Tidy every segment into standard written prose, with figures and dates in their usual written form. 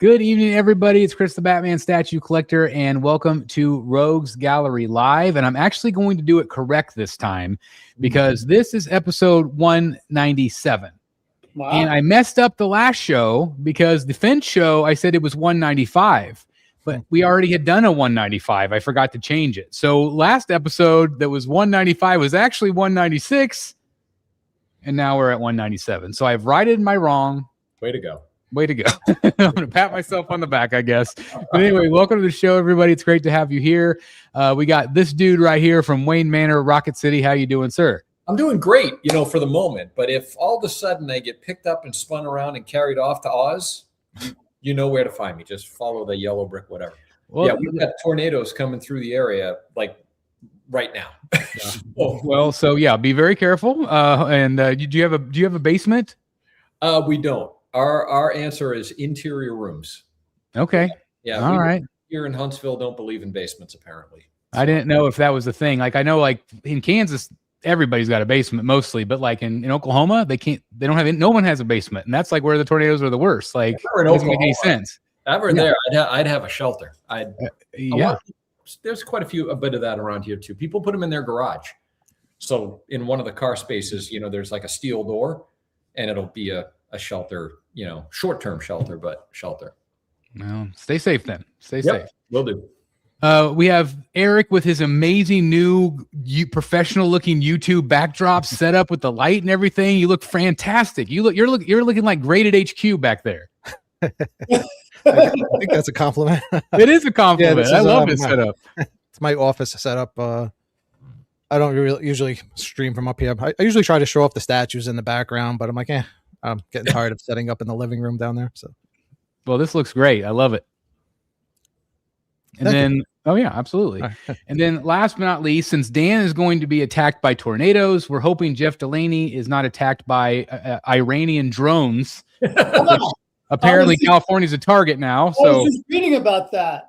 Good evening, everybody. It's Chris, the Batman statue collector, and welcome to Rogues Gallery Live. And I'm actually going to do it correct this time because this is episode 197. Wow. And I messed up the last show because the Finch show, I said it was 195, but we already had done a 195. I forgot to change it. So last episode that was 195 was actually 196, and now we're at 197. So I've righted my wrong. Way to go. Way to go. I'm going to pat myself on the back, I guess. But anyway, welcome to the show, everybody. It's great to have you here. We got this dude right here from Wayne Manor, Rocket City. How you doing, sir? I'm doing great, for the moment. But if all of a sudden I get picked up and spun around and carried off to Oz, you know where to find me. Just follow the yellow brick, whatever. Well, yeah, we've got tornadoes coming through the area, like right now. So yeah, be very careful. Do you have a basement? We don't. Our answer is interior rooms. Okay. Yeah. All right. Here in Huntsville, don't believe in basements, apparently. I didn't know if that was the thing. Like I know, like in Kansas, everybody's got a basement mostly, but like in Oklahoma, no one has a basement, and that's like where the tornadoes are the worst. Like it doesn't make any sense. Ever there, I'd have a shelter. Yeah. There's quite a bit of that around here too. People put them in their garage. So in one of the car spaces, there's like a steel door, and it'll be a shelter, short-term shelter, but shelter. Well, stay safe then. Stay safe. Will do. We have Eric with his amazing new professional-looking YouTube backdrop set up with the light and everything. You look fantastic. You're looking like Graded HQ back there. I think that's a compliment. It is a compliment. I love this setup. It's my office setup. I don't usually stream from up here. I usually try to show off the statues in the background, but I'm like, I'm getting tired of setting up in the living room down there. So, well, this looks great. I love it. And Thank you. Oh yeah, absolutely. And then last but not least, since Dan is going to be attacked by tornadoes, we're hoping Jeff Delaney is not attacked by Iranian drones. Apparently, California's a target now. I was just reading about that.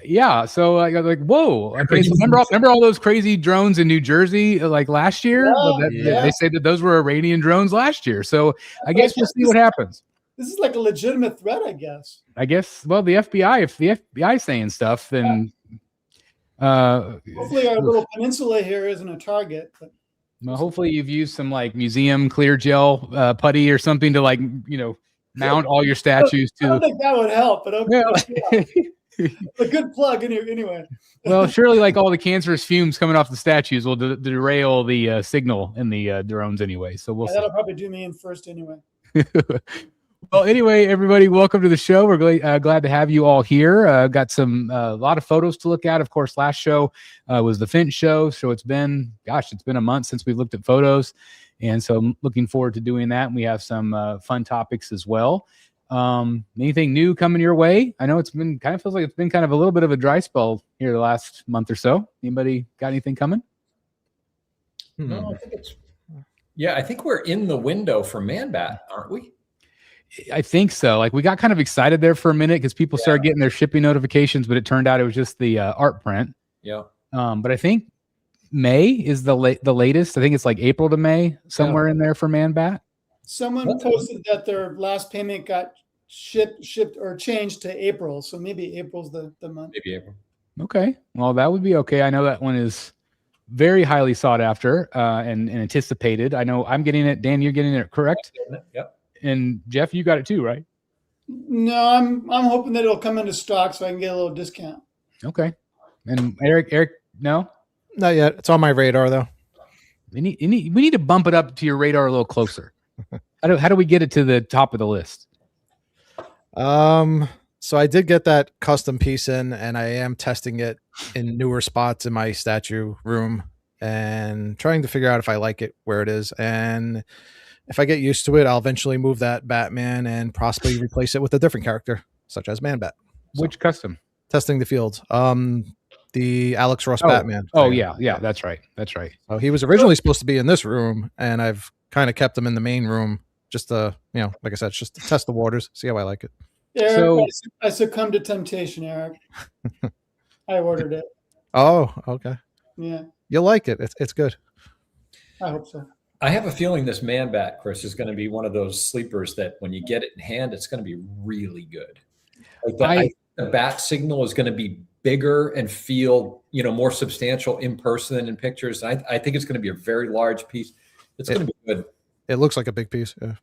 Yeah, so I got like, whoa. Okay, so remember all those crazy drones in New Jersey like last year? They say that those were Iranian drones last year. So I guess we'll see what happens. This is like a legitimate threat, I guess. Well, the FBI, if the FBI is saying stuff, then hopefully our little peninsula here isn't a target. But well, hopefully you've used some like museum clear gel putty or something to mount all your statues to. I don't think that would help, but okay. Yeah. A good plug anyway. Well, surely like all the cancerous fumes coming off the statues will derail the signal in the drones anyway. So we'll see. That'll probably do me in first anyway. Well, anyway, everybody, welcome to the show. We're glad to have you all here. Got a lot of photos to look at. Of course, last show was the Finch show. So it's been a month since we looked at photos. And so I'm looking forward to doing that. And we have some fun topics as well. Anything new coming your way? I know it's been feels like it's been kind of a little bit of a dry spell here the last month or so. Anybody got anything coming? No, I think we're in the window for Man-Bat, aren't we? I think so. Like we got kind of excited there for a minute because people started getting their shipping notifications, but it turned out it was just the art print. Yeah. But I think May is the latest. I think it's like April to May, somewhere in there for Man-Bat. Someone posted that their last payment got shipped or changed to April. So maybe April's the month. Maybe April. Okay. Well, that would be okay. I know that one is very highly sought after and anticipated. I know I'm getting it. Dan, you're getting it, correct? Yep. And Jeff, you got it too, right? No, I'm hoping that it'll come into stock so I can get a little discount. Okay. And Eric, no? Not yet. It's on my radar though. We need to bump it up to your radar a little closer. How do we get it to the top of the list? So I did get that custom piece in, and I am testing it in newer spots in my statue room and trying to figure out if I like it where it is. And if I get used to it, I'll eventually move that Batman and possibly replace it with a different character, such as Man-Bat. So, which custom? Testing the field. The Alex Ross Batman. Oh yeah, that's right. So he was originally supposed to be in this room, and I've kind of kept him in the main room just to, like I said, just to test the waters, see how I like it. Eric, I succumbed to temptation, Eric. I ordered it. Oh, okay. Yeah. You'll like it. It's good. I hope so. I have a feeling this Man-Bat, Chris, is going to be one of those sleepers that when you get it in hand, it's going to be really good. Like the bat signal is going to be bigger and feel, more substantial in person than in pictures. I think it's going to be a very large piece. It's going to be good. It looks like a big piece. Yeah.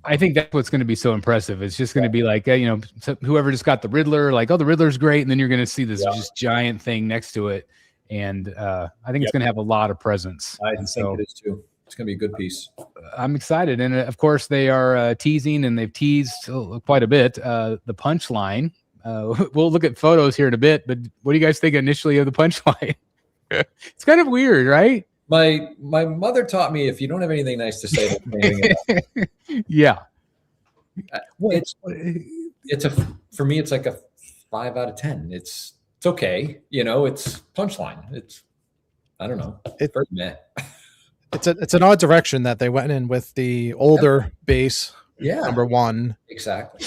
I think that's what's going to be so impressive. It's just going to be like, whoever just got the Riddler, like, oh, the Riddler's great. And then you're going to see this just giant thing next to it. And I think it's going to have a lot of presence. I think it is too. It's going to be a good piece. I'm excited. And of course, they are teasing, and they've teased quite a bit, the Punchline. We'll look at photos here in a bit, but what do you guys think initially of the Punchline? It's kind of weird, right? My mother taught me, if you don't have anything nice to say, yeah. For me, it's like a 5 out of 10. It's okay. It's Punchline. I don't know. It's very meh. It's an odd direction that they went in with the older base. Yeah. Number one. Exactly.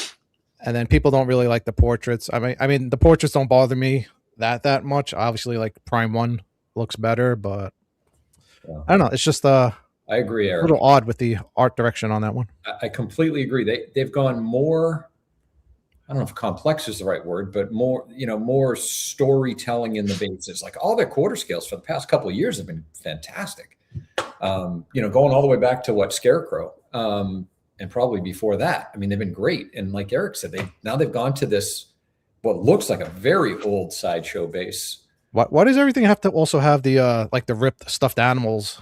And then people don't really like the portraits. I mean, the portraits don't bother me that much. Obviously, like Prime 1 looks better, but I don't know. It's just I agree, Eric. A little odd with the art direction on that one. I completely agree. They've gone more, I don't know if complex is the right word, but more storytelling in the bases. Like all their quarter scales for the past couple of years have been fantastic. Going all the way back to Scarecrow. And probably before that. I mean, they've been great. And like Eric said, they've gone to this, what looks like a very old Sideshow base. Why does everything have to also have the like the ripped stuffed animals?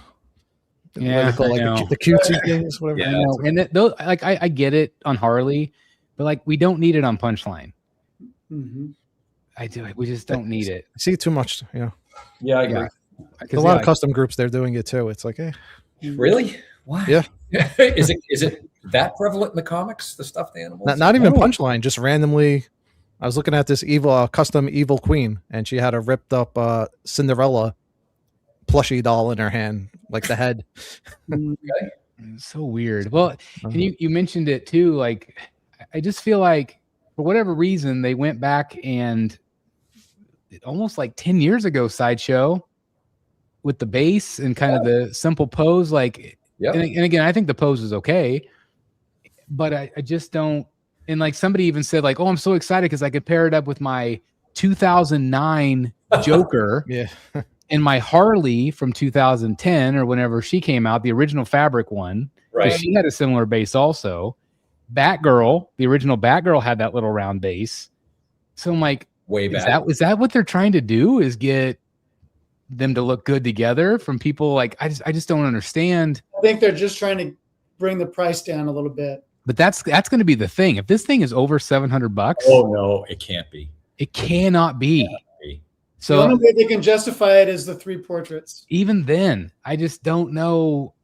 Yeah, the cutesy things, whatever. Yeah, and I get it on Harley, but we don't need it on Punchline. Mm-hmm. We just don't need it. I see too much. Yeah. Yeah, I agree. A lot of custom groups, they're doing it too. It's like, really? Why? Yeah. Is it that prevalent in the comics? The stuffed animals? Not even Punchline. Just randomly. I was looking at this custom evil queen, and she had a ripped up Cinderella plushie doll in her hand, like the head. Okay. It's so weird. Well, and you mentioned it too. Like, I just feel like for whatever reason they went back and almost like 10 years ago, Sideshow with the base and kind of the simple pose. Like, and again, I think the pose is okay, but I just don't. And like somebody even said, like, oh, I'm so excited because I could pair it up with my 2009 Joker and my Harley from 2010 or whenever she came out, the original fabric one. Right. She had a similar base also. Batgirl, the original Batgirl had that little round base. So I'm like, way back. Is that what they're trying to do? Is get them to look good together from people? Like, I just don't understand. I think they're just trying to bring the price down a little bit. But that's going to be the thing. If this thing is over $700, oh no, it can't be. It cannot be. So the only way they can justify it is the 3 portraits. Even then, I just don't know.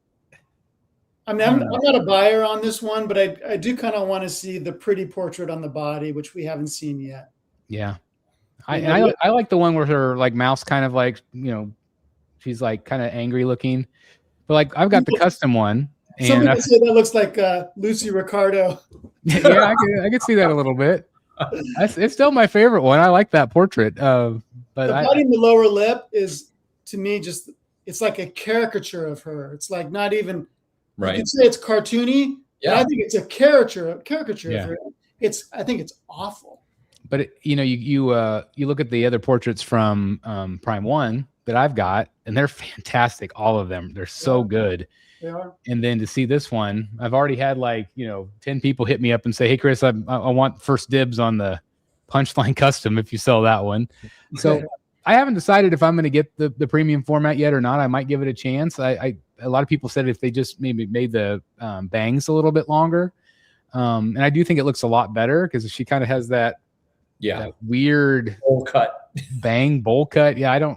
I mean, I'm not a buyer on this one, but I do kind of want to see the pretty portrait on the body, which we haven't seen yet. Yeah, I like the one where her like mouth's kind of like, she's like kind of angry looking. But like I've got the custom one. Somebody said that looks like Lucy Ricardo. Yeah, I could see that a little bit. It's still my favorite one. I like that portrait. But the body and the lower lip is, to me, it's like a caricature of her. It's like not even right. You can say it's cartoony. Yeah, I think it's a caricature of her. I think it's awful. But you look at the other portraits from Prime 1 that I've got, and they're fantastic. All of them, they're so good. They are. And then to see this one, I've already had 10 people hit me up and say, "Hey, Chris, I want first dibs on the Punchline custom if you sell that one." So I haven't decided if I'm going to get the premium format yet or not. I might give it a chance. A lot of people said if they just maybe made the bangs a little bit longer, and I do think it looks a lot better because she kind of has that weird bowl cut bowl cut. Yeah,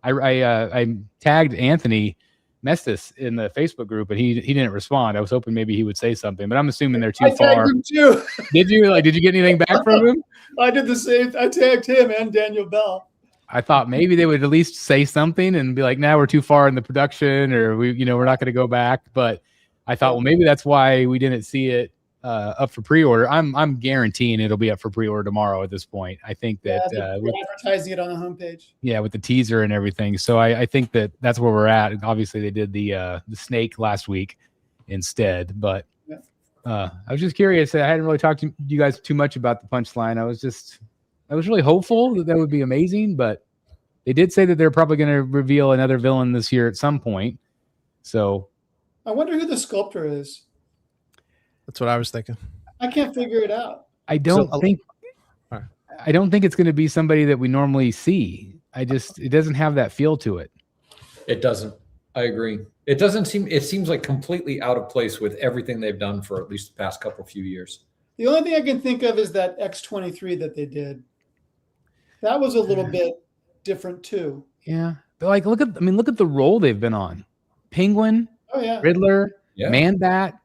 I tagged Anthony Mestis in the Facebook group, and he didn't respond. I was hoping maybe he would say something, but I'm assuming they're too far. Tagged him too. Did you get anything back from him? I did the same. I tagged him and Daniel Bell. I thought maybe they would at least say something and be like, "Now we're too far in the production, or we're not going to go back." But I thought, well, maybe that's why we didn't see it up for pre-order. I'm guaranteeing it'll be up for pre-order tomorrow at this point. I think that we're advertising it on the homepage. Yeah, with the teaser and everything. So I think that's where we're at. Obviously, they did the snake last week instead, but I was just curious. I hadn't really talked to you guys too much about the Punchline. I was really hopeful that would be amazing, but they did say that they're probably going to reveal another villain this year at some point. So I wonder who the sculptor is. That's what I was thinking. I can't figure it out. I don't think it's going to be somebody that we normally see. It doesn't have that feel to it. It doesn't. I agree. It seems like completely out of place with everything they've done for at least the past few years. The only thing I can think of is that X-23 that they did. That was a little bit different too. Yeah. But like, look at the role they've been on. Penguin, Riddler, Man-Bat.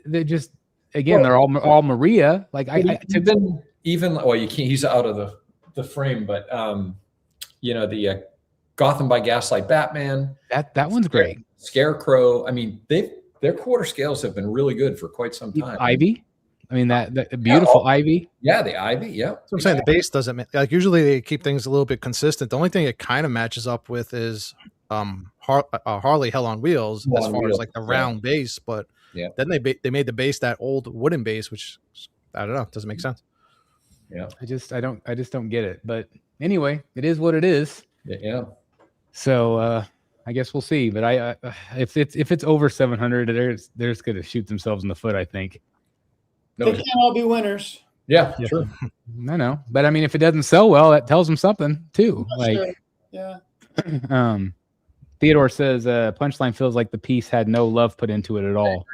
They just, again, they're all Maria. Like you can't, he's out of the frame, but the Gotham by Gaslight Batman. That one's great. Scarecrow. I mean, their quarter scales have been really good for quite some time. Ivy. I mean, that beautiful Ivy. Yeah, the Ivy. Yeah. That's what I'm saying. The base doesn't like usually they keep things a little bit consistent. The only thing it kind of matches up with is Harley Hell on Wheels as far as like the round base, but then they made the base that old wooden base, which I don't know, doesn't make sense. Yeah. I just don't get it. But anyway, it is what it is. Yeah. So I guess we'll see. But if it's over 700, they're just going to shoot themselves in the foot, I think. They can't all be winners. Yeah, sure. I know. But I mean, if it doesn't sell well, that tells them something too. Sure. Yeah. Theodore says Punchline feels like the piece had no love put into it at all.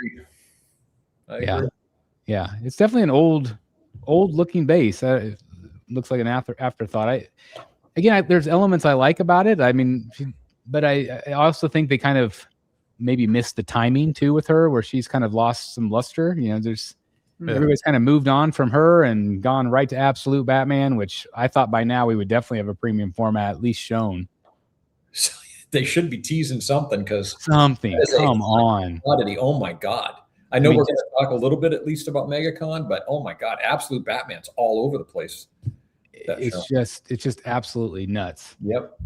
I agree. Yeah. It's definitely an old looking base. It looks like an afterthought. There's elements I like about it. I mean, but I also think they kind of maybe missed the timing too with her, where she's kind of lost some luster. Everybody's kind of moved on from her and gone right to Absolute Batman, which I thought by now we would definitely have a premium format at least shown. So they should be teasing something because come on. Quantity. Oh my God. I know we're going to talk a little bit at least about Megacon, but oh my God, Absolute Batman's all over the place. It's just absolutely nuts. Yep.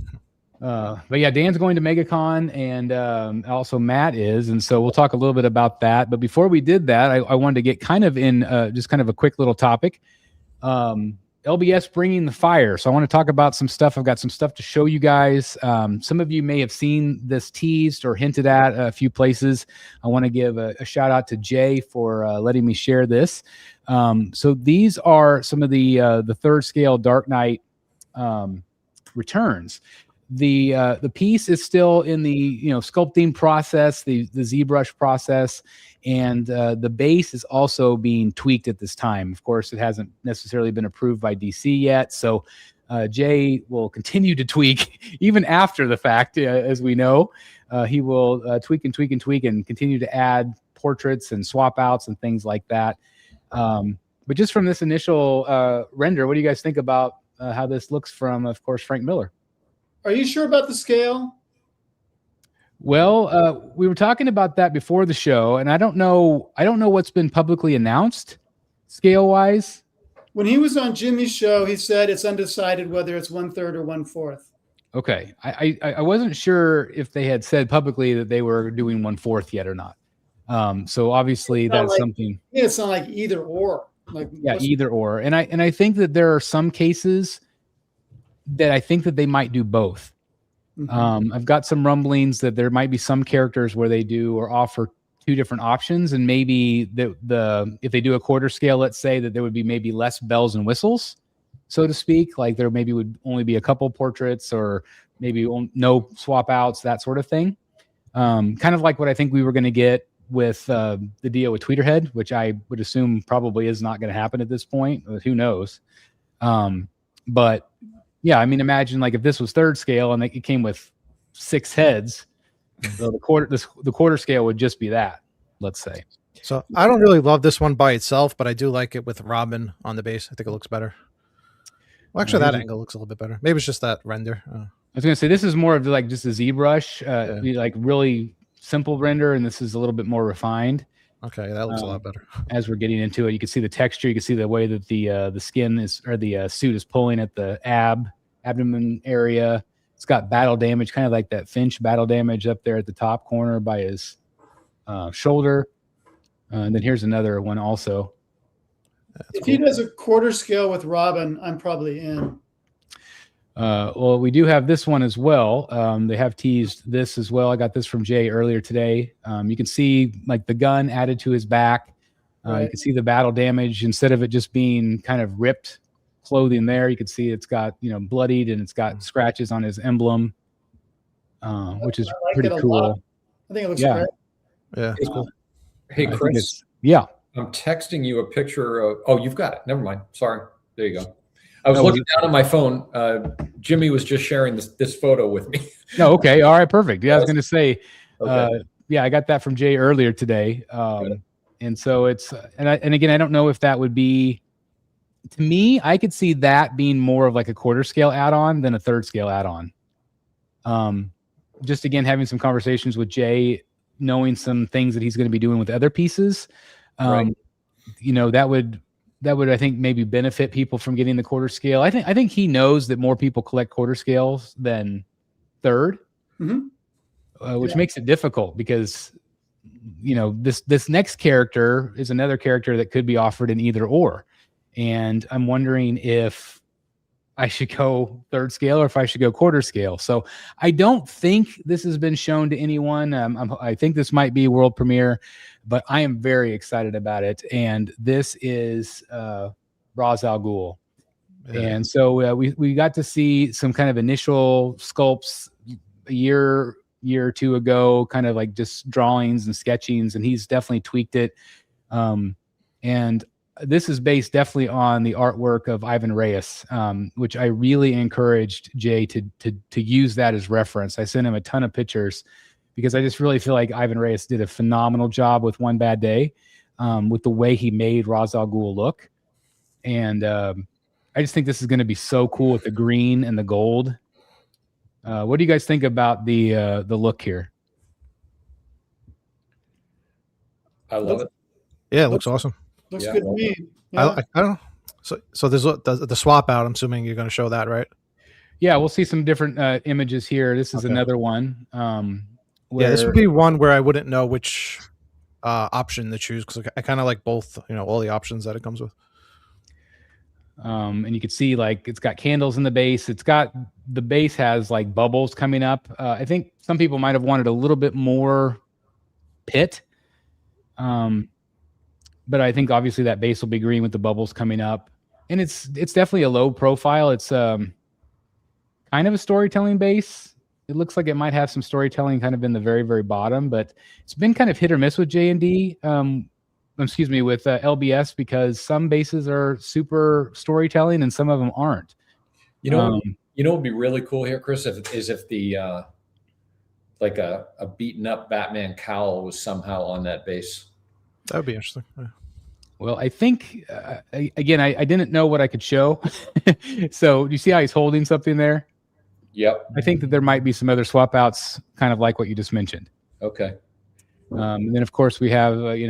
But yeah, Dan's going to Megacon and also Matt is. And so we'll talk a little bit about that. But before we did that, I wanted to get kind of in just kind of a quick little topic. LBS bringing the fire. So I want to talk about some stuff. I've got some stuff to show you guys. Some of you may have seen this teased or hinted at a few places. I want to give a shout out to Jay for letting me share this. So these are some of the third scale Dark Knight returns. The piece is still in the sculpting process, the ZBrush process, and the base is also being tweaked at this time. Of course, it hasn't necessarily been approved by DC yet, so Jay will continue to tweak even after the fact. As we know, he will tweak and continue to add portraits and swap outs and things like that. But just from this initial render, what do you guys think about how this looks from, of course, Frank Miller? Are you sure about the scale? Well, we were talking about that before the show, and I don't know what's been publicly announced scale-wise. When he was on Jimmy's show, he said it's undecided whether it's 1/3 or 1/4. Okay. I wasn't sure if they had said publicly that they were doing 1/4 yet or not. So obviously that's something. Yeah, it's not like either or. Either or. And I think that there are some cases that I think that they might do both. Mm-hmm. I've got some rumblings that there might be some characters where they do or offer two different options, and maybe if they do a quarter scale, let's say that there would be maybe less bells and whistles, so to speak. Like there maybe would only be a couple portraits, or maybe no swap outs, that sort of thing. Kind of like what I think we were going to get with the deal with Tweeterhead, which I would assume probably is not going to happen at this point. Who knows? But yeah, I mean, imagine like if this was third scale and it came with 6 heads, so the quarter scale would just be that, let's say. So I don't really love this one by itself, but I do like it with Robin on the base. I think it looks better. Well, actually, that angle looks a little bit better. Maybe it's just that render. I was going to say this is more of like just a ZBrush, like really simple render, and this is a little bit more refined. Okay, that looks a lot better. As we're getting into it, you can see the texture. You can see the way that the skin is, or the suit is pulling at the abdomen area. It's got battle damage, kind of like that Finch battle damage up there at the top corner by his shoulder. And then here's another one also. If he does a quarter scale with Robin, I'm probably in. Well, we do have this one as well. They have teased this as well. I got this from Jay earlier today. You can see like the gun added to his back. You can see the battle damage instead of it just being kind of ripped clothing there. You can see it's got, bloodied, and it's got scratches on his emblem, which is pretty cool. I think it looks great. Yeah, it's cool. Hey, Chris. Yeah. I'm texting you a picture of, oh, you've got it. Never mind. Sorry. There you go. I was looking down at my phone. Jimmy was just sharing this photo with me. No, okay. All right, perfect. Yeah, I was going to say, I got that from Jay earlier today. And so it's, and again, I don't know if that would be, to me, I could see that being more of like a quarter scale add-on than a third scale add-on. Just again, having some conversations with Jay, knowing some things that he's going to be doing with other pieces. That would, I think, maybe benefit people from getting the quarter scale. I think he knows that more people collect quarter scales than third, which makes it difficult because, this next character is another character that could be offered in either or. And I'm wondering if I should go third scale or if I should go quarter scale. So I don't think this has been shown to anyone. I think this might be world premiere, but I am very excited about it. And this is Ra's al Ghul. Yeah. And so we got to see some kind of initial sculpts a year or two ago, kind of like just drawings and sketchings, and he's definitely tweaked it. And this is based definitely on the artwork of Ivan Reyes, which I really encouraged Jay to use that as reference. I sent him a ton of pictures because I just really feel like Ivan Reyes did a phenomenal job with One Bad Day, with the way he made Ra's al Ghul look. And I just think this is going to be so cool with the green and the gold. What do you guys think about the look here? I love it. Yeah, it looks awesome. Looks good to me. Yeah. I don't know. So there's the swap out. I'm assuming you're going to show that, right? Yeah, we'll see some different images here. This is another one. This would be one where I wouldn't know which option to choose because I kind of like both. All the options that it comes with. And you can see like it's got candles in the base. The base has like bubbles coming up. I think some people might have wanted a little bit more pit. But I think obviously that base will be green with the bubbles coming up, and it's definitely a low profile. It's kind of a storytelling base. It looks like it might have some storytelling kind of in the very, very bottom, but it's been kind of hit or miss with JND. With LBS, because some bases are super storytelling and some of them aren't. What would be really cool here, Chris, if the like a beaten up Batman cowl was somehow on that base. That would be interesting. Yeah. Well, I think I didn't know what I could show. So do you see how he's holding something there? Yep. I think that there might be some other swap outs, kind of like what you just mentioned. Okay. And then of course we have like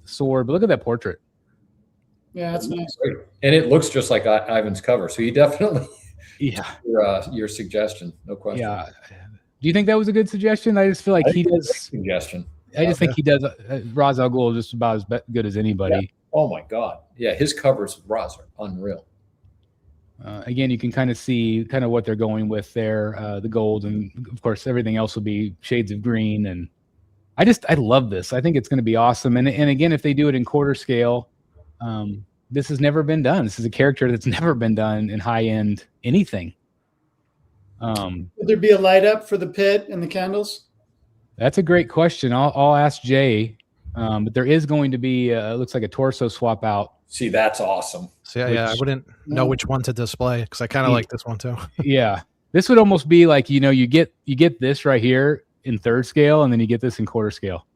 the sword, but look at that portrait. Yeah, that's nice. And it looks just like Ivan's cover. So he definitely, your suggestion, no question. Yeah. Do you think that was a good suggestion? I just feel like he does suggestion. I just think he does Ra's al Ghul just about as good as anybody. Yeah. Oh my God. Yeah. His covers of Ra's are unreal. Again, you can kind of see kind of what they're going with there, the gold, and of course everything else will be shades of green. And I love this. I think it's going to be awesome. And again, if they do it in quarter scale, this has never been done. This is a character that's never been done in high end anything. Would there be a light up for the pit and the candles? That's a great question. I'll ask Jay, but there is going to be looks like a torso swap out. See, that's awesome. So I wouldn't know which one to display because I kind of like this one too. Yeah, this would almost be like you get this right here in third scale, and then you get this in quarter scale.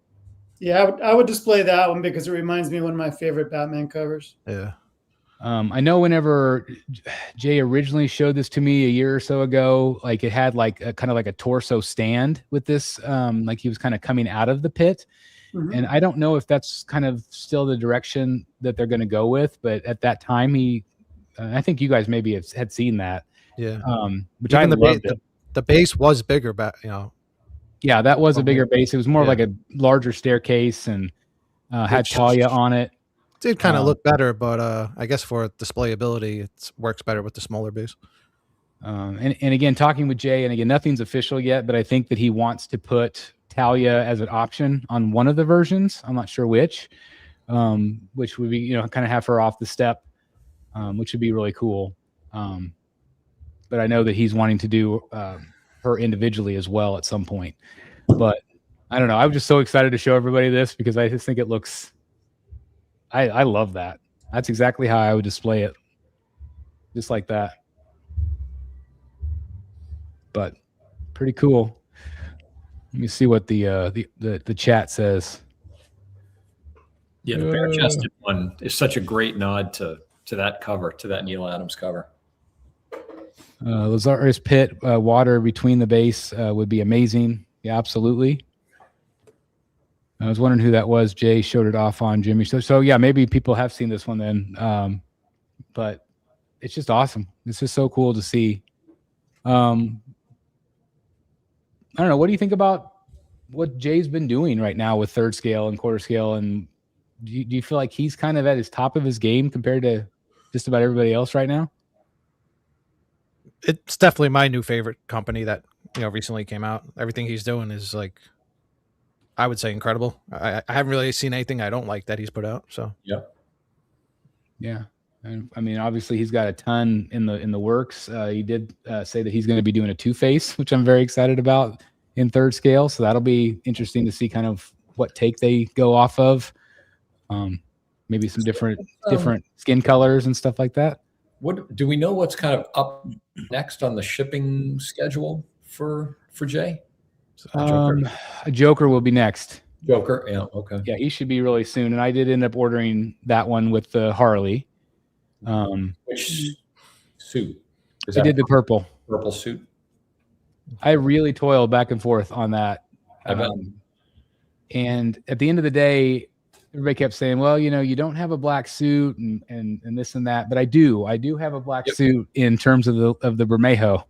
Yeah, I would display that one because it reminds me of one of my favorite Batman covers. Yeah. I know whenever Jay originally showed this to me a year or so ago, like it had like a kind of like a torso stand with this, like he was kind of coming out of the pit. Mm-hmm. And I don't know if that's kind of still the direction that they're going to go with, but at that time I think you guys maybe had seen that. Yeah. Which I loved it. The base was bigger, Yeah, that was a bigger base. It was more like a larger staircase, and had Talia on it. Did kind of look better, but I guess for displayability, it works better with the smaller base. And again, talking with Jay, and again, nothing's official yet, but I think that he wants to put Talia as an option on one of the versions. I'm not sure which would be, kind of have her off the step, which would be really cool. But I know that he's wanting to do her individually as well at some point. But I don't know. I was just so excited to show everybody this because I just think it looks, I love that. That's exactly how I would display it. Just like that. But pretty cool. Let me see what the chat says. Yeah, the bare-chested one is such a great nod to that cover, to that Neil Adams cover. Lazarus Pit, water between the base would be amazing. Yeah, absolutely. I was wondering who that was. Jay showed it off on Jimmy. So yeah, maybe people have seen this one then. But it's just awesome. It's just so cool to see. I don't know. What do you think about what Jay's been doing right now with third scale and quarter scale? And do you feel like he's kind of at his top of his game compared to just about everybody else right now? It's definitely my new favorite company that, recently came out. Everything he's doing is I would say incredible. I haven't really seen anything I don't like that he's put out. So, yeah. And I mean, obviously he's got a ton in the works. He did say that he's going to be doing a Two-Face, which I'm very excited about in third scale. So that'll be interesting to see kind of what take they go off of. Maybe some different skin colors and stuff like that. What do we know? What's kind of up next on the shipping schedule for Jay? A Joker will be next. Joker, yeah, okay. Yeah, he should be really soon. And I did end up ordering that one with the Harley. Which suit? I did the purple suit. I really toiled back and forth on that. I bet. And at the end of the day, everybody kept saying, well, you don't have a black suit and this and that, but I do have a black suit in terms of the Bermejo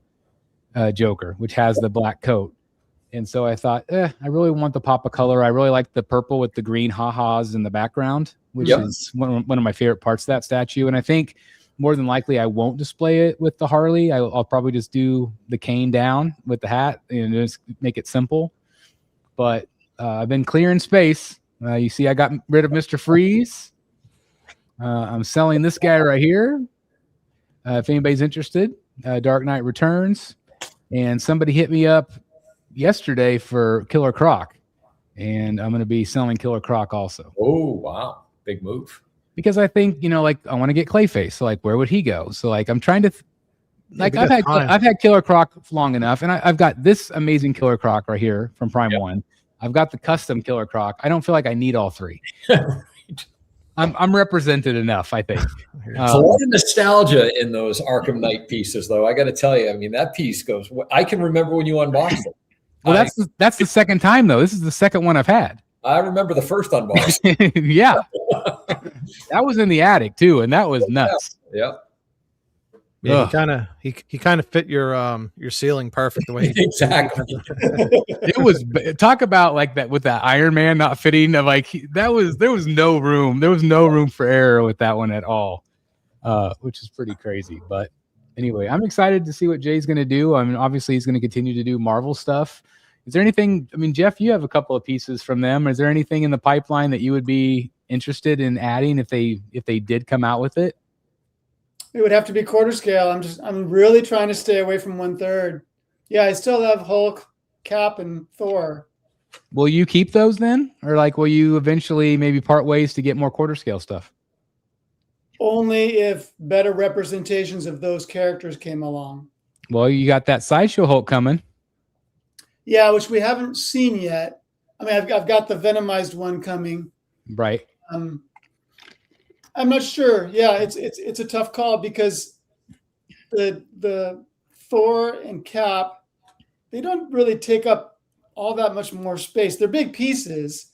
Joker, which has the black coat. And so I thought, I really want the pop of color. I really like the purple with the green ha-has in the background, which is one of my favorite parts of that statue. And I think more than likely I won't display it with the Harley. I'll probably just do the cane down with the hat and just make it simple. But I've been clearing space. You see, I got rid of Mr. Freeze. I'm selling this guy right here. If anybody's interested, Dark Knight Returns. And somebody hit me up yesterday for Killer Croc, and I'm going to be selling Killer Croc also. Oh, wow. Big move. Because I think, I want to get Clayface. So where would he go? So I'm trying to I've had Killer Croc long enough, and I've got this amazing Killer Croc right here from Prime 1. I've got the custom Killer Croc. I don't feel like I need all three. I'm represented enough, I think. A lot of nostalgia in those Arkham Knight pieces, though. I got to tell you, I mean, that piece goes. I can remember when you unboxed it. Well, that's the second time though. This is the second one I've had. I remember the first unboxing. Yeah, that was in the attic too, and that was nuts. Yeah. Yeah, he kind of fit your ceiling perfect the way exactly. It was talk about that with that Iron Man not fitting. There was no room. There was no room for error with that one at all, which is pretty crazy. But anyway, I'm excited to see what Jay's going to do. I mean, obviously he's going to continue to do Marvel stuff. Is there anything? I mean, Jeff, you have a couple of pieces from them. Is there anything in the pipeline that you would be interested in adding if they did come out with it? It would have to be quarter scale. I'm really trying to stay away from 1/3. Yeah, I still have Hulk, Cap, and Thor. Will you keep those then? Or will you eventually maybe part ways to get more quarter scale stuff? Only if better representations of those characters came along. Well, you got that Sideshow Hulk coming. Yeah, which we haven't seen yet. I mean, I've got the Venomized one coming. Right. I'm not sure. Yeah, it's a tough call because the Thor and Cap, they don't really take up all that much more space. They're big pieces,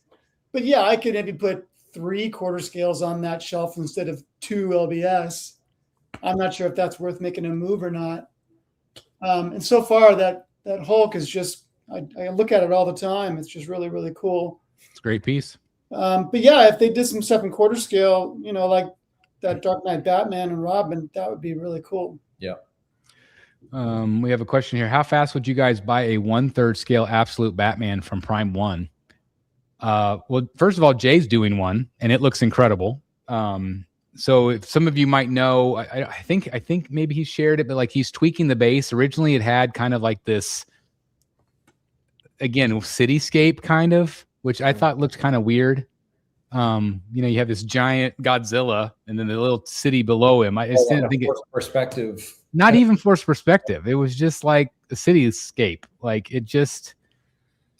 but yeah, I could maybe put 3 quarter scales on that shelf instead of 2 LBS. I'm not sure if that's worth making a move or not. And so far, that Hulk is just I look at it all the time. It's just really, really cool. It's a great piece. But yeah, if they did some stuff in quarter scale, you know, like that Dark Knight Batman and Robin, that would be really cool. Yeah. We have a question here. How fast would you guys buy a 1/3 scale absolute Batman from Prime One? Well, first of all, Jay's doing one, and it looks incredible. So if some of you might know, I think maybe he shared it, but like he's tweaking the base. Originally, it had kind of like this, again, cityscape kind of, which I thought looked kind of weird. You know, you have this giant Godzilla, and then the little city below him. I just didn't think perspective. Not even forced perspective. It was just like a cityscape. Like it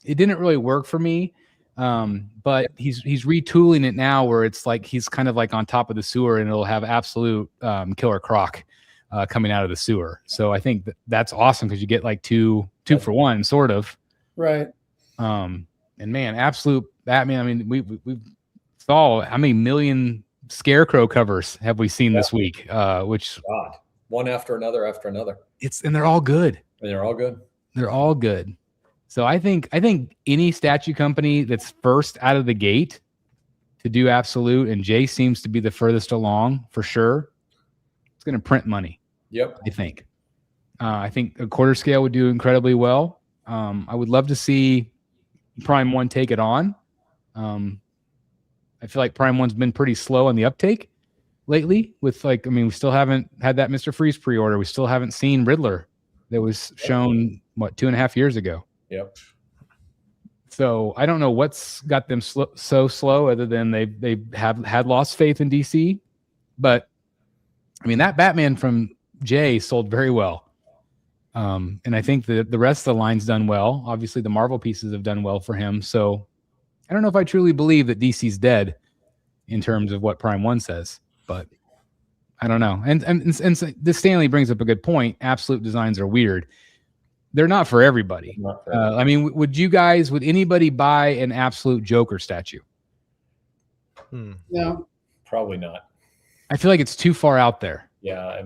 didn't really work for me. But he's retooling it now where it's like he's kind of like on top of the sewer, and it'll have absolute Killer Croc coming out of the sewer. So I think that's awesome because you get like two for one, sort of. Right. And man, absolute Batman. I mean, we saw how many million Scarecrow covers have we seen this week? Which God, one after another. And they're all good. They're all good. So I think any statue company that's first out of the gate to do absolute, and Jay seems to be the furthest along for sure, it's going to print money. Yep. I think a quarter scale would do incredibly well. I would love to see Prime One take it on. I feel like Prime One's been pretty slow on the uptake lately with like, I mean, we still haven't had that Mr. Freeze pre-order. We still haven't seen Riddler that was shown, 2.5 years ago. Yep. So I don't know what's got them so slow, other than they have had lost faith in DC. But I mean, that Batman from Jay sold very well. And I think the rest of the line's done well. Obviously, the Marvel pieces have done well for him. So I don't know if I truly believe that DC's dead in terms of what Prime One says, but I don't know. And this Stanley brings up a good point. Absolute designs are weird. They're not for everybody. I mean, would anybody buy an absolute Joker statue? No, probably not. I feel like it's too far out there. Yeah.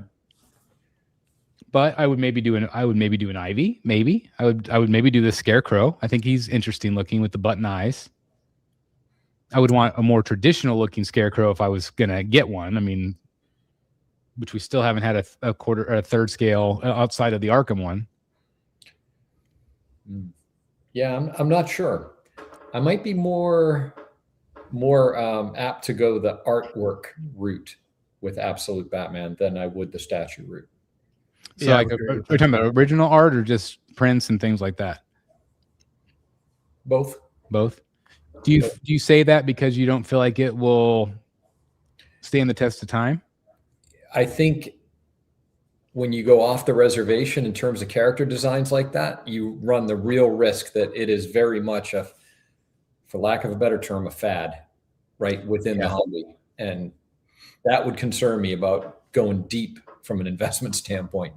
But I would maybe do an Ivy. Maybe I would maybe do the Scarecrow. I think he's interesting looking with the button eyes. I would want a more traditional looking Scarecrow if I was gonna get one. I mean, which we still haven't had a quarter or a third scale outside of the Arkham one. Yeah, I'm not sure. I might be more apt to go the artwork route with Absolute Batman than I would the statue route. So yeah, like, are you talking about original art or just prints and things like that? Both. Do you say that because you don't feel like it will stand the test of time? I think when you go off the reservation in terms of character designs like that, you run the real risk that it is very much for lack of a better term, a fad, right, within the hobby. And that would concern me about going deep from an investment standpoint,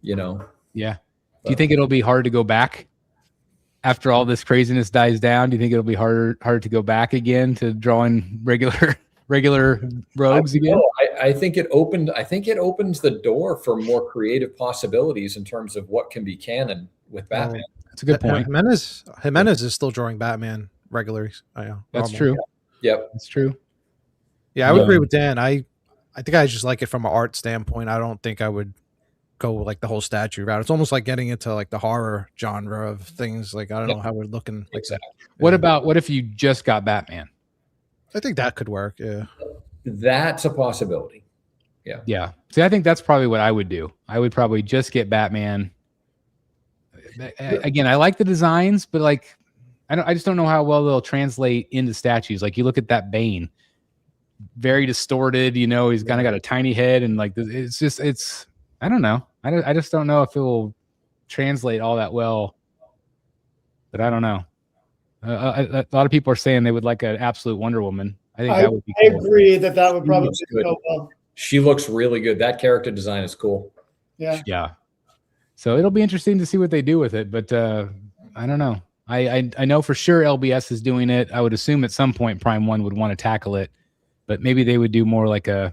you know? Yeah. Do you think it'll be hard to go back after all this craziness dies down? Do you think it'll be hard to go back again to drawing regular rogues again? I think it opens the door for more creative possibilities in terms of what can be canon with Batman. That's a good point. Jimenez is still drawing Batman regularly. That's true. Yep. That's true. Yeah, I would agree with Dan. I think I just like it from an art standpoint. I don't think I would go like the whole statue route. It's almost like getting into like the horror genre of things. Like, I don't know how we're looking like that. What if you just got Batman? I think that could work. Yeah. That's a possibility. Yeah. Yeah. See, I think that's probably what I would do. I would probably just get Batman. Again, I like the designs, but like, I just don't know how well they'll translate into statues. Like, you look at that Bane, very distorted, you know, he's kind of got a tiny head, and like, it's I don't know. I just don't know if it will translate all that well, but I don't know. A lot of people are saying they would like an absolute Wonder Woman. I think that would be cool. I agree that would probably go well. She looks really good. That character design is cool. Yeah. Yeah. So it'll be interesting to see what they do with it, but I don't know. I know for sure LBS is doing it. I would assume at some point Prime One would want to tackle it, but maybe they would do more like a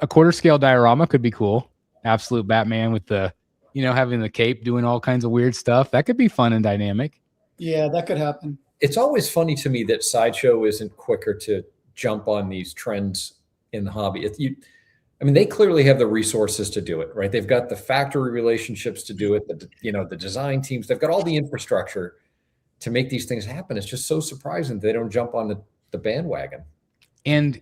quarter scale diorama could be cool. Absolute Batman with the, having the cape, doing all kinds of weird stuff. That could be fun and dynamic. Yeah, that could happen. it's always funny to me that Sideshow isn't quicker to jump on these trends in the hobby. I mean, they clearly have the resources to do it, right? They've got the factory relationships to do it, the design teams, they've got all the infrastructure to make these things happen. It's just so surprising they don't jump on the bandwagon. And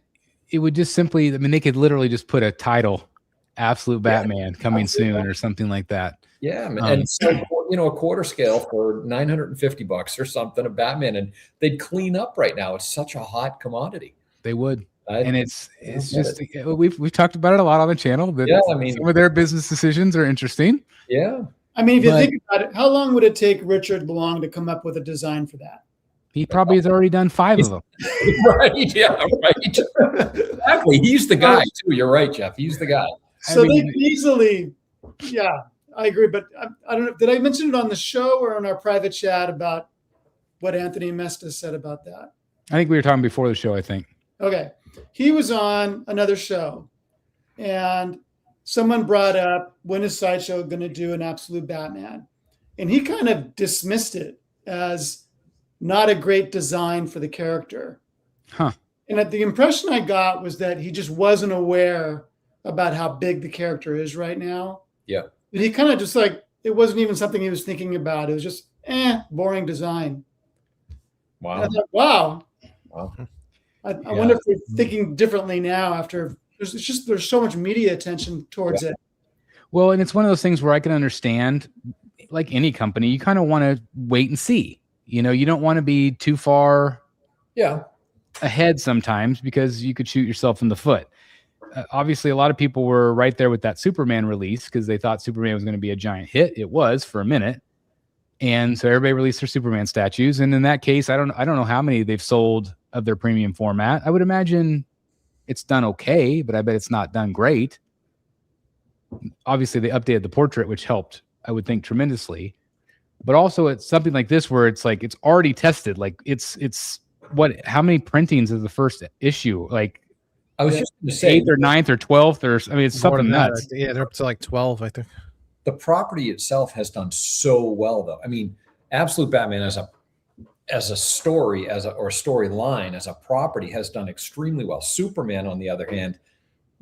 it would just simply, I mean, they could literally just put a title, Absolute Batman coming soon or something like that. Yeah. And so, a quarter scale for $950 or something, a Batman, and they'd clean up right now. It's such a hot commodity. They would. And it's just, we've talked about it a lot on the channel, but some of their business decisions are interesting. Yeah. I mean, if you think about it, how long would it take Richard Long to come up with a design for that? He probably has already done 5 of them. Right. Yeah. Right. Exactly. He's the guy too. You're right, Jeff. He's the guy. So they easily, I agree. But I don't know. Did I mention it on the show or on our private chat about what Anthony Mesta said about that? I think we were talking before the show, I think. Okay. He was on another show and someone brought up, when is Sideshow going to do an Absolute Batman? And he kind of dismissed it as not a great design for the character. Huh. And the impression I got was that he just wasn't aware about how big the character is right now. Yeah. But he kind of just it wasn't even something he was thinking about. It was just, boring design. Wow. And I thought, wow. I wonder if they're thinking differently now after there's so much media attention towards it. Well, and it's one of those things where I can understand, like any company, you kind of want to wait and see. You don't want to be too far ahead sometimes because you could shoot yourself in the foot. Obviously, a lot of people were right there with that Superman release because they thought Superman was going to be a giant hit. It was for a minute. And so everybody released their Superman statues. And in that case, I don't know how many they've sold of their premium format. I would imagine it's done okay, but I bet it's not done great. Obviously, they updated the portrait, which helped, I would think, tremendously. But also, it's something like this where it's like it's already tested. Like it's how many printings is the first issue? Like I was just going to say 8th or 9th or 12th or it's something nuts. Yeah, they're up to like 12, I think. The property itself has done so well, though. I mean, Absolute Batman as a story, or storyline, as a property has done extremely well. Superman, on the other hand,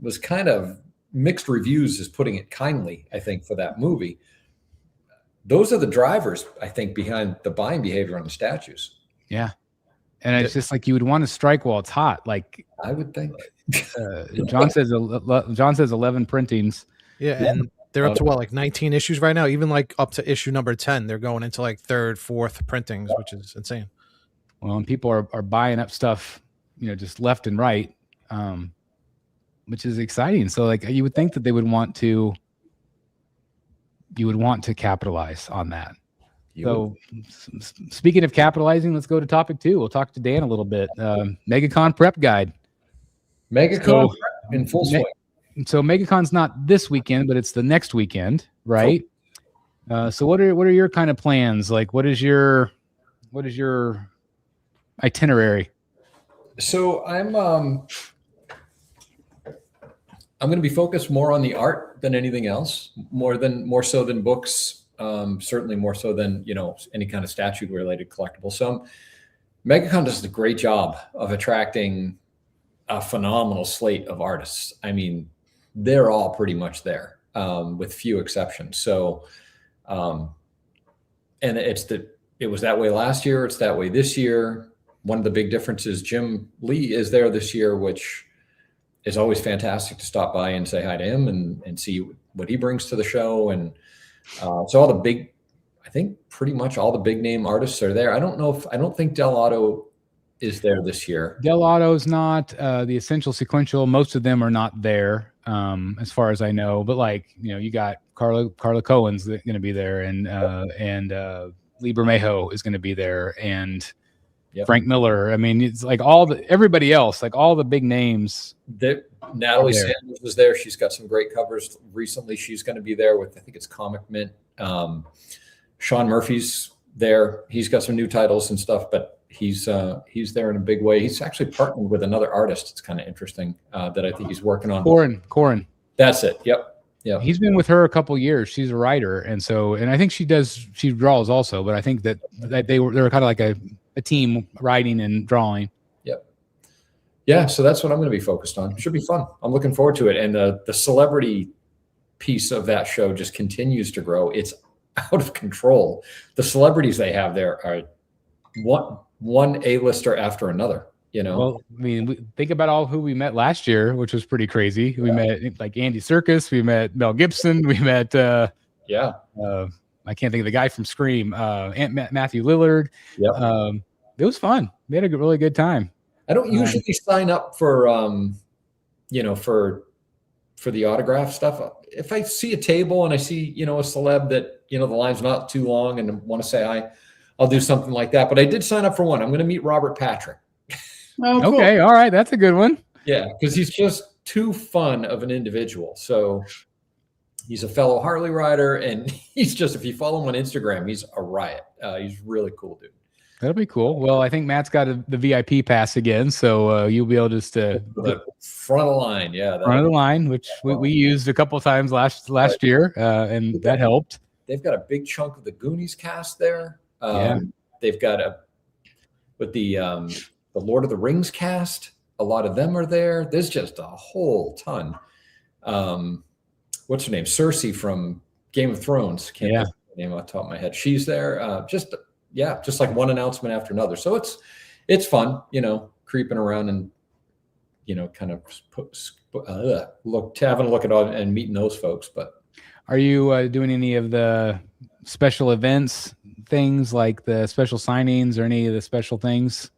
was kind of mixed reviews, is putting it kindly, I think, for that movie. Those are the drivers, I think, behind the buying behavior on the statues. Yeah. And it's just like you would want to strike while it's hot. Like I would think. John says 11 printings. Yeah, and they're up to like 19 issues right now. Even like up to issue number 10, they're going into like 3rd, 4th printings, which is insane. Well, and people are buying up stuff, just left and right, which is exciting. So like you would think that they would want to capitalize on that. Speaking of capitalizing, let's go to topic 2. We'll talk to Dan a little bit. Megacon prep guide. Megacon in full swing. So Megacon's not this weekend, but it's the next weekend, right? So what are your kind of plans? Like, what is your itinerary? So I'm going to be focused more on the art than anything else, more so than books. Certainly more so than any kind of statue related collectible. So Megacon does a great job of attracting a phenomenal slate of artists. I mean, they're all pretty much there, with few exceptions. So, and it was that way last year. It's that way this year. One of the big differences, Jim Lee is there this year, which is always fantastic to stop by and say hi to him and see what he brings to the show. And so I think pretty much all the big name artists are there. I don't think Del Otto is there this year. Del Otto's not, the Essential Sequential. Most of them are not there, as far as I know. But you got Carla Cohen's going to be there, and Lee Bermejo is going to be there, and Frank Miller. I mean, it's like everybody else, like all the big names. Natalie Sanders was there. She's got some great covers recently. She's going to be there with, I think it's Comic Mint. Sean Murphy's there. He's got some new titles and stuff, but he's there in a big way. He's actually partnered with another artist. It's kind of interesting that I think he's working on. Corin. That's it. Yep. Yeah. He's been with her a couple years. She's a writer, and I think she draws also. But I think that they're kind of like a team writing and drawing. Yep. Yeah, so that's what I'm going to be focused on. Should be fun. I'm looking forward to it. And the celebrity piece of that show just continues to grow. It's out of control. The celebrities they have there are one A-lister after another. You know, well, I mean, think about all who we met last year, which was pretty crazy. We met like Andy Serkis, we met Mel Gibson, we met I can't think of the guy from Scream, Matthew Lillard. Yeah, it was fun. We had a really good time. I don't usually sign up for for the autograph stuff. If I see a table and I see a celeb that the line's not too long and want to say hi, I'll do something like that. But I did sign up for one. I'm going to meet Robert Patrick. Oh, cool. Okay, all right, that's a good one. Yeah, because he's just too fun of an individual. So he's a fellow Harley rider, and he's just, if you follow him on Instagram, he's a riot. He's really cool, dude. That'll be cool. Well, I think Matt's got the VIP pass again, so you'll be able just to the front of the line, front of the line, which we used a couple of times last year, and that helped. They've got a big chunk of the Goonies cast there. Yeah. They've got the Lord of the Rings cast, a lot of them are there. There's just a whole ton. What's her name? Cersei from Game of Thrones. Can't think of the name off the top of my head. She's there. Just like one announcement after another. So it's fun, creeping around and kind of having a look at all and meeting those folks. But are you doing any of the special events things, like the special signings or any of the special things?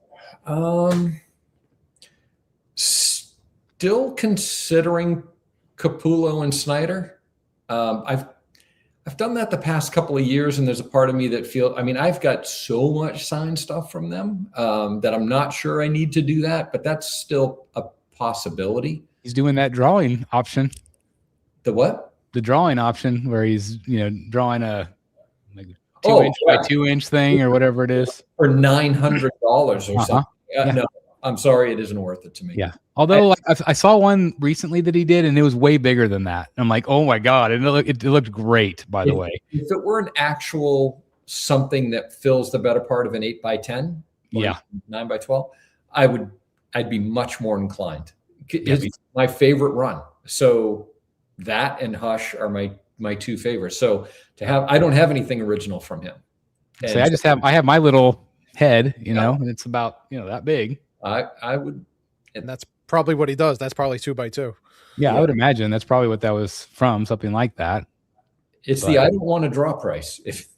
Still considering Capullo and Snyder. I've done that the past couple of years, and there's a part of me that I've got so much signed stuff from them that I'm not sure I need to do that, but that's still a possibility. He's doing that drawing option. The what? The drawing option where he's, drawing a 2-inch by 2-inch thing or whatever it is. For $900 or something. No, I'm sorry, it isn't worth it to me. Yeah. Although I saw one recently that he did, and it was way bigger than that. I'm like, oh my God. And it looked great, by the way. If it were an actual something that fills the better part of an 8x10, 9x12, I'd be much more inclined. It's my favorite run. So that and Hush are my two favorites. So I don't have anything original from him. So I have my little head, and it's about, that big. I would. And that's probably what he does. That's probably 2x2. Yeah, I would imagine that's probably what that was from, something like that. It's the I don't want to draw price. If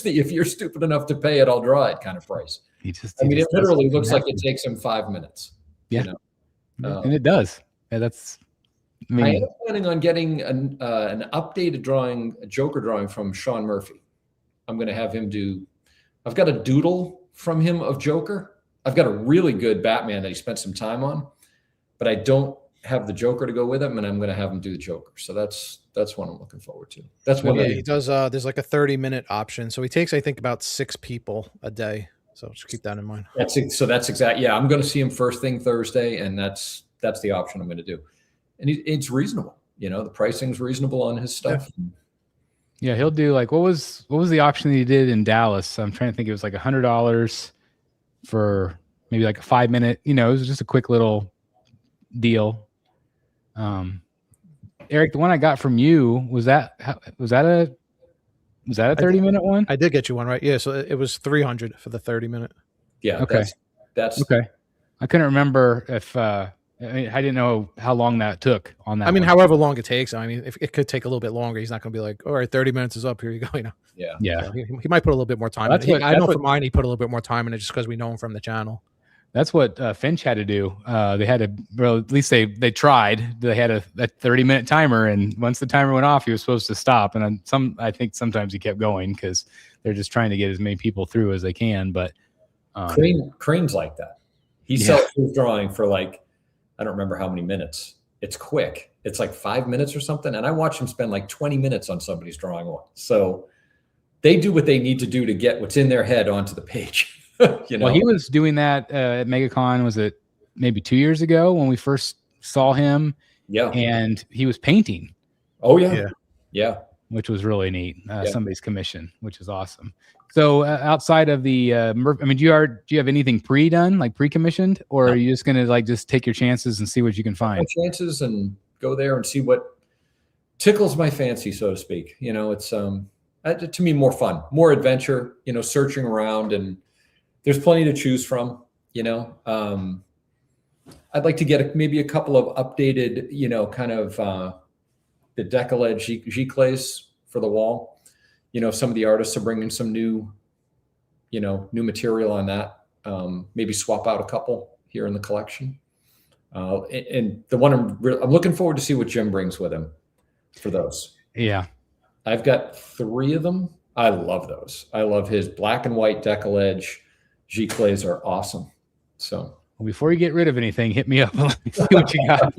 you're stupid enough to pay it, I'll draw it kind of price. It literally looks like it takes him 5 minutes. Yeah. And it does. Yeah, I am planning on getting an updated drawing, a Joker drawing from Sean Murphy. I'm going to have him I've got a doodle from him of Joker. I've got a really good Batman that he spent some time on, but I don't have the Joker to go with him, and I'm going to have him do the Joker. So that's what I'm looking forward to. That's what he does. There's like a 30-minute option. So he takes, I think, about 6 people a day. So just keep that in mind. That's exactly. Yeah, I'm going to see him first thing Thursday, and that's the option I'm going to do. And it's reasonable. The pricing's reasonable on his stuff. Yeah, he'll do like, what was the option that he did in Dallas? I'm trying to think. It was like $100 for maybe like a 5-minute, it was just a quick little deal. Eric, the one I got from you, was that a 30-minute one? I did get you one, right? Yeah. So it was $300 for the 30-minute. Yeah. Okay. That's okay. I couldn't remember if, I didn't know how long that took on that. However long it takes. If it could take a little bit longer, he's not going to be like, all right, 30 minutes is up. Here you go. Yeah. Yeah. So he might put a little bit more time. I know for mine, he put a little bit more time in it just because we know him from the channel. That's what Finch had to do. They had at least they tried. They had a 30-minute timer, and once the timer went off, he was supposed to stop. And I think sometimes he kept going because they're just trying to get as many people through as they can. But Cream's like that. He sells his drawing for like, I don't remember how many minutes. It's quick. It's like 5 minutes or something. And I watch him spend like 20 minutes on somebody's drawing one. So they do what they need to do to get what's in their head onto the page. Well, he was doing that at Megacon. Was it maybe 2 years ago when we first saw him? Yeah. And he was painting. Oh yeah. Yeah. which was really neat. Somebody's commission, which is awesome. So outside of the, I mean, do you have anything pre-done, like pre-commissioned, or are you just going to just take your chances and see what you can find? Chances and go there and see what tickles my fancy, so to speak. It's to me more fun, more adventure. Searching around, and there's plenty to choose from. I'd like to get maybe a couple of updated, kind of the decollage giclées for the wall. Some of the artists are bringing some new material on that. Maybe swap out a couple here in the collection. And the one I'm looking forward to see what Jim brings with him for those. Yeah. I've got 3 of them. I love those. I love his black and white decollage giclées are awesome. So before you get rid of anything, hit me up. Let me see what you got.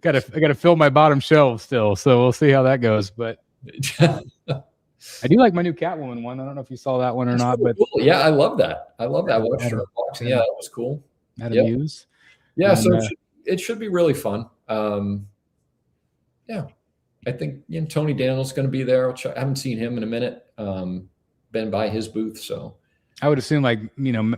I gotta fill my bottom shelf still, so we'll see how that goes. But I do like my new Catwoman one. I don't know if you saw that one or not, but cool. Yeah, I love that. I love that. Unboxing. Yeah, that was cool. Adam Hughes. Yeah, so it should be really fun. Yeah, I think Tony Daniel's going to be there. I haven't seen him in a minute. Been by his booth, so I would assume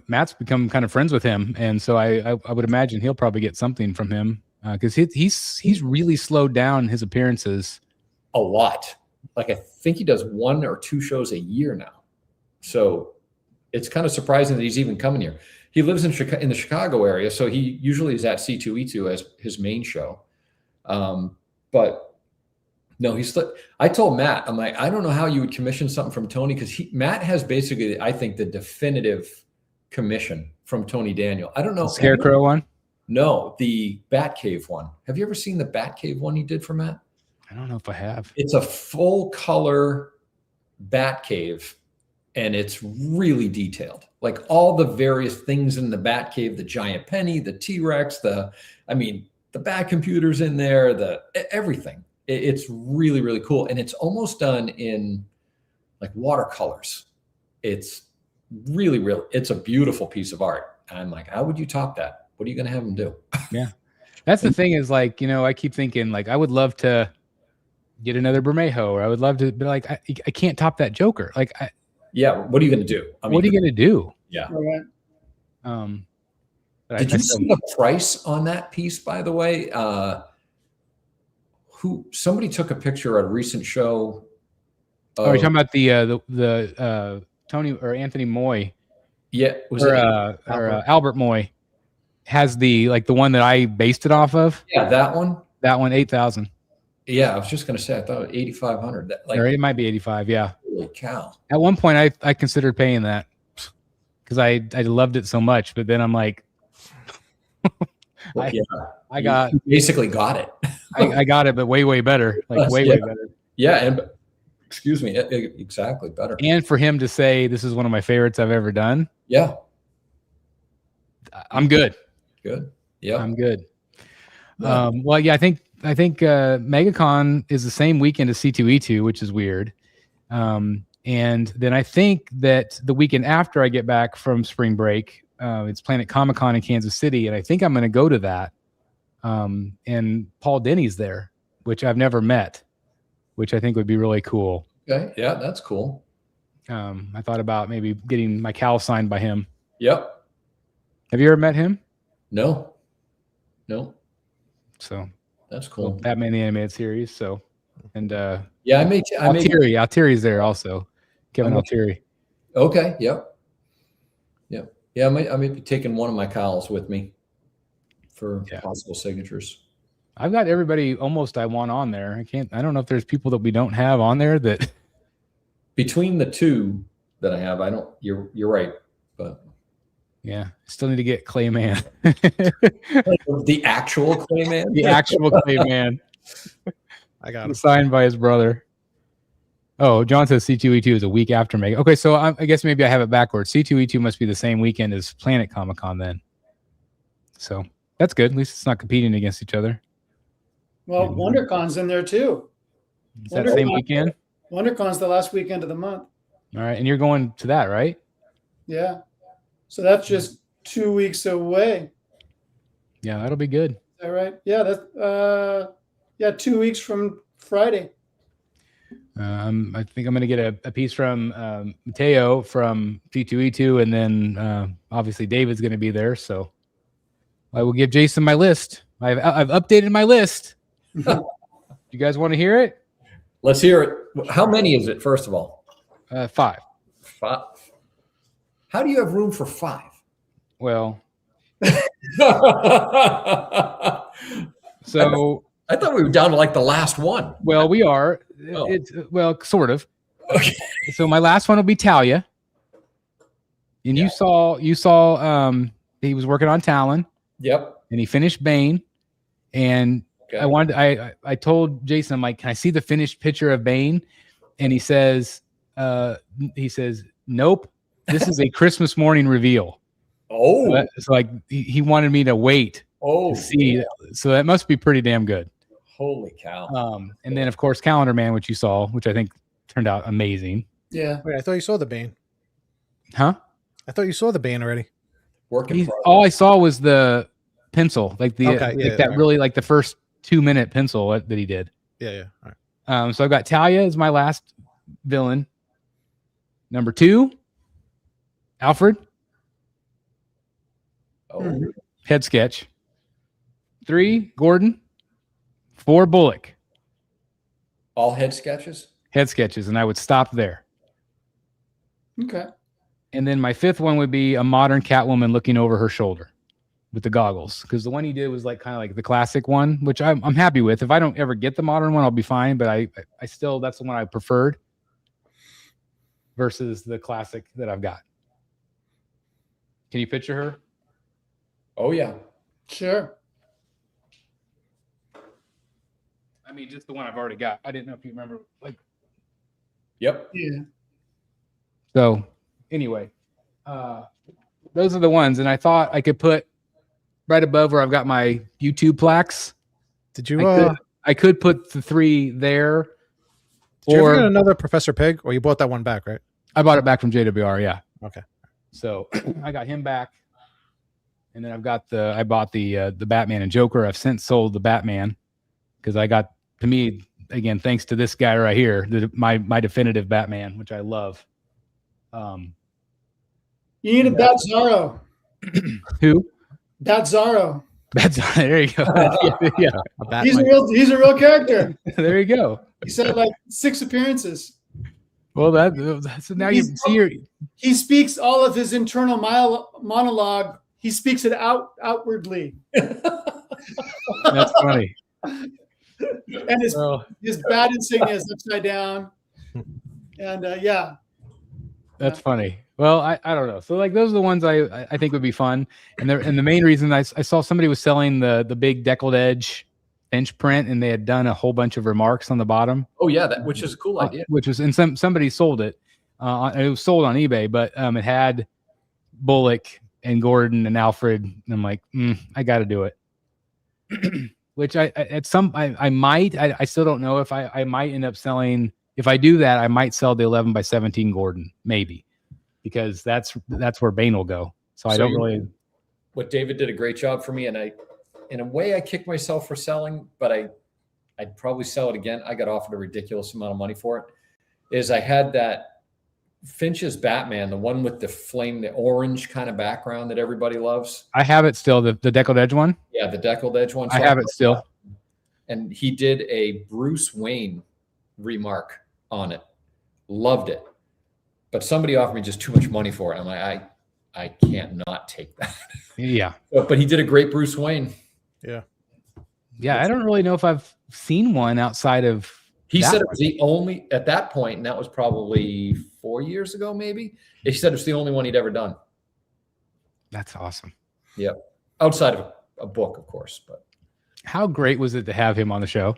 Matt's become kind of friends with him, and so I would imagine he'll probably get something from him because he's really slowed down his appearances a lot. Like I think he does 1 or 2 shows a year now, so it's kind of surprising that he's even coming here. He lives in the Chicago area, so he usually is at C2E2 as his main show. But no, I told Matt, I'm like, I don't know how you would commission something from Tony, because Matt has basically, I think, the definitive commission from Tony Daniel. I don't know. The Scarecrow one? No, the Batcave one. Have you ever seen the Batcave one he did for Matt? I don't know if I have. It's a full color Batcave, and it's really detailed. Like all the various things in the Batcave, the giant penny, the T-Rex, the Bat computers in there, everything. It's really, really cool. And it's almost done in like watercolors. It's really, really, it's a beautiful piece of art. And I'm like, how would you top that? What are you going to have them do? Yeah. That's the thing is I keep thinking I would love to get another Bermejo, or I would love to be like, I can't top that Joker. Yeah. What are you going to do? What are you going to do? Yeah. All right. Did you see the price on that piece, by the way? Somebody took a picture at a recent show. You're talking about the Tony or Anthony Moy? Yeah, Albert Moy has the one that I based it off of. Yeah, that one. That one, 8,000. Yeah, I was just gonna say I thought 8,500. Or it might be 85. Yeah. Holy cow! At one point, I considered paying that because I loved it so much, but then I'm like, You basically got it. I got it, but way better. Way better. Yeah, and excuse me, exactly better. And for him to say this is one of my favorites I've ever done. Yeah, I'm good. Good. Yeah, I'm good. Well, yeah, I think Megacon is the same weekend as C2E2, which is weird. And then I think that the weekend after I get back from spring break, it's Planet Comic-Con in Kansas City, and I think I'm going to go to that. And Paul Denny's there, which I've never met, which I think would be really cool. Okay, yeah, that's cool. I thought about maybe getting my cowl signed by him. Yep. Have you ever met him? No. So that's cool. Well, Batman the Animated Series. So, and yeah, Altieri's there also. Kevin Altieri. Okay. Yep. Yeah, I may be taking one of my cowls with me for possible signatures. I've got everybody almost I want on there. I don't know if there's people that we don't have on there that. Between the 2 that I have, you're right, but. Yeah, still need to get Clayman. The actual Clayman? The actual Clayman. I got it. Signed by his brother. Oh, John says C2E2 is a week after Mega. Okay, so I guess maybe I have it backwards. C2E2 must be the same weekend as Planet Comic-Con then. So that's good. At least it's not competing against each other. Well, WonderCon's in there too. Is that the same weekend? WonderCon's the last weekend of the month. All right, and you're going to that, right? Yeah. So that's just 2 weeks away. Yeah, that'll be good. Is that right? Yeah, that's 2 weeks from Friday. I think I'm going to get a piece from Mateo from T2E2, and then obviously David's going to be there. So I will give Jason my list. I've updated my list. You guys want to hear it? Let's hear it. How many is it, first of all? 5. 5. How do you have room for 5? Well, so I thought we were down to like the last one. Well, we are. Oh. It's sort of. Okay. So my last one will be Talia. And you saw he was working on Talon. Yep. And he finished Bane. And I told Jason, I'm like, can I see the finished picture of Bane? And he says, nope. This is a Christmas morning reveal. Oh. So like he wanted me to wait to see. Yeah. So that must be pretty damn good. Holy cow. And then of course Calendar Man, which you saw, which I think turned out amazing. Yeah. Wait, I thought you saw the Bane. Huh? I thought you saw the Bane already. All I saw was the pencil, like really like the first 2-minute pencil that he did. Yeah. All right. So I've got Talia as my last villain. Number 2, Alfred. Oh. Head sketch. 3, Gordon. 4, Bullock. All head sketches? Head sketches, and I would stop there. Okay. And then my 5th one would be a modern Catwoman looking over her shoulder with the goggles, because the one he did was like kind of like the classic one, which I'm happy with. If I don't ever get the modern one, I'll be fine. But I still, that's the one I preferred versus the classic that I've got. Can you picture her? Oh yeah, sure. I mean, just the one I've already got. I didn't know if you remember. Like, yep. Yeah. So anyway, those are the ones, and I thought I could put right above where I've got my YouTube plaques. Did you? I could put the 3 there. Did you ever get another Professor Pig, or you bought that one back, right? I bought it back from JWR. Yeah. Okay. So I got him back, and then I bought the Batman and Joker. I've since sold the Batman because I got, to me, again, thanks to this guy right here, my definitive Batman, which I love. You need a Bat Zorro. Who? Bat Zorro. There you go. Yeah. He's a real character. There you go. He's had like 6 appearances. Well, that's now you see he speaks all of his internal monologue. He speaks it outwardly. That's funny. And his bat insignia is upside down. And that's funny. Well, I don't know. So like those are the ones I think would be fun. And the main reason I saw somebody was selling the big deckled edge inch print, and they had done a whole bunch of remarks on the bottom. Oh yeah, which is a cool idea. And somebody sold it. It was sold on eBay, but it had Bullock and Gordon and Alfred. And I'm like, I got to do it. Which I still don't know if I might end up selling. If I do that, I might sell the 11x17 Gordon, maybe, because that's where Bane will go. So I don't really. What David did a great job for me, and in a way I kicked myself for selling, but I'd probably sell it again. I got offered a ridiculous amount of money for it. Is I had that Finch's Batman, the one with the orange kind of background that everybody loves. I have it still, the deckled edge one. Yeah, the deckled edge one. So I have it still. And he did a Bruce Wayne remark on it. Loved it. But somebody offered me just too much money for it. I'm like, I can't not take that. Yeah. But he did a great Bruce Wayne. Yeah. Yeah, I don't really know if I've seen one outside of. He said it was the only, at that point, and that was probably 4 years ago, maybe. He said it was the only one he'd ever done. That's awesome. Yep. Outside of a book, of course. But how great was it to have him on the show?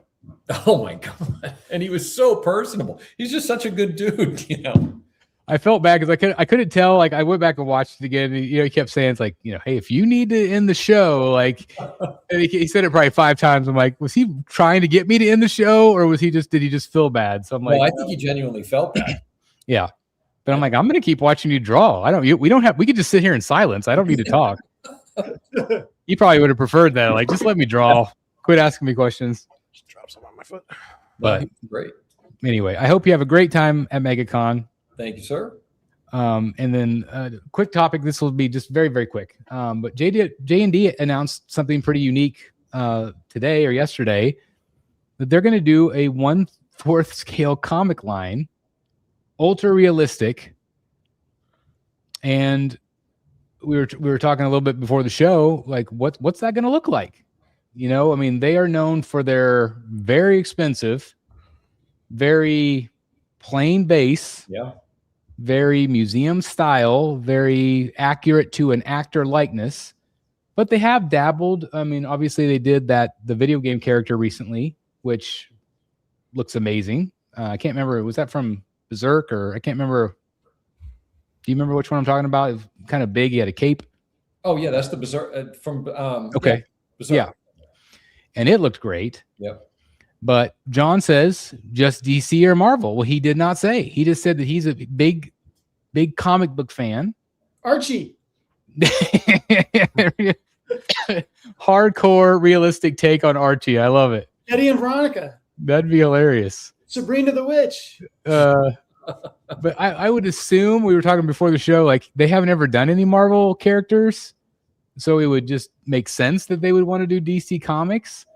Oh my God. And he was so personable. He's just such a good dude, you know. I felt bad because I couldn't tell. Like I went back and watched it again. And, he kept saying, it's like, hey, if you need to end the show, like, and he said it probably 5 times. I'm like, was he trying to get me to end the show, or did he just feel bad? So I'm like, I think he genuinely felt bad. Yeah, but I'm like, I'm gonna keep watching you draw. We could just sit here in silence. I don't need to talk. He probably would have preferred that. Like, just let me draw. Quit asking me questions. Just drop some on my foot. But great. anyway, I hope you have a great time at Megacon. Thank you, sir. And then quick topic. This will be just very, very quick. But JND announced something pretty unique today or yesterday, that they're going to do a 1/4 scale comic line, ultra realistic. And we were talking a little bit before the show, like what's that going to look like? You know, I mean, they are known for their very expensive, very plain base, very museum style, very accurate to an actor likeness. But they have dabbled. I mean, obviously they did the video game character recently, which looks amazing. I can't remember. Was that from Berserk or I can't remember. Do you remember which one I'm talking about? It was kind of big. He had a cape. Oh yeah, that's the Berserk from. Okay. Yeah, Berserk. Yeah, and it looked great. Yep. But John says just DC or Marvel. Well, he did not say. He just said that he's a big comic book fan. Archie. Hardcore realistic take on Archie. I love it. Eddie and Veronica. That'd be hilarious. Sabrina the Witch. But I would assume, we were talking before the show, like they haven't ever done any Marvel characters, so it would just make sense that they would want to do DC Comics.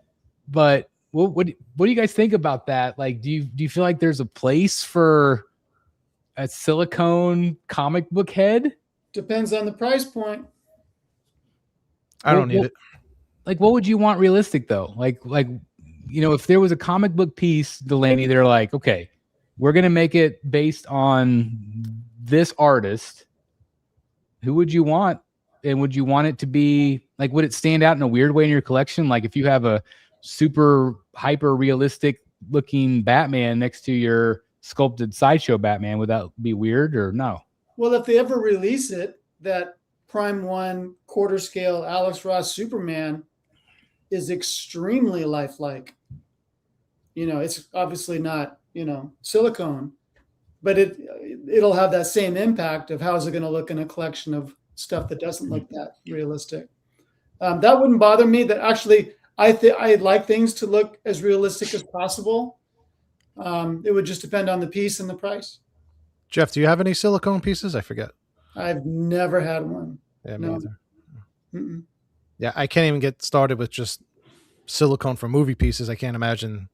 But what do you guys think about that? Like, do you feel like there's a place for a silicone comic book head? Depends on the price point. I don't need it. Like, what would you want realistic though? Like, you know, if there was a comic book piece, Delaney, they're like, okay, we're going to make it based on this artist. Who would you want? And would you want it to be like, would it stand out in a weird way in your collection? Like if you have a super hyper realistic looking Batman next to your sculpted Sideshow Batman, would that be weird or no? Well, if they ever release it, that Prime 1 quarter scale Alex Ross Superman is extremely lifelike. You know, it's obviously not, you know, silicone, but it'll have that same impact of how is it going to look in a collection of stuff that doesn't look that realistic. That wouldn't bother me. That actually, I like things to look as realistic as possible. It would just depend on the piece and the price. Jeff, do you have any silicone pieces? I forget. I've never had one. Yeah, me No. either. Mm-mm. Yeah, I can't even get started with just silicone for movie pieces. I can't imagine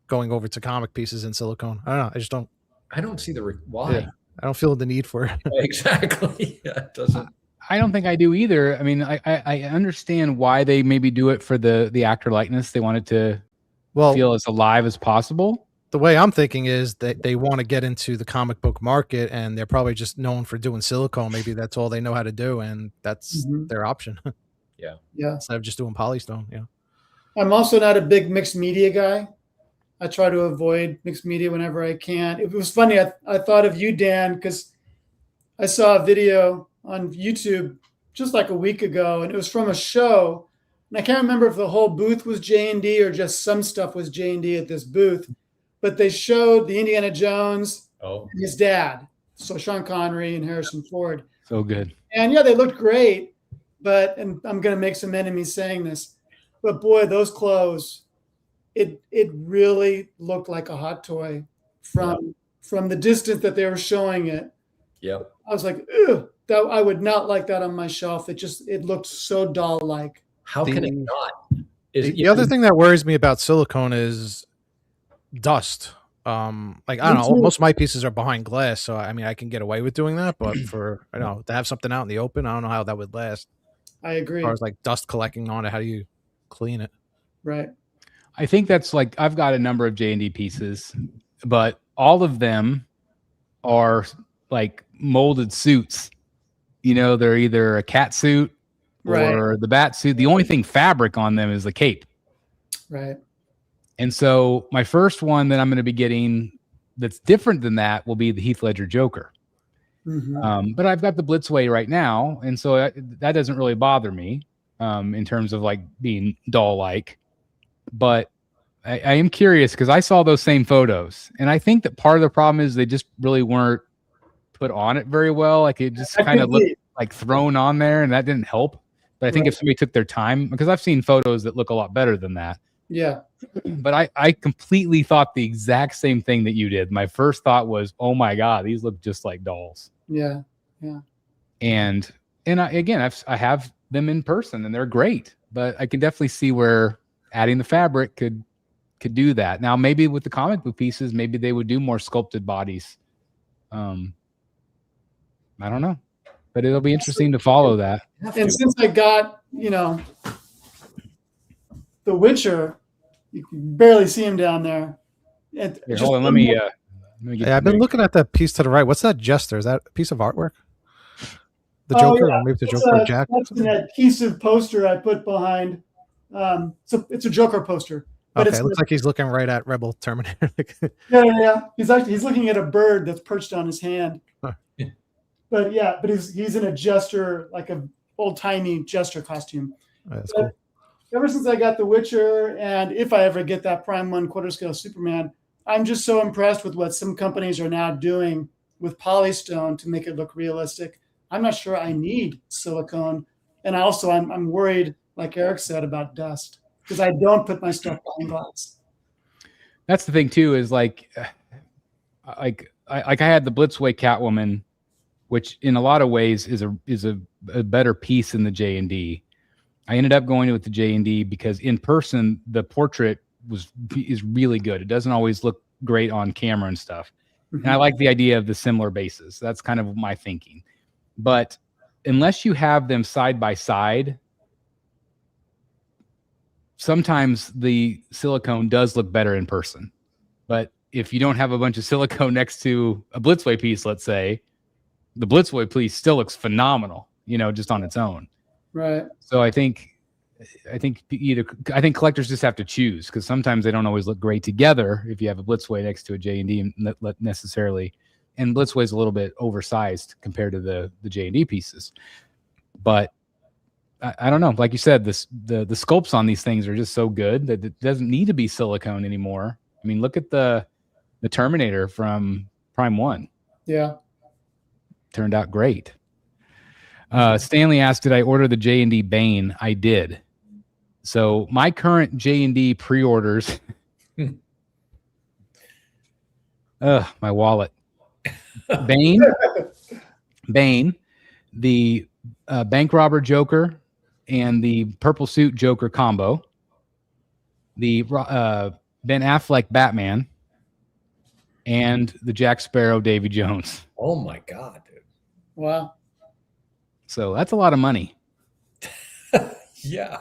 going over to comic pieces in silicone. I don't know. I just don't. I don't see why. Yeah, I don't feel the need for it. Exactly. Yeah, it doesn't. I don't think I do either. I mean, I understand why they maybe do it for the actor likeness. They want it to feel as alive as possible. The way I'm thinking is that they want to get into the comic book market, and they're probably just known for doing silicone. Maybe that's all they know how to do, and that's their option. Yeah. Instead of just doing polystone. Yeah. I'm also not a big mixed media guy. I try to avoid mixed media whenever I can. It was funny. I thought of you, Dan, because I saw a video on YouTube just like a week ago, and it was from a show. And I can't remember if the whole booth was JND or just some stuff was JND at this booth. But they showed the Indiana Jones and his dad. So Sean Connery and Harrison Ford. So good. And yeah, they looked great. And I'm going to make some enemies saying this. But boy, those clothes, it really looked like a hot toy from the distance that they were showing it. Yep. I was like, ew, I would not like that on my shelf. It looked so doll-like. How can it not? The other thing that worries me about silicone is dust. Like I don't know, most of my pieces are behind glass, so I mean I can get away with doing that, but for to have something out in the open, I don't know how that would last. I agree. As far as like dust collecting on it, how do you clean it? Right. I think that's like, I've got a number of J&D pieces, but all of them are like molded suits. You know, they're either a cat suit or the bat suit. The only thing fabric on them is the cape. Right. And so my first one that I'm going to be getting that's different than that will be the Heath Ledger Joker. But I've got the Blitzway right now, and so that doesn't really bother me in terms of like being doll-like. But I am curious because I saw those same photos, and I think that part of the problem is they just really weren't put on it very well. Like it just kind of looked like thrown on there, and that didn't help. But I think if somebody took their time, because I've seen photos that look a lot better than that. Yeah. But I completely thought the exact same thing that you did. My first thought was, oh my God, these look just like dolls. Yeah. Yeah. And I have them in person and they're great, but I can definitely see where adding the fabric could do that. Now, maybe with the comic book pieces, maybe they would do more sculpted bodies. I don't know, but it'll be interesting to follow that. And since I got, The Witcher, you can barely see him down there. Here, hold on, let me get I've been looking at that piece to the right. What's that jester? Is that a piece of artwork? The Joker, or maybe the Joker Jack? That's an adhesive poster I put behind. So it's a Joker poster. But it looks like he's looking right at Rebel Terminator. Yeah. He's looking at a bird that's perched on his hand. Huh. But he's in a jester, like a old timey jester costume. Oh, that's cool. Ever since I got The Witcher, and if I ever get that Prime 1 quarter scale Superman, I'm just so impressed with what some companies are now doing with polystone to make it look realistic. I'm not sure I need silicone, and I'm worried, like Eric said, about dust because I don't put my stuff behind glass. That's the thing too. Is like I had the Blitzway Catwoman, which in a lot of ways is a better piece in the JND. I ended up going with the JND because in person the portrait is really good. It doesn't always look great on camera and stuff. Mm-hmm. And I like the idea of the similar bases. That's kind of my thinking. But unless you have them side by side, sometimes the silicone does look better in person. But if you don't have a bunch of silicone next to a Blitzway piece, let's say, the Blitzway piece still looks phenomenal, just on its own. Right. So I think collectors just have to choose because sometimes they don't always look great together if you have a Blitzway next to a J&D necessarily. And Blitzway is a little bit oversized compared to the J&D pieces. But I don't know. Like you said, the sculpts on these things are just so good that it doesn't need to be silicone anymore. I mean, look at the Terminator from Prime 1. Yeah. Turned out great. Stanley asked, did I order the J&D Bane? I did. So my current J&D pre-orders. My wallet. Bane, the bank robber Joker, and the purple suit Joker combo. The Ben Affleck Batman, and the Jack Sparrow Davy Jones. Oh my God, dude! Wow. So that's a lot of money. Yeah.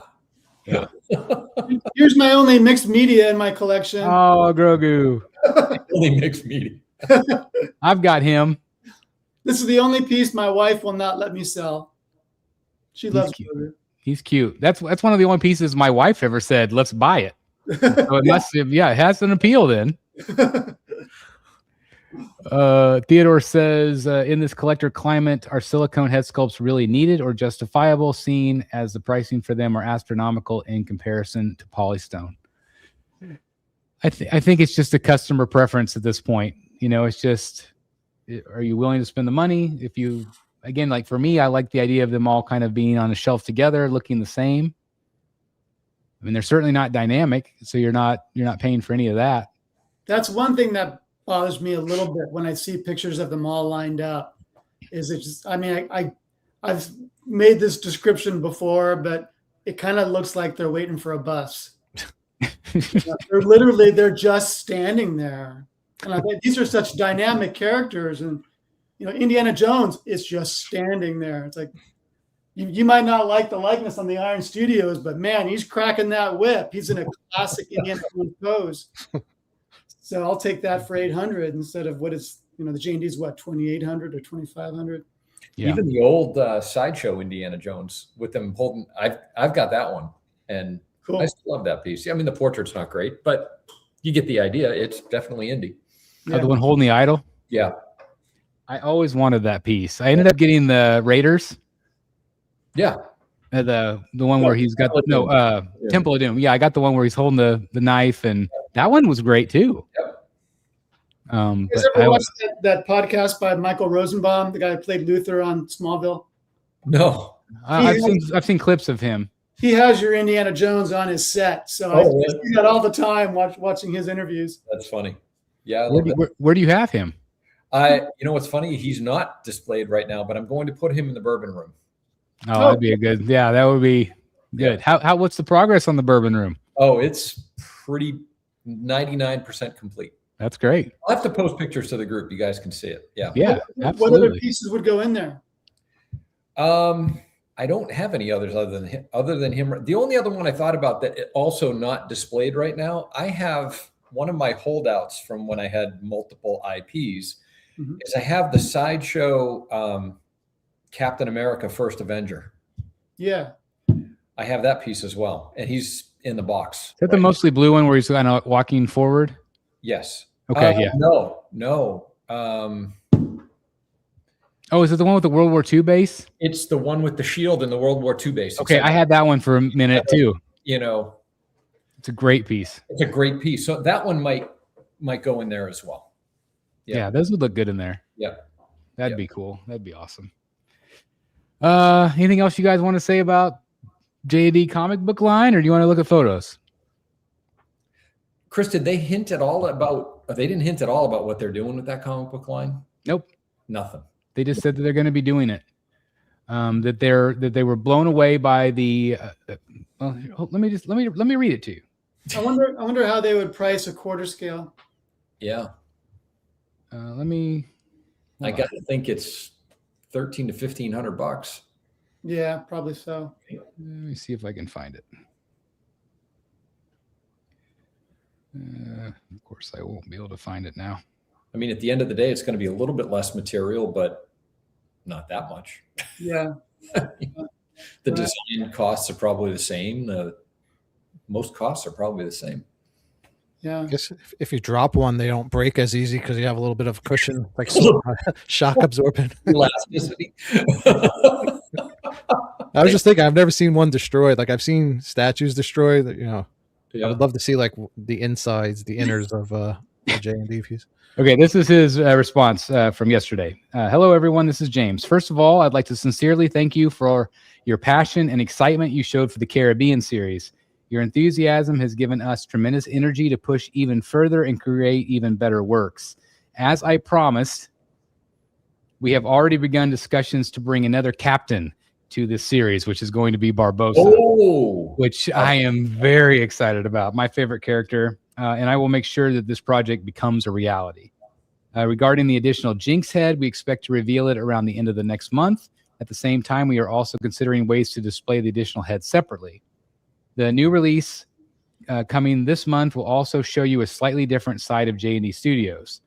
Here's my only mixed media in my collection. Oh, Grogu. Only mixed media. I've got him. This is the only piece my wife will not let me sell. She loves Grogu. He's cute. That's one of the only pieces my wife ever said, let's buy it. So it must have, it has an appeal then. Theodore says, in this collector climate, are silicone head sculpts really needed or justifiable, seeing as the pricing for them are astronomical in comparison to polystone? I think it's just a customer preference at this point. It's just, are you willing to spend the money? If you, again, like for me, I like the idea of them all kind of being on a shelf together, looking the same. I mean, they're certainly not dynamic, so you're not paying for any of that. That's one thing that bothers me a little bit when I see pictures of them all lined up. Is it just? I mean, I've made this description before, but it kind of looks like they're waiting for a bus. They're just standing there, and I think these are such dynamic characters, and Indiana Jones is just standing there. It's like you might not like the likeness on the Iron Studios, but man, he's cracking that whip. He's in a classic Indiana Jones pose. So I'll take that for $800 instead of what is, the J&D's what, $2,800 or $2,500. Yeah. Even the old Sideshow Indiana Jones with them holding, I've got that one, and cool. I still love that piece. I mean, the portrait's not great, but you get the idea. It's definitely indie. Yeah. The one holding the idol. Yeah, I always wanted that piece. I ended up getting the Raiders. Yeah. The one where he's got Temple of Doom. Yeah, I got the one where he's holding the knife, and that one was great too. Yep. You guys ever watched that podcast by Michael Rosenbaum, the guy who played Luther on Smallville? No. I've seen clips of him. he has your Indiana Jones on his set, so I see that all the time watching his interviews. That's funny. Yeah. Where do you have him? You know what's funny? He's not displayed right now, but I'm going to put him in the bourbon room. Oh, that'd be a good. Yeah, that would be good. Yeah. What's the progress on the bourbon room? Oh, it's pretty 99% complete. That's great. I'll have to post pictures to the group. You guys can see it. Yeah. Yeah. What other pieces would go in there? I don't have any others other than him. The only other one I thought about that also not displayed right now, I have one of my holdouts from when I had multiple IPs is I have the Sideshow Captain America First Avenger. Yeah. I have that piece as well. And he's in the box. Is that the mostly blue one where he's kind of walking forward? Yes. Okay. Yeah. No. Oh, is it the one with the World War II base? It's the one with the shield and the World War II base. Okay, I had that one for a minute too. You know, it's a great piece. It's a great piece. So that one might go in there as well. Yeah, those would look good in there. Yeah. That'd be cool. That'd be awesome. Anything else you guys want to say about JND comic book line, or do you want to look at photos? Chris, did they hint at all about? They didn't hint at all about what they're doing with that comic book line. Nope, nothing. They just said that they're going to be doing it. That they were blown away by the. Let me read it to you. I wonder how they would price a quarter scale. Yeah. I got to think it's $1,300 to $1,500. Yeah, probably so. Let me see if I can find it. Of course, I won't be able to find it now. I mean, at the end of the day, it's going to be a little bit less material, but not that much. Yeah. The design costs are probably the same. Most costs are probably the same. Yeah. I guess if you drop one, they don't break as easy because you have a little bit of cushion, like shock absorbent. Elasticity. I was just thinking, I've never seen one destroyed. Like I've seen statues destroyed. You know, I would love to see like the insides, the inners of a JND piece. Okay, this is his response from yesterday. Hello, everyone. This is James. First of all, I'd like to sincerely thank you for your passion and excitement you showed for the Caribbean series. Your enthusiasm has given us tremendous energy to push even further and create even better works. As I promised, we have already begun discussions to bring another captain to this series, which is going to be Barbosa, which I am very excited about. My favorite character, and I will make sure that this project becomes a reality. Regarding the additional Jinx head, we expect to reveal it around the end of the next month. At the same time, we are also considering ways to display the additional head separately. The new release coming this month will also show you a slightly different side of JND Studios.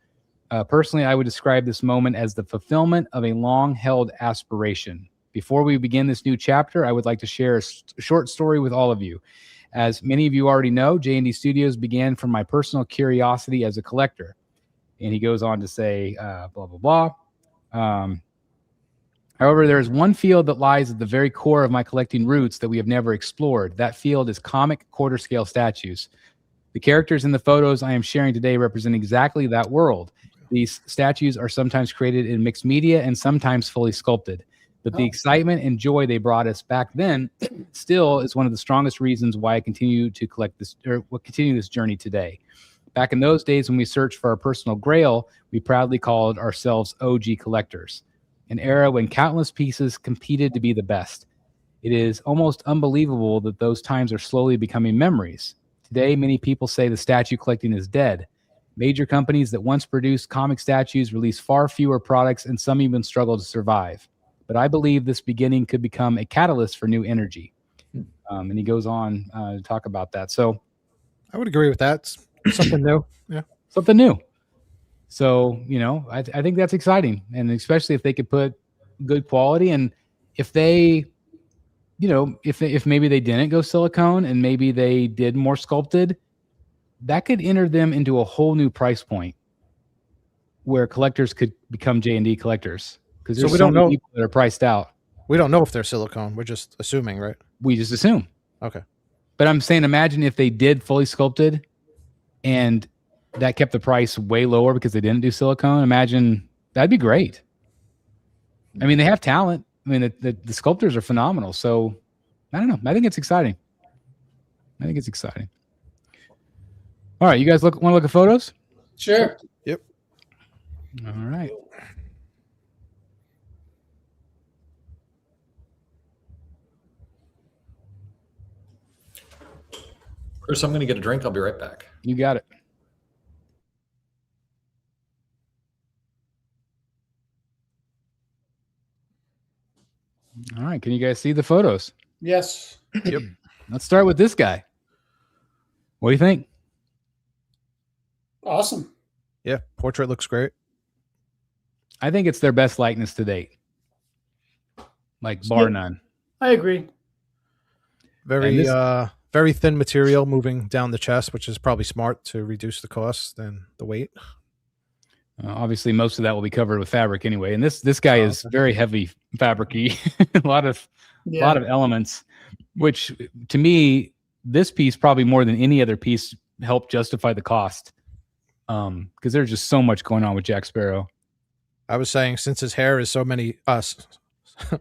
Personally, I would describe this moment as the fulfillment of a long-held aspiration. Before we begin this new chapter, I would like to share a short story with all of you. As many of you already know, JND Studios began from my personal curiosity as a collector. And he goes on to say, blah, blah, blah. However, there is one field that lies at the very core of my collecting roots that we have never explored. That field is comic quarter-scale statues. The characters in the photos I am sharing today represent exactly that world. These statues are sometimes created in mixed media and sometimes fully sculpted. But the excitement and joy they brought us back then still is one of the strongest reasons why I continue to collect this, or continue this journey today. Back in those days when we searched for our personal grail, we proudly called ourselves OG collectors. An era when countless pieces competed to be the best. It is almost unbelievable that those times are slowly becoming memories. Today, many people say the statue collecting is dead. Major companies that once produced comic statues release far fewer products, and some even struggle to survive. But I believe this beginning could become a catalyst for new energy. And he goes on to talk about that. So I would agree with that. Something new. Yeah. Something new. So, you know, I think that's exciting. And especially if they could put good quality, and if they, you know, if maybe they didn't go silicone and maybe they did more sculpted, that could enter them into a whole new price point where collectors could become JND collectors. Because there's so many people that are priced out. We don't know if they're silicone. We're just assuming, right? We just assume. Okay. But I'm saying, imagine if they did fully sculpted and that kept the price way lower because they didn't do silicone. Imagine, that'd be great. I mean, they have talent. I mean, the sculptors are phenomenal. So I don't know. I think it's exciting. All right, you guys want to look at photos? Sure. Yep. All right. Chris, I'm going to get a drink. I'll be right back. You got it. All right. Can you guys see the photos? Yes. Yep. Let's start with this guy. What do you think? Awesome. Yeah. Portrait looks great. I think it's their best likeness to date. Like bar none. I agree. Very thin material moving down the chest, which is probably smart to reduce the cost and the weight. Obviously, most of that will be covered with fabric anyway. And this guy is very heavy fabric-y. a lot of elements, which to me, this piece probably more than any other piece helped justify the cost. Because there's just so much going on with Jack Sparrow. I was saying, since his hair is so many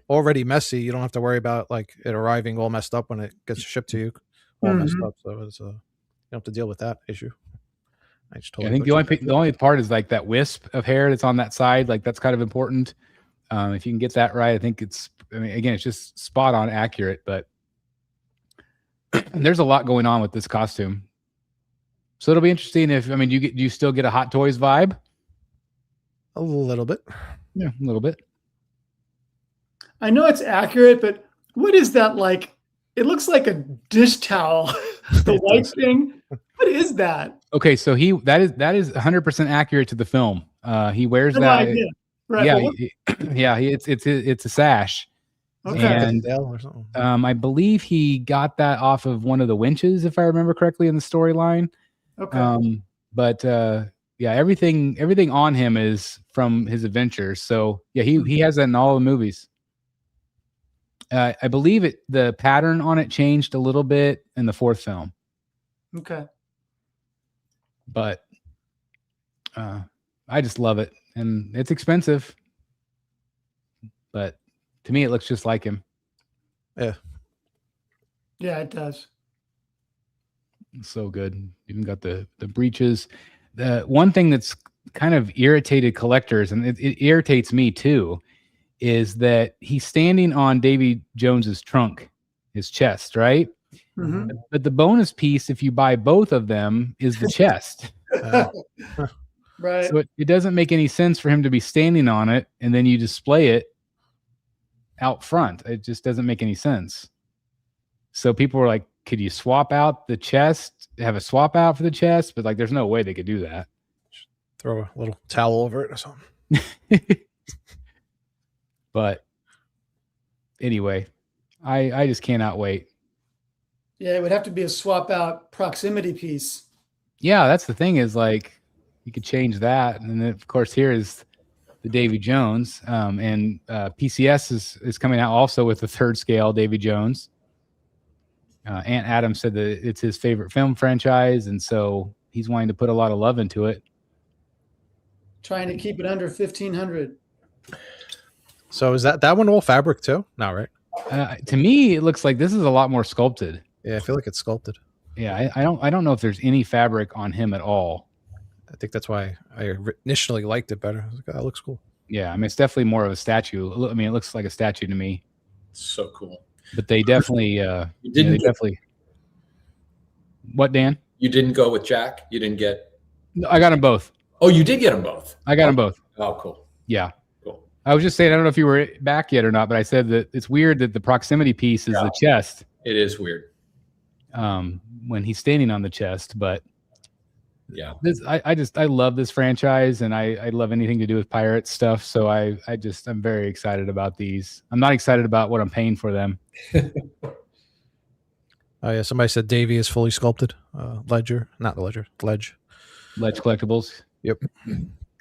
already messy, you don't have to worry about like it arriving all messed up when it gets shipped to you, all messed up. So it's you don't have to deal with that issue. I think the only part is like that wisp of hair that's on that side. Like that's kind of important. If you can get that right, I think again, it's just spot on accurate. But there's a lot going on with this costume, so it'll be interesting. Do you still get a Hot Toys vibe? A little bit. Yeah, a little bit. I know it's accurate, but what is that like? It looks like a dish towel. The white thing. What is that? Okay, so that is 100% accurate to the film. He wears that. Right. Yeah, it's a sash. Okay. And I believe he got that off of one of the winches, if I remember correctly, in the storyline. Okay. But everything on him is from his adventures. So yeah, he has that in all the movies. I believe the pattern on it changed a little bit in the fourth film. Okay. But I just love it, and it's expensive. But to me, it looks just like him. Yeah. Yeah, it does. It's so good. Even got the breeches. The one thing that's kind of irritated collectors, and it irritates me too, is that he's standing on Davy Jones's trunk, his chest, right? Mm-hmm. But the bonus piece, if you buy both of them, is the chest. Right. So it doesn't make any sense for him to be standing on it and then you display it out front. It just doesn't make any sense. So people were like, could you swap out the chest, have a swap out for the chest? But like, there's no way they could do that. Throw a little towel over it or something. But anyway, I just cannot wait. Yeah, it would have to be a swap out proximity piece. Yeah, that's the thing is like you could change that. And then of course here is the Davy Jones. And PCS is coming out also with the 3rd scale Davy Jones. Aunt Adam said that it's his favorite film franchise, and so he's wanting to put a lot of love into it. Trying to keep it under 1,500. So is that one all fabric too? No, right? To me, it looks like this is a lot more sculpted. Yeah, I feel like it's sculpted. Yeah, I don't know if there's any fabric on him at all. I think that's why I initially liked it better. I was like, oh, that looks cool. Yeah, it's definitely more of a statue. It looks like a statue to me. So cool. But they definitely, What, Dan? You didn't go with Jack? You didn't get? No, I got them both. Oh, you did get them both? I got them both. Oh, cool. Yeah. Cool. I was just saying, I don't know if you were back yet or not, but I said that it's weird that the proximity piece is the chest. It is weird. When he's standing on the chest, but yeah, I love this franchise, and I love anything to do with pirate stuff. So I'm very excited about these. I'm not excited about what I'm paying for them. Oh yeah, somebody said Davy is fully sculpted. Ledge Collectibles. Yep.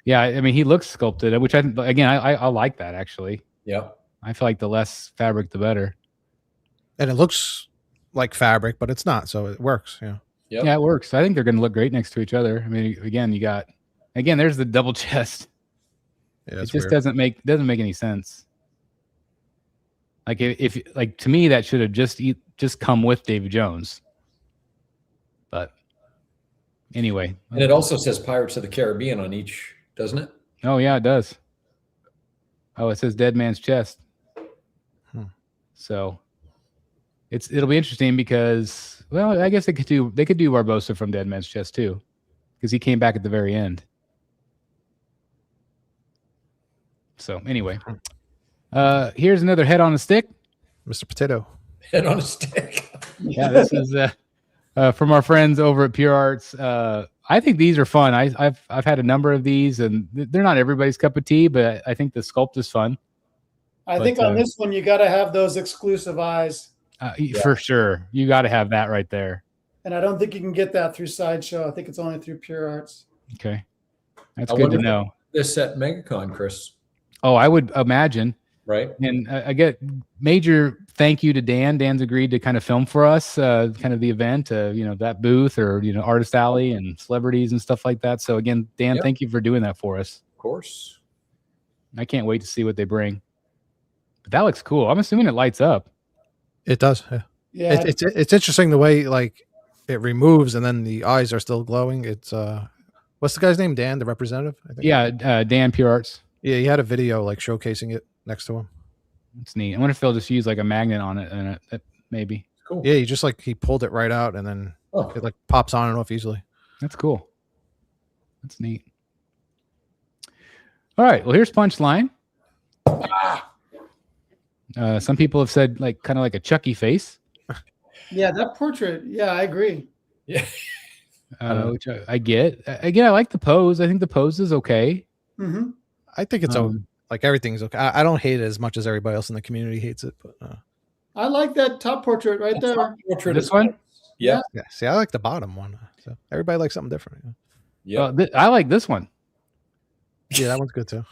Yeah, he looks sculpted, which I like that actually. Yeah. I feel like the less fabric, the better. And it looks like fabric, but it's not, so it works. Yeah. Yep. Yeah, it works. I think they're going to look great next to each other. There's the double chest. Yeah, it just doesn't make any sense. Like if like to me that should have just come with Davy Jones. But anyway, and it also says Pirates of the Caribbean on each, doesn't it? Oh yeah, it does. Oh, it says Dead Man's Chest. So it'll be interesting because, well, I guess they could do Barbosa from Dead Man's Chest too, because he came back at the very end. So anyway, here's another head on a stick, Mr. Potato. Head on a stick. Yeah, this is from our friends over at Pure Arts. I think these are fun. I've had a number of these, and they're not everybody's cup of tea, but I think the sculpt is fun. I think on this one, you got to have those exclusive eyes. For sure. You got to have that right there. And I don't think you can get that through Sideshow. I think it's only through Pure Arts. Okay. That's good to know. This at MegaCon, Chris. Oh, I would imagine. Right. And I get major thank you to Dan. Dan's agreed to kind of film for us, kind of the event, that booth or, Artist Alley and celebrities and stuff like that. So again, Dan, thank you for doing that for us. Of course. I can't wait to see what they bring. But that looks cool. I'm assuming it lights up. It does. Yeah. It's interesting the way like it removes and then the eyes are still glowing. It's what's the guy's name? Dan, the representative? I think. Yeah, Dan Pure Arts. Yeah, he had a video like showcasing it next to him. It's neat. I wonder if they'll just use like a magnet on it and maybe. Cool. Yeah, he pulled it right out and then it like pops on and off easily. That's cool. That's neat. All right. Well, here's Punchline. Some people have said like kind of like a Chucky face. Yeah, that portrait. Yeah, I agree. Yeah. Which I get. Again, I like the pose. I think the pose is okay. Mm-hmm. I think it's like everything's okay. I don't hate it as much as everybody else in the community hates it, but I like that top portrait right there. This one? Yeah. See, I like the bottom one. So everybody likes something different. Yeah. I like this one. Yeah, that one's good too.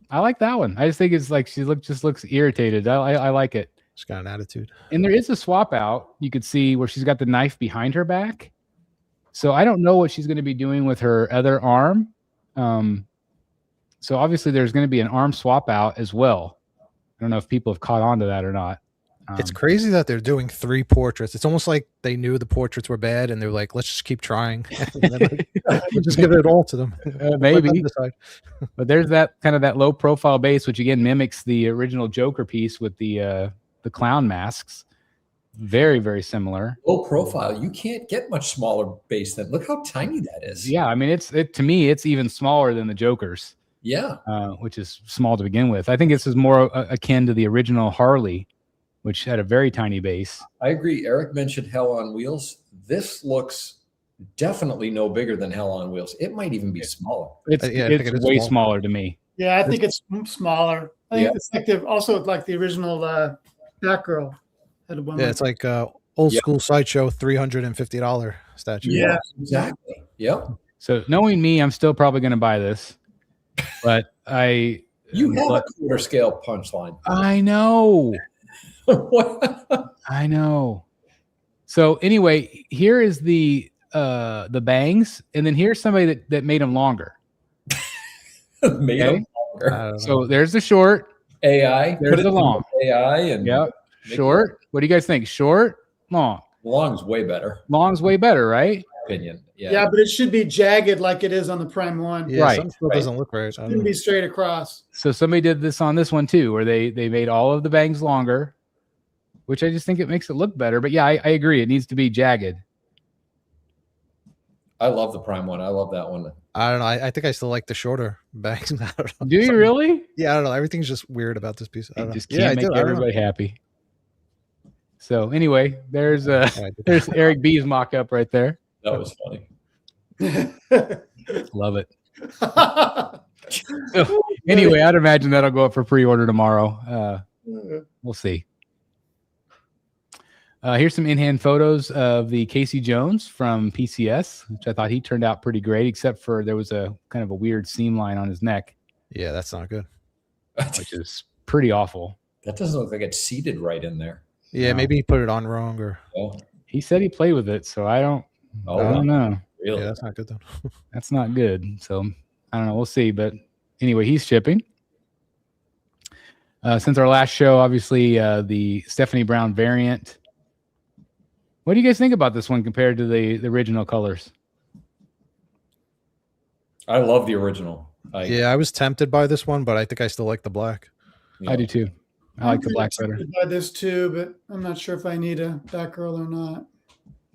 I like that one. I just think it's like she just looks irritated. I like it. She's got an attitude. And there is a swap out. You could see where she's got the knife behind her back. So I don't know what she's going to be doing with her other arm. So obviously there's going to be an arm swap out as well. I don't know if people have caught on to that or not. It's crazy that they're doing 3 portraits. It's almost like they knew the portraits were bad and they're like, let's just keep trying. We'll just give it all to them. Maybe. But there's that kind of that low profile base, which again mimics the original Joker piece with the clown masks. Very, very similar. Low profile. You can't get much smaller base than. Look how tiny that is. Yeah, I mean, to me, it's even smaller than the Joker's. Yeah. Which is small to begin with. I think this is more akin to the original Harley, which had a very tiny base. I agree. Eric mentioned Hell on Wheels. This looks definitely no bigger than Hell on Wheels. It might even be smaller. It's way smaller to me. Yeah, I think it's smaller. I think it's like the original Batgirl. Yeah, it's like old school Sideshow $350 statue. Yeah, exactly. Yep. So knowing me, I'm still probably going to buy this, but you have a quarter scale Punchline. I know. I know. So anyway, here is the bangs, and then here's somebody that made them longer. Made them longer. So there's the short AI. There's the long AI and short. What do you guys think? Short, long. Long's way better. Long's way better, right? Opinion. Yeah, but it should be jagged like it is on the Prime 1. Yeah, right. Some still doesn't look right. It shouldn't be straight across. So somebody did this on this one too, where they made all of the bangs longer, which I just think it makes it look better. But yeah, I agree. It needs to be jagged. I love the Prime 1. I love that one. I don't know. I think I still like the shorter bangs. I don't know. Do you really? Yeah, I don't know. Everything's just weird about this piece. I don't know. Just can't make everybody happy. So anyway, there's Eric B's mock-up right there. That was funny. Love it. So, anyway, I'd imagine that'll go up for pre-order tomorrow. We'll see. Here's some in-hand photos of the Casey Jones from PCS, which I thought he turned out pretty great, except for there was a kind of a weird seam line on his neck. Yeah, that's not good. Which is pretty awful. That doesn't look like it's seated right in there. Yeah, maybe he put it on wrong, or he said he played with it, so I don't know. Really? Yeah, that's not good though. That's not good. So I don't know. We'll see. But anyway, he's shipping. Since our last show, obviously, the Stephanie Brown variant. What do you guys think about this one compared to the original colors? I love the original. I was tempted by this one, but I think I still like the black. Yeah. I do too. I like the black better. By this too, but I'm not sure if I need a Batgirl or not.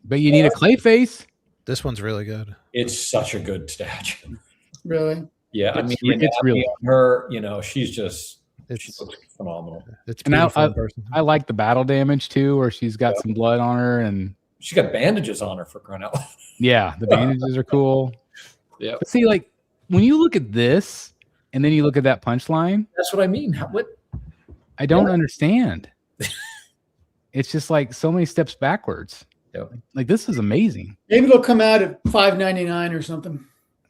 But you need a clay face. This one's really good. It's such a good statue. Really? Yeah, it's really her. She looks phenomenal. It's and I like the battle damage too, where she's got some blood on her, and she got bandages on her for crying out loud. Yeah, the bandages are cool. Yeah. But see, like when you look at this, and then you look at that punchline. That's what I mean. I don't understand. It's just like so many steps backwards. Yeah. Like this is amazing. Maybe it'll come out at $5.99 or something.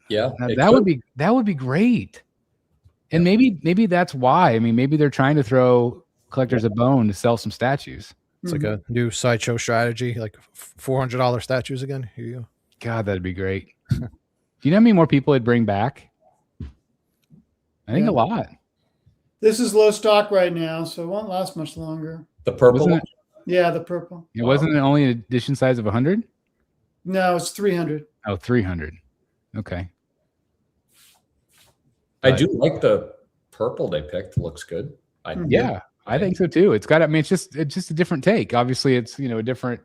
Yeah. That would be great. And maybe that's why. I mean, maybe they're trying to throw collectors a bone to sell some statues. It's like a new Sideshow strategy, like $400 statues again. Here you go. God, that'd be great. Do you know how many more people it'd bring back? I think a lot. This is low stock right now, so it won't last much longer. The purple one? Yeah, the purple. It wasn't only an edition size of 100? No, it's 300. Oh, 300. Okay. I do like the purple they picked. It looks good. I think so too. It's got. I mean, it's just a different take. Obviously, it's a different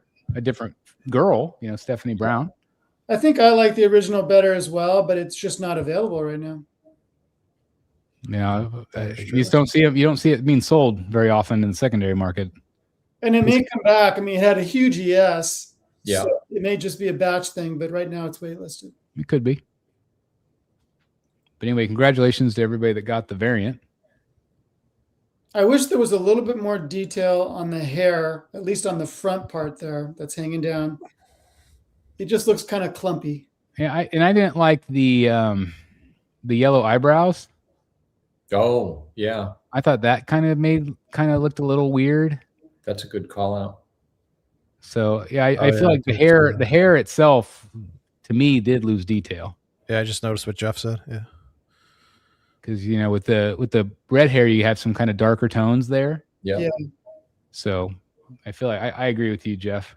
girl. Stephanie Brown. I think I like the original better as well, but it's just not available right now. You just don't see it. You don't see it being sold very often in the secondary market. And it may come back. I mean, it had a huge ES. Yeah. So it may just be a batch thing, but right now it's waitlisted. It could be. But anyway, congratulations to everybody that got the variant. I wish there was a little bit more detail on the hair, at least on the front part there that's hanging down. It just looks kind of clumpy. Yeah, I didn't like the yellow eyebrows. Oh, yeah. I thought that kind of looked a little weird. That's a good call out. So I feel like the hair itself to me did lose detail. Yeah, I just noticed what Jeff said. Yeah. Because with the red hair you have some kind of darker tones there. Yeah. So I feel like I agree with you, Jeff.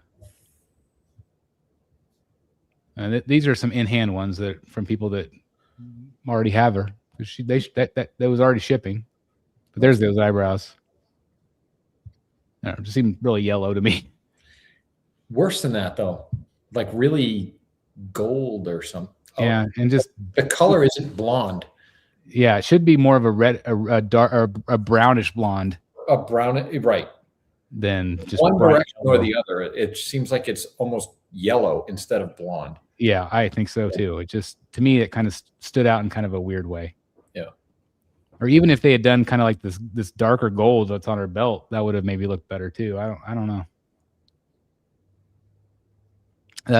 And these are some in-hand ones that from people that already have her. That was already shipping. But there's those eyebrows. I don't know, just seem really yellow to me. Worse than that though, like really gold or something. Yeah, and just the color isn't blonde. Yeah, it should be more of a dark or a brownish blonde. A brown, right? Than just one direction or the other. It seems like it's almost yellow instead of blonde. Yeah, I think so too. It just to me it kind of stood out in kind of a weird way. Yeah. Or even if they had done kind of like this darker gold that's on her belt, that would have maybe looked better too. I don't know.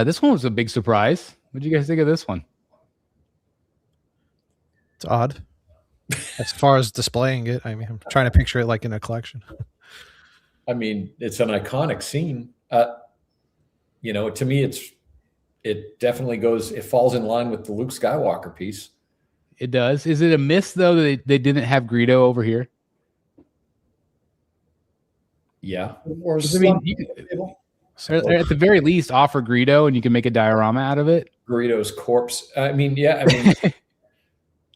This one was a big surprise. What did you guys think of this one? It's odd. As far as displaying it, I mean, I'm trying to picture it like in a collection. I mean, it's an iconic scene. To me, it definitely it falls in line with the Luke Skywalker piece. It does. Is it a miss though that they didn't have Greedo over here? Yeah. Or at the very least, offer Greedo and you can make a diorama out of it. Greedo's corpse. I mean,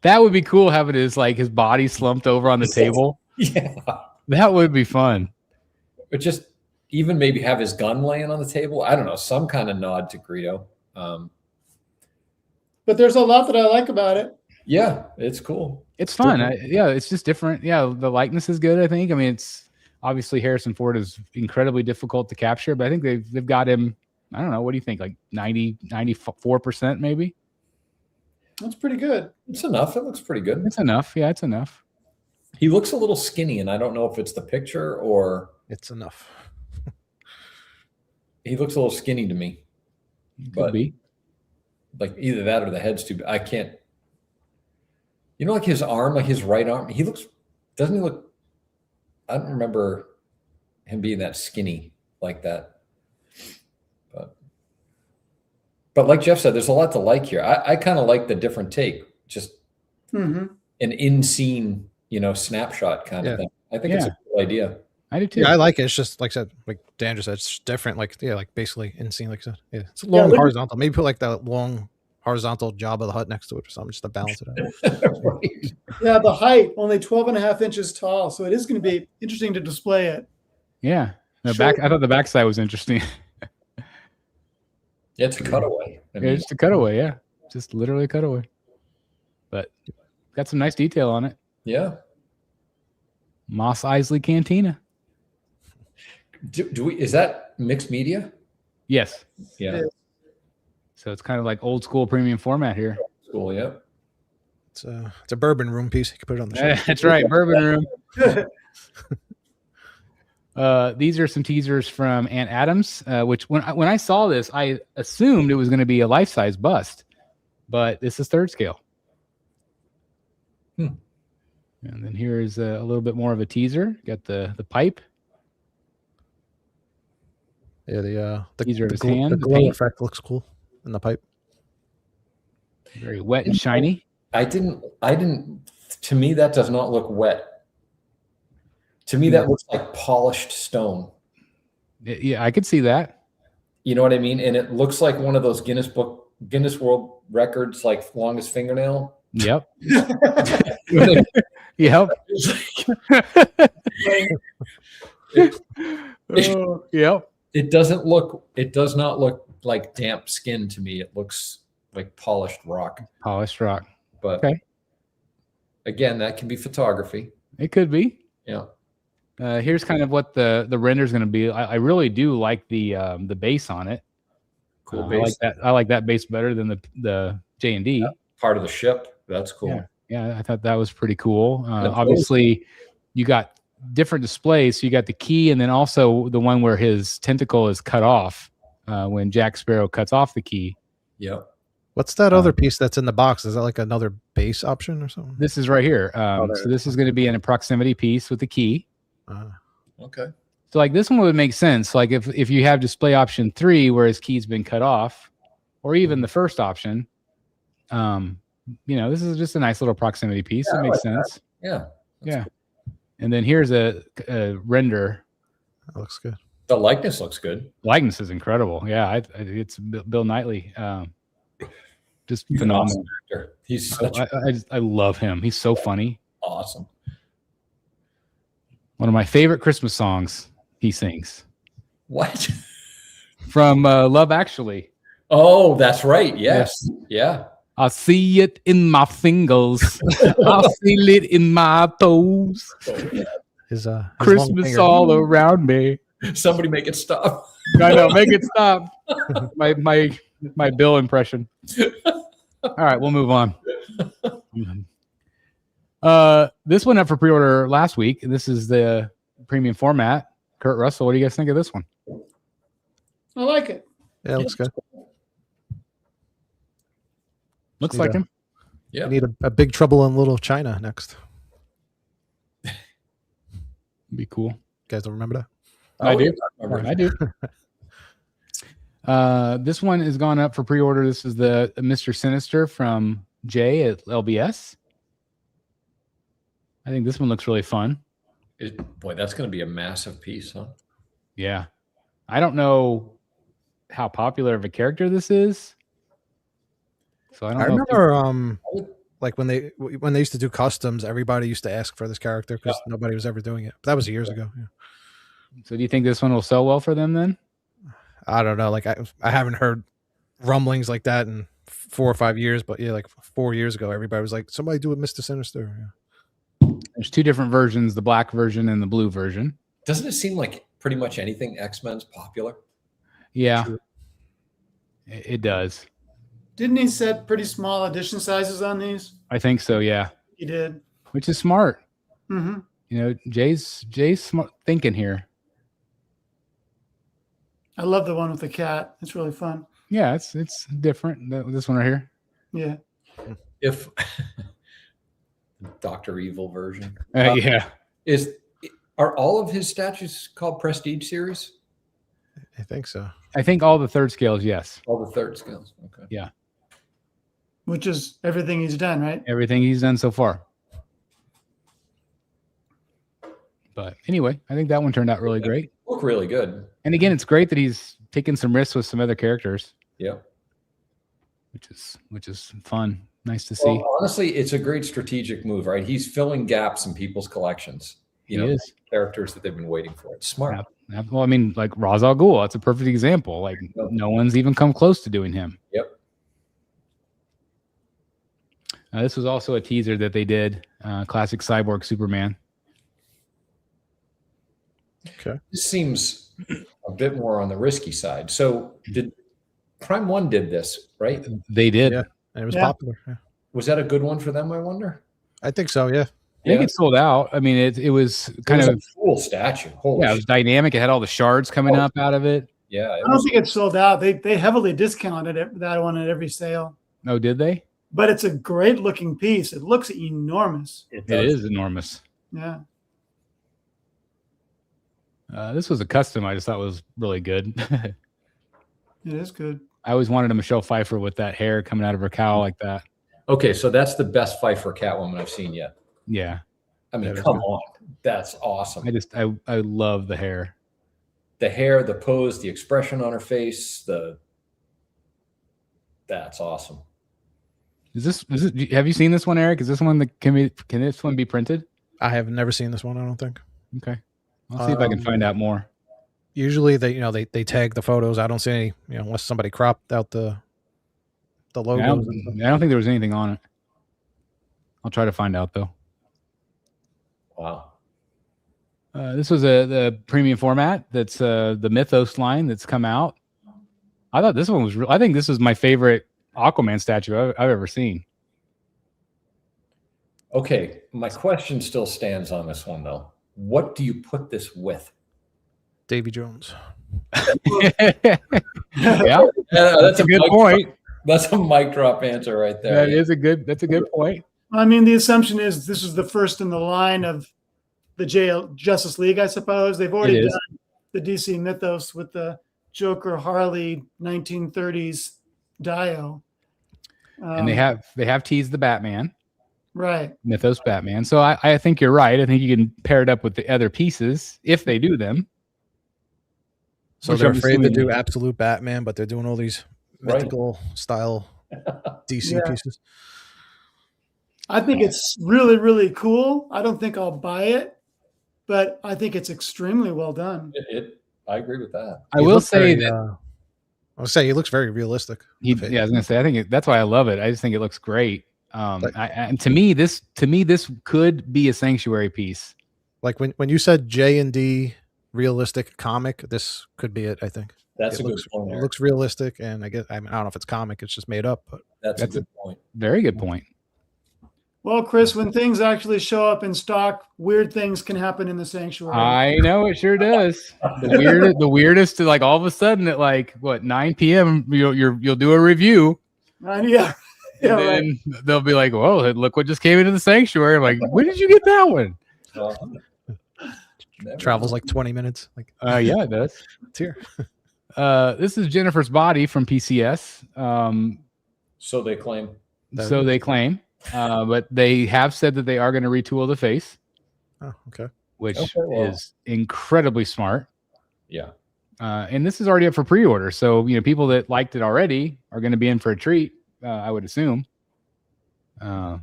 that would be cool having his body slumped over on the table. Yeah. That would be fun. But just even maybe have his gun laying on the table. I don't know, some kind of nod to Greedo. But there's a lot that I like about it. Yeah, it's cool. It's fun. It's just different. Yeah, the likeness is good, I think. I mean, it's obviously Harrison Ford is incredibly difficult to capture, but I think they've got him, I don't know, what do you think? Like 94% maybe? That's pretty good. It's enough. It looks pretty good. It's enough. Yeah, it's enough. He looks a little skinny, and I don't know if it's the picture or it's enough. He looks a little skinny to me. Could be. Like either that or the head's too big. I can't. Like his arm, like his right arm, doesn't he look, I don't remember him being that skinny like that. But like Jeff said, there's a lot to like here. I kind of like the different take, just an in-scene, snapshot kind of thing. I think it's a cool idea. I do too. Yeah, I like it. It's just like I said, like Dan just said, it's different. Like like basically in scene, like I said. Yeah, it's long horizontal. Maybe put like that long horizontal Jabba the Hutt next to it or something, just to balance it out. Right. Yeah, the height only 12.5 inches tall, so it is going to be interesting to display it. Yeah, I thought the backside was interesting. Yeah, it's a cutaway. It's just a cutaway. Yeah, just literally a cutaway. But got some nice detail on it. Yeah. Moss Eisley Cantina. Do we? Is that mixed media? Yes. Yeah. So it's kind of like old school premium format here. Cool. Yeah. It's a bourbon room piece. You can put it on the shelf. That's right, bourbon room. These are some teasers from Aunt Adams, which when I saw this, I assumed it was going to be a life-size bust, but this is third scale. And then here's a little bit more of a teaser. Got the pipe. Yeah, the teaser of his glow, hand. the glow effect looks cool in the pipe. Very wet and shiny. I didn't. To me, that does not look wet. To me, that looks like polished stone. Yeah, I could see that. You know what I mean? And it looks like one of those Guinness World Records, like longest fingernail. Yep. Yep. Yep. It does not look like damp skin to me. It looks like polished rock. Polished rock. But okay. Again, that can be photography. It could be. Yeah. Here's kind of what the render is going to be. I really do like the base on it. Cool base. I like that base better than the JND. Yeah. Part of the ship. That's cool. Yeah, I thought that was pretty cool. Obviously, you got different displays. So you got the key, and then also the one where his tentacle is cut off when Jack Sparrow cuts off the key. Yeah. What's that other piece that's in the box? Is that like another base option or something? This is right here. So this is going to be a proximity piece with the key. Okay. So like this one would make sense. Like if you have display option 3 where his key's been cut off, or even the first option, this is just a nice little proximity piece. It makes sense. That. Yeah. Cool. And then here's a render. That looks good. The likeness looks good. Likeness is incredible. Yeah, it's Bill Knightley. Just phenomenal. Awesome. He's I love him. He's so funny. Awesome. One of my favorite Christmas songs he sings. What? From Love Actually. Oh, that's right. Yes. Yeah. I see it in my fingers. I feel it in my toes. His Christmas all around me. Somebody make it stop. I know, make it stop. My Bill impression. All right, we'll move on. This went up for pre-order last week. This is the premium format. Kurt Russell, what do you guys think of this one? I like it. Yeah, it looks good. Looks like him. Yeah. We need a Big Trouble in Little China next. Be cool. You guys don't remember that? I do. This one has gone up for pre-order. This is the Mr. Sinister from Jay at LBS. I think this one looks really fun. Boy, that's going to be a massive piece, huh? Yeah. I don't know how popular of a character this is. So I remember like when they used to do customs, everybody used to ask for this character because nobody was ever doing it. But that was years ago. Yeah. So do you think this one will sell well for them then? I don't know. Like I haven't heard rumblings like that in 4 or 5 years, but yeah, like 4 years ago, everybody was like, somebody do a Mr. Sinister. Yeah. There's 2 different versions, the black version and the blue version. Doesn't it seem like pretty much anything X-Men's popular? Yeah, it does. Didn't he set pretty small edition sizes on these? I think so, yeah. He did. Which is smart. Mm-hmm. You know, Jay's smart thinking here. I love the one with the cat. It's really fun. Yeah, it's different. This one right here. Yeah. If Dr. Evil version. Yeah. Are all of his statues called Prestige series? I think so. I think all the third scales, yes. All the third scales. Okay. Yeah. Which is everything he's done, right? Everything he's done so far. But anyway, I think that one turned out really great. Look really good. And again, it's great that he's taking some risks with some other characters. Yeah. Which is fun. Nice to see. Well, honestly, it's a great strategic move, right? He's filling gaps in people's collections. Characters that they've been waiting for. It's smart. Yeah. Well, I mean, like Ra's al Ghul, that's a perfect example. Like no one's even come close to doing him. Yep. This was also a teaser that they did. Classic Cyborg Superman. Okay. This seems a bit more on the risky side. So did Prime One did this, right? They did. Yeah. And it was popular. Yeah. Was that a good one for them, I wonder? I think so, yeah. I think it sold out. I mean, it was kind of a cool statue. Holy it was dynamic. It had all the shards coming up out of it. Yeah. I don't think it sold out. They heavily discounted that one at every sale. Oh, did they? But it's a great looking piece. It looks enormous. It is enormous. Yeah. This was a custom. I just thought was really good. It is good. I always wanted a Michelle Pfeiffer with that hair coming out of her cowl like that. Okay, so that's the best Pfeiffer Catwoman I've seen yet. Yeah. I mean, come on. That's awesome. I love the hair. The hair, the pose, the expression on her face, that's awesome. Have you seen this one, Eric? Is this one that can this one be printed? I have never seen this one, I don't think. Okay. I'll see if I can find out more. Usually they tag the photos. I don't see any, unless somebody cropped out the logo. I don't think there was anything on it. I'll try to find out though. Wow. This was the premium format. That's the Mythos line that's come out. I thought this one was I think this was my favorite Aquaman statue I've ever seen. Okay, my question still stands on this one though. What do you put this with? Davy Jones. Yeah, that's a good point. That's a mic drop answer right there. That's a good point. I mean, the assumption is this is the first in the line of the Justice League, I suppose. They've already done the DC Mythos with the Joker, Harley, 1930s Diehl. And they have teased the Batman. Right. Mythos Batman. So I think you're right. I think you can pair it up with the other pieces if they do them. So they're afraid to do absolute Batman, but they're doing all these mythical style DC pieces. I think it's really, really cool. I don't think I'll buy it, but I think it's extremely well done. I agree with that. I will say I'll say he looks very realistic. I was gonna say I think that's why I love it. I just think it looks great. And to me, this could be a Sanctuary piece. Like when you said JND realistic comic, this could be it. I think that's a good point. It looks realistic, and I don't know if it's comic; it's just made up. But that's a good point. Very good point. Well, Chris, when things actually show up in stock, weird things can happen in the Sanctuary. I know it sure does. The weirdest, like all of a sudden at 9 p.m. you'll do a review. Yeah. And then they'll be like, "Whoa, look what just came into the Sanctuary!" I'm like, "When did you get that one?" Travels like 20 minutes. Yeah, it does. It's here. This is Jennifer's body from PCS. So they claim. But they have said that they are going to retool the face. Oh, okay. Which is incredibly smart. Yeah. And this is already up for pre-order, so people that liked it already are going to be in for a treat. I would assume. I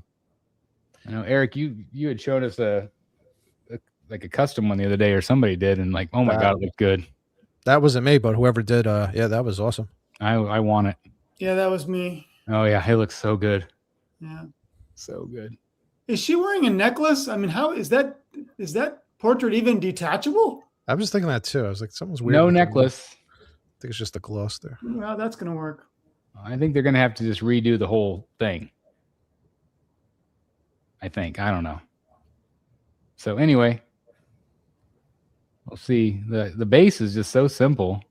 know, Eric, you had showed us a custom one the other day, or somebody did, and oh my god, it looked good. That wasn't me, but whoever did, that was awesome. I want it. Yeah, that was me. Oh yeah, it looks so good. Yeah, so good. Is she wearing a necklace? I mean, how is that portrait even detachable? I was thinking that too. I was like, something's weird. No necklace. I think it's just the gloss there. Well, that's gonna work. I think they're gonna have to just redo the whole thing. I don't know. So anyway, we'll see. The base is just so simple.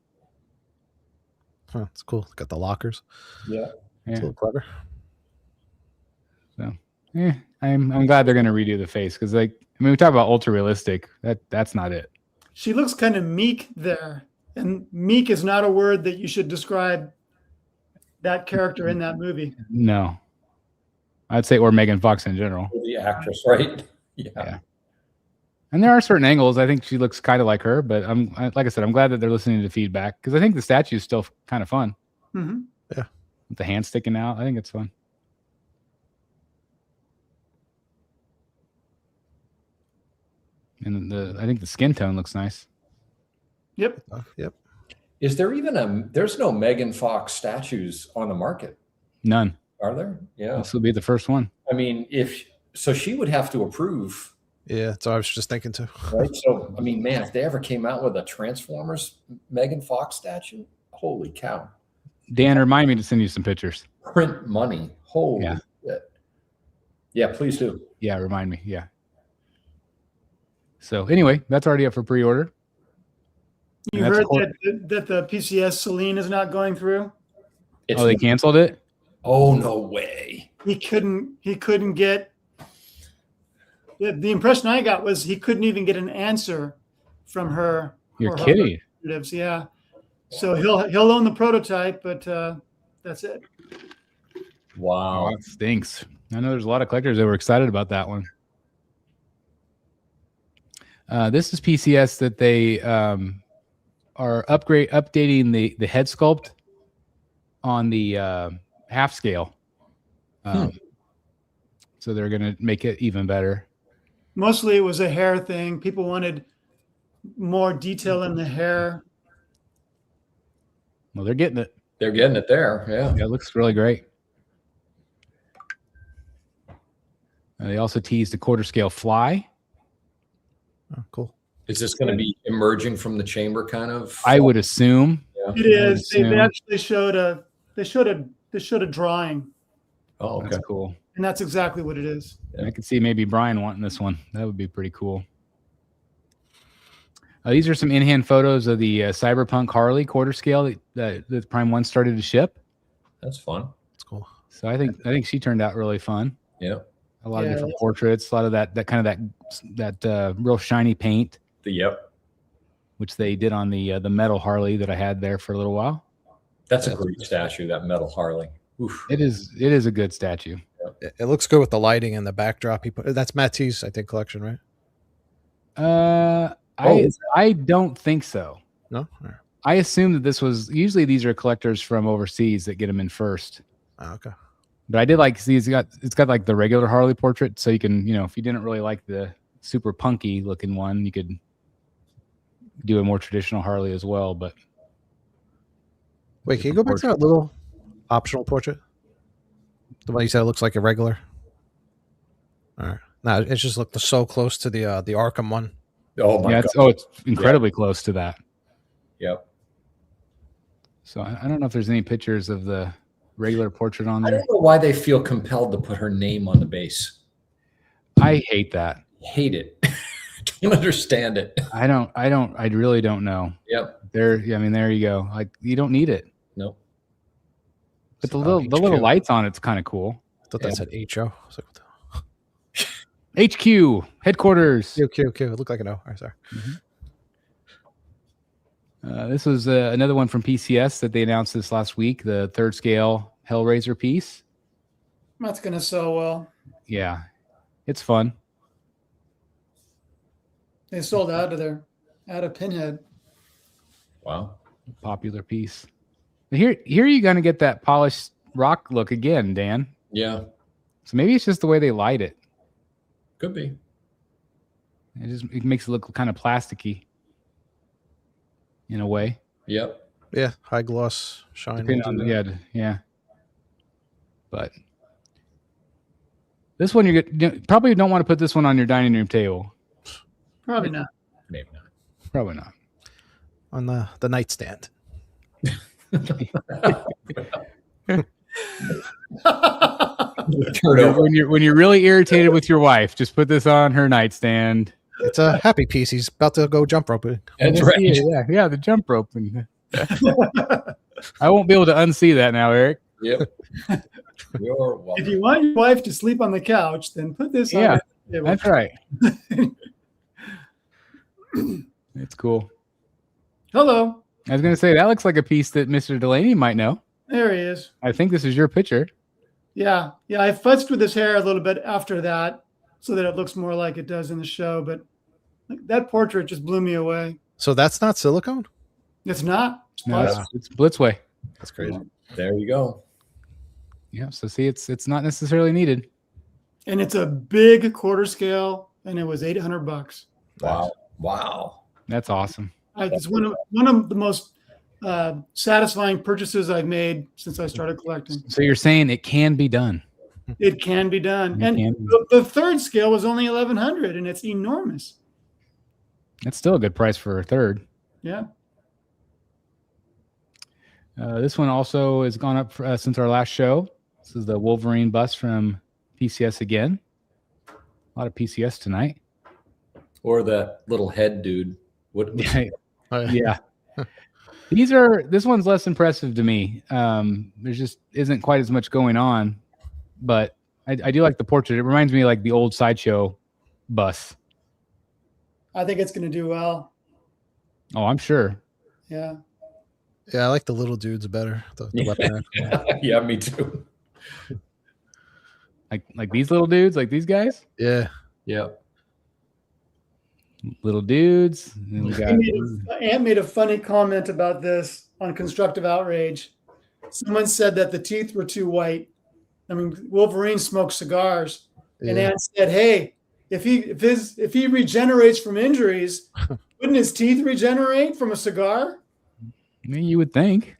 Huh, it's cool. Got the lockers. Yeah. It's a little clever. So I'm glad they're gonna redo the face, because we talk about ultra realistic. That's not it. She looks kind of meek there, and meek is not a word that you should describe that character in that movie. No, I'd say, or Megan Fox in general. The actress, right? Yeah. And there are certain angles. I think she looks kind of like her, but like I said, I'm glad that they're listening to feedback because I think the statue is still kind of fun. Mm-hmm. Yeah. With the hand sticking out. I think it's fun. And I think the skin tone looks nice. Yep. Yep. Is there even there's no Megan Fox statues on the market? None. Are there? Yeah. This will be the first one. I mean, so she would have to approve. Yeah, so I was just thinking too. Right. So, I mean, man, if they ever came out with a Transformers Megan Fox statue, holy cow. Dan, remind me to send you some pictures. Print money. Holy shit. Yeah, please do. Yeah, remind me. Yeah. So anyway, that's already up for pre-order. You heard that the PCS Salina is not going through? They canceled it? Oh, no way. He couldn't get the impression I got was he couldn't even get an answer from her. You're kidding. Yeah. So he'll own the prototype, but that's it. Wow. That stinks. I know there's a lot of collectors that were excited about that one. This is PCS that they are updating the head sculpt on the half scale. So they're going to make it even better. Mostly it was a hair thing. People wanted more detail in the hair. Well, they're getting it. They're getting it there. Yeah. Yeah, it looks really great. They also teased a quarter scale fly. Oh, cool. Is this going to be emerging from the chamber kind of? I would assume. Yeah. It is. They actually showed a drawing. Oh, okay. That's cool. And that's exactly what it is. Yeah. I could see maybe Bryan wanting this one. That would be pretty cool. These are some in-hand photos of the Cyberpunk Harley quarter scale that Prime 1 started to ship. That's fun. That's cool. So I think she turned out really fun. Yeah. A lot of different portraits, a lot of that kind of that real shiny paint. Which they did on the metal Harley that I had there for a little while. That's a great statue, that metal Harley. Oof. It is a good statue. It looks good with the lighting and the backdrop. That's Matty's, I think, collection, right? I don't think so. No. I assume that this was usually these are collectors from overseas that get them in first. Oh, okay. But I did like see it's got like the regular Harley portrait, so you can if you didn't really like the super punky looking one, you could do a more traditional Harley as well. But wait, can you go back to that little optional portrait? The one you said looks like a regular. All right. No, it just looked so close to the Arkham one. Oh my God. It's incredibly close to that. Yep. So I don't know if there's any pictures of the regular portrait on there. I don't know why they feel compelled to put her name on the base. I hate that. Hate it. Don't understand it. I really don't know. Yep. There you go. Like you don't need it. Nope. But the little lights on it's kind of cool. I thought that said HO. I was like, what the HQ headquarters. Okay. It looked like an O. All right, sorry. This was another one from PCS that they announced this last week. The third scale Hellraiser piece. That's gonna sell well. Yeah, it's fun. They sold out of Pinhead. Wow. Popular piece. Here you're gonna get that polished rock look again, Dan. Yeah. So maybe it's just the way they light it. Could be. It makes it look kind of plasticky in a way. Yep. Yeah, high gloss shine. Yeah. But this one you probably don't want to put this one on your dining room table. Probably not. Maybe not. Probably not. On the nightstand. When you're really irritated with your wife, just put this on her nightstand. It's a happy piece. He's about to go jump roping. That's right. Yeah, the jump rope. I won't be able to unsee that now, Eric. Yep. You're welcome. If you want your wife to sleep on the couch, then put this on. Yeah, that's right. It's cool. Hello. I was going to say, that looks like a piece that Mr. Delaney might know. There he is. I think this is your picture. Yeah. I futzed with his hair a little bit after that so that it looks more like it does in the show, but that portrait just blew me away. So that's not silicone? It's not. It's Blitzway. That's crazy. There you go. Yeah. So see, it's not necessarily needed. And it's a big quarter scale, and it was $800. Wow. Wow. That's awesome. It's one of the most satisfying purchases I've made since I started collecting. So you're saying it can be done? It can be done. And the third scale was only $1,100, and it's enormous. That's still a good price for a third. Yeah. This one also has gone up since our last show. This is the Wolverine bust from PCS again. A lot of PCS tonight. Or that little head dude. What? Yeah. This one's less impressive to me. There just isn't quite as much going on, but I do like the portrait. It reminds me of like the old Sideshow bus. I think it's going to do well. Oh, I'm sure. Yeah. Yeah, I like the little dudes better. The weapon. Yeah, me too. Like these little dudes, like these guys? Yeah. Yeah. Little dudes. And we got... Ant made a funny comment about this on Constructive Outrage. Someone said that the teeth were too white. I mean, Wolverine smokes cigars. Yeah. And Ant said, hey, if he regenerates from injuries, wouldn't his teeth regenerate from a cigar? I mean, you would think.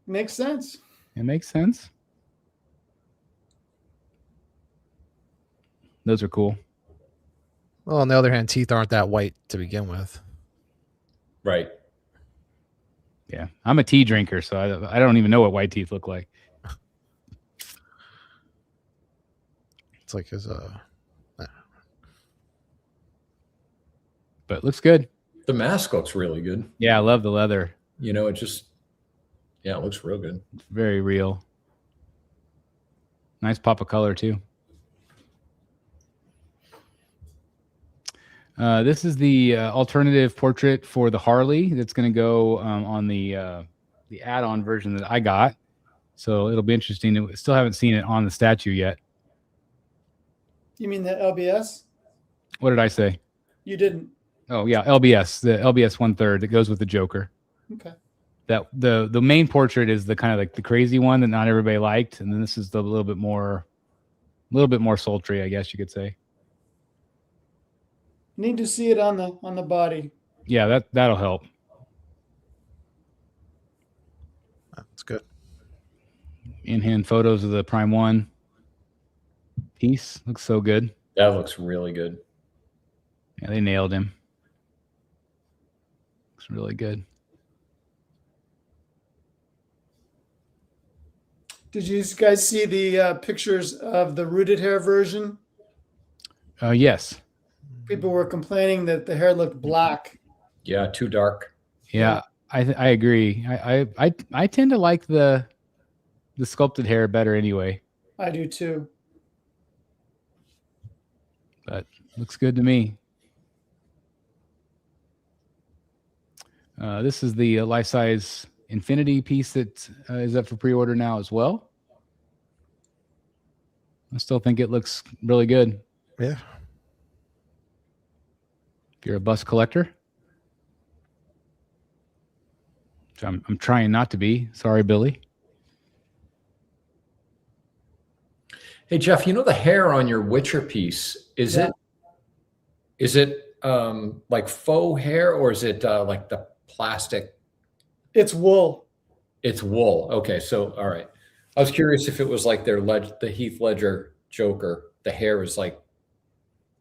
Makes sense. It makes sense. Those are cool. Well, on the other hand, teeth aren't that white to begin with. Right. Yeah. I'm a tea drinker, so I don't even know what white teeth look like. It's like his but it looks good. The mask looks really good. Yeah, I love the leather. You know, it looks real good. It's very real. Nice pop of color too. This is the alternative portrait for the Harley that's going to go on the add-on version that I got. So it'll be interesting. Still haven't seen it on the statue yet. You mean the LBS? What did I say? You didn't. Oh yeah, LBS, the LBS 1/3 that goes with the Joker. Okay. That the main portrait is the kind of like the crazy one that not everybody liked, and then this is the little bit more sultry, I guess you could say. Need to see it on the body. Yeah, that'll help. That's good. In-hand photos of the Prime 1 piece. Looks so good. That looks really good. Yeah, they nailed him. Looks really good. Did you guys see the pictures of the rooted hair version? Yes. People were complaining that the hair looked black. Yeah, too dark. Yeah, I agree. I tend to like the sculpted hair better anyway. I do too. But looks good to me. This is the life-size Infinity piece that is up for pre-order now as well. I still think it looks really good. Yeah. If you're a bus collector, which I'm trying not to be. Sorry, Billy. Hey Jeff, you know the hair on your Witcher piece? Is it like faux hair, or is it like the plastic? It's wool. It's wool. Okay, so all right. I was curious if it was like the Heath Ledger Joker. The hair is like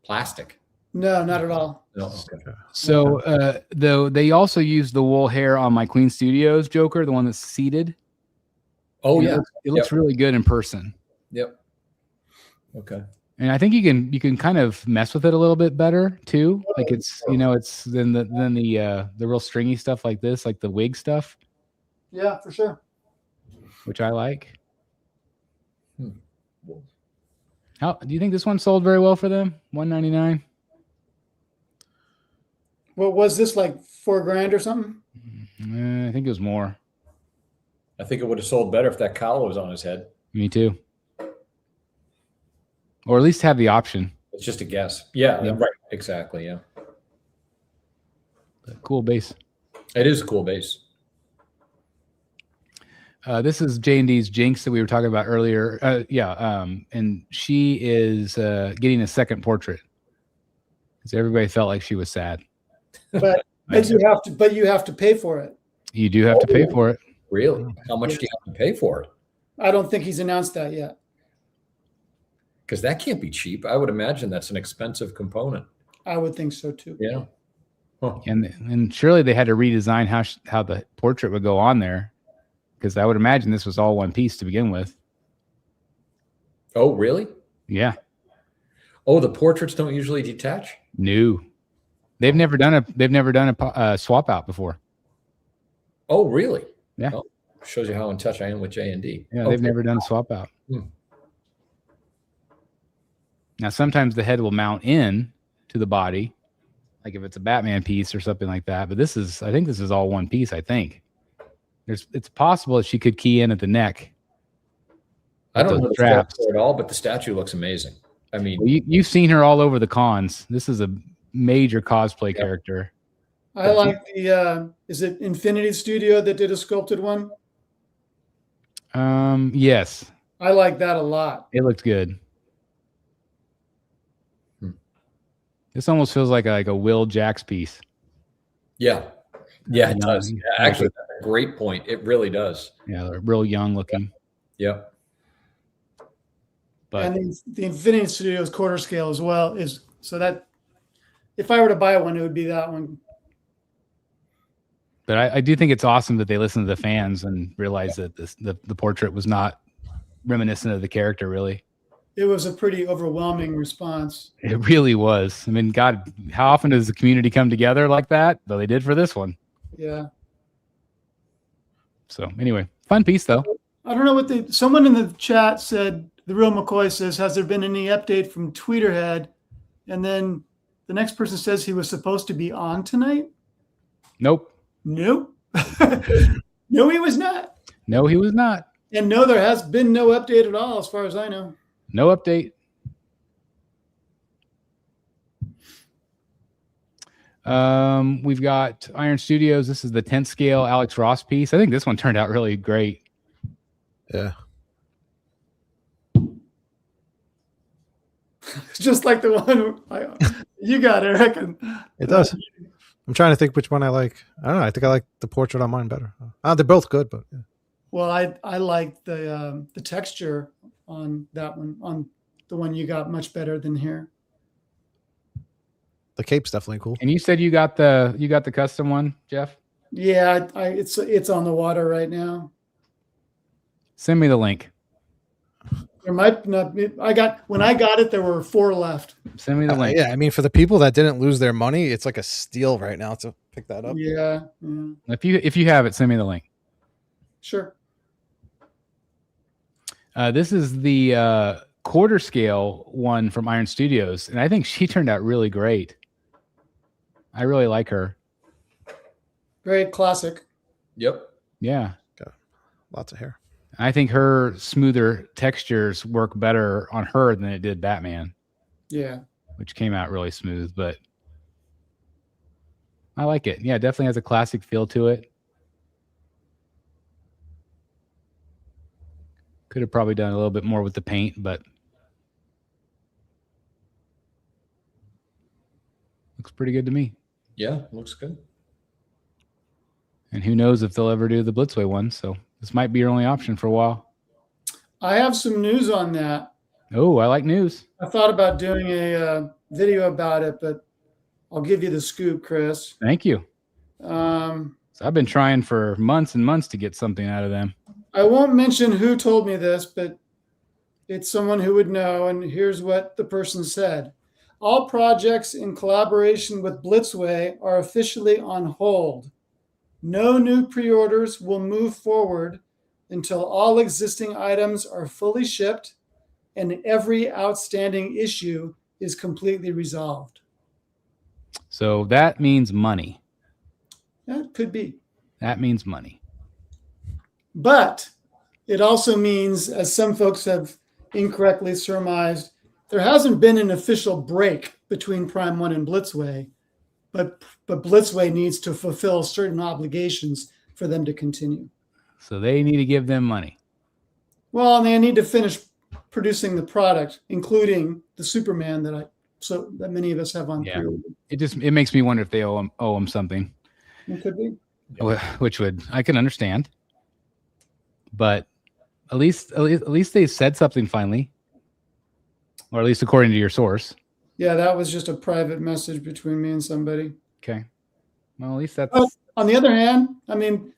plastic. No, not at all. No. Okay. So though they also use the wool hair on my Queen Studios Joker, the one that's seated. Oh yeah, it looks really good in person. Yep. Okay. And I think you can kind of mess with it a little bit better too. Like it's it's than the real stringy stuff like this, like the wig stuff. Yeah, for sure. Which I like. How do you think this one sold very well for them? $199. What was this, like $4,000 or something? I think it was more. I think it would have sold better if that collar was on his head. Me too. Or at least have the option. It's just a guess. Yeah. Right. Exactly. Yeah. Cool base. It is a cool base. This is JND's Jinx that we were talking about earlier. And she is getting a second portrait because everybody felt like she was sad. But you have to pay for it. You do have to pay for it. Really? How much do you have to pay for it? I don't think he's announced that yet. Because that can't be cheap. I would imagine that's an expensive component. I would think so too. Yeah. Huh. And surely they had to redesign how the portrait would go on there, because I would imagine this was all one piece to begin with. Oh, really? Yeah. Oh, the portraits don't usually detach? No. They've never done a swap out before. Oh, really? Yeah. Oh, shows you how in touch I am with JND. Yeah, they've never done a swap out. Now, sometimes the head will mount in to the body, like if it's a Batman piece or something like that. But I think this is all one piece. I think it's possible that she could key in at the neck. I don't know the straps at all, but the statue looks amazing. I mean, well, you've seen her all over the cons. This is a major cosplay character. I like the is it Infinity Studio that did a sculpted one? Yes. I like that a lot. It looks good. This almost feels like a Will Jacks piece. Yeah. Yeah, it does. Yeah, actually, that's a great point. It really does. Yeah, they're real young looking. Yeah. But and the Infinity Studios quarter scale as well is so that if I were to buy one, it would be that one. But I do think it's awesome that they listened to the fans and realized that the portrait was not reminiscent of the character, really. It was a pretty overwhelming response. It really was. I mean, God, how often does the community come together like that? Though they did for this one. Yeah. So anyway, fun piece though. I don't know someone in the chat said, the real McCoy says, has there been any update from Tweeterhead? And then the next person says he was supposed to be on tonight. Nope. No, he was not. No, he was not. And no, there has been no update at all, as far as I know. No update. We've got Iron Studios. This is the 10th scale Alex Ross piece. I think this one turned out really great. Yeah. It's just like the one you got, Eric. It does. I'm trying to think which one I like. I don't know. I think I like the portrait on mine better. They're both good, but yeah. Well, I like the texture on that one, on the one you got, much better than here. The cape's definitely cool. And you said you got the custom one, Jeff? Yeah, it's on the water right now. Send me the link. There might not be. When I got it, there were 4 left. Send me the link. Yeah, I mean, for the people that didn't lose their money, it's like a steal right now to pick that up. Yeah. If you have it, send me the link. Sure. This is the quarter scale one from Iron Studios, and I think she turned out really great. I really like her. Very classic. Yep. Yeah. Got lots of hair. I think her smoother textures work better on her than it did Batman. Yeah. Which came out really smooth, but I like it. Yeah, it definitely has a classic feel to it. Could have probably done a little bit more with the paint, but looks pretty good to me. Yeah, looks good. And who knows if they'll ever do the Blitzway one, so this might be your only option for a while. I have some news on that. Oh, I like news. I thought about doing a video about it, but I'll give you the scoop, Chris. Thank you. So I've been trying for months and months to get something out of them. I won't mention who told me this, but it's someone who would know, and here's what the person said. All projects in collaboration with Blitzway are officially on hold. No new pre-orders will move forward until all existing items are fully shipped and every outstanding issue is completely resolved. So that means money. That could be. That means money. But it also means, as some folks have incorrectly surmised, there hasn't been an official break between Prime 1 and Blitzway, but Blitzway needs to fulfill certain obligations for them to continue. So they need to give them money. Well, and they need to finish producing the product, including the Superman that many of us have on pre-order. It makes me wonder if they owe them something. It could be. Which I can understand. But at least they said something finally. Or at least according to your source. Yeah, that was just a private message between me and somebody. Okay. Well, at least that's... But on the other hand, I mean,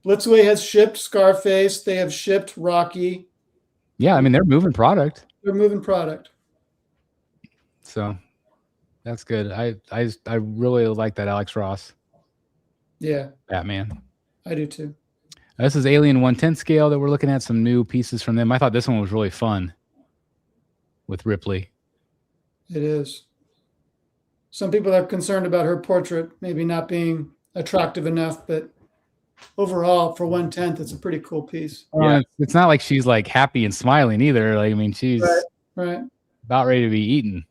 Blitzway has shipped Scarface. They have shipped Rocky. Yeah, I mean, they're moving product. They're moving product. So that's good. I really like that Alex Ross. Yeah. Batman. I do too. This is Alien 110 scale that we're looking at, some new pieces from them. I thought this one was really fun with Ripley. It is. Some people are concerned about her portrait maybe not being attractive enough, but overall, for 1/10, it's a pretty cool piece. Yeah. It's not like she's like happy and smiling either. Like, I mean, she's right. About ready to be eaten.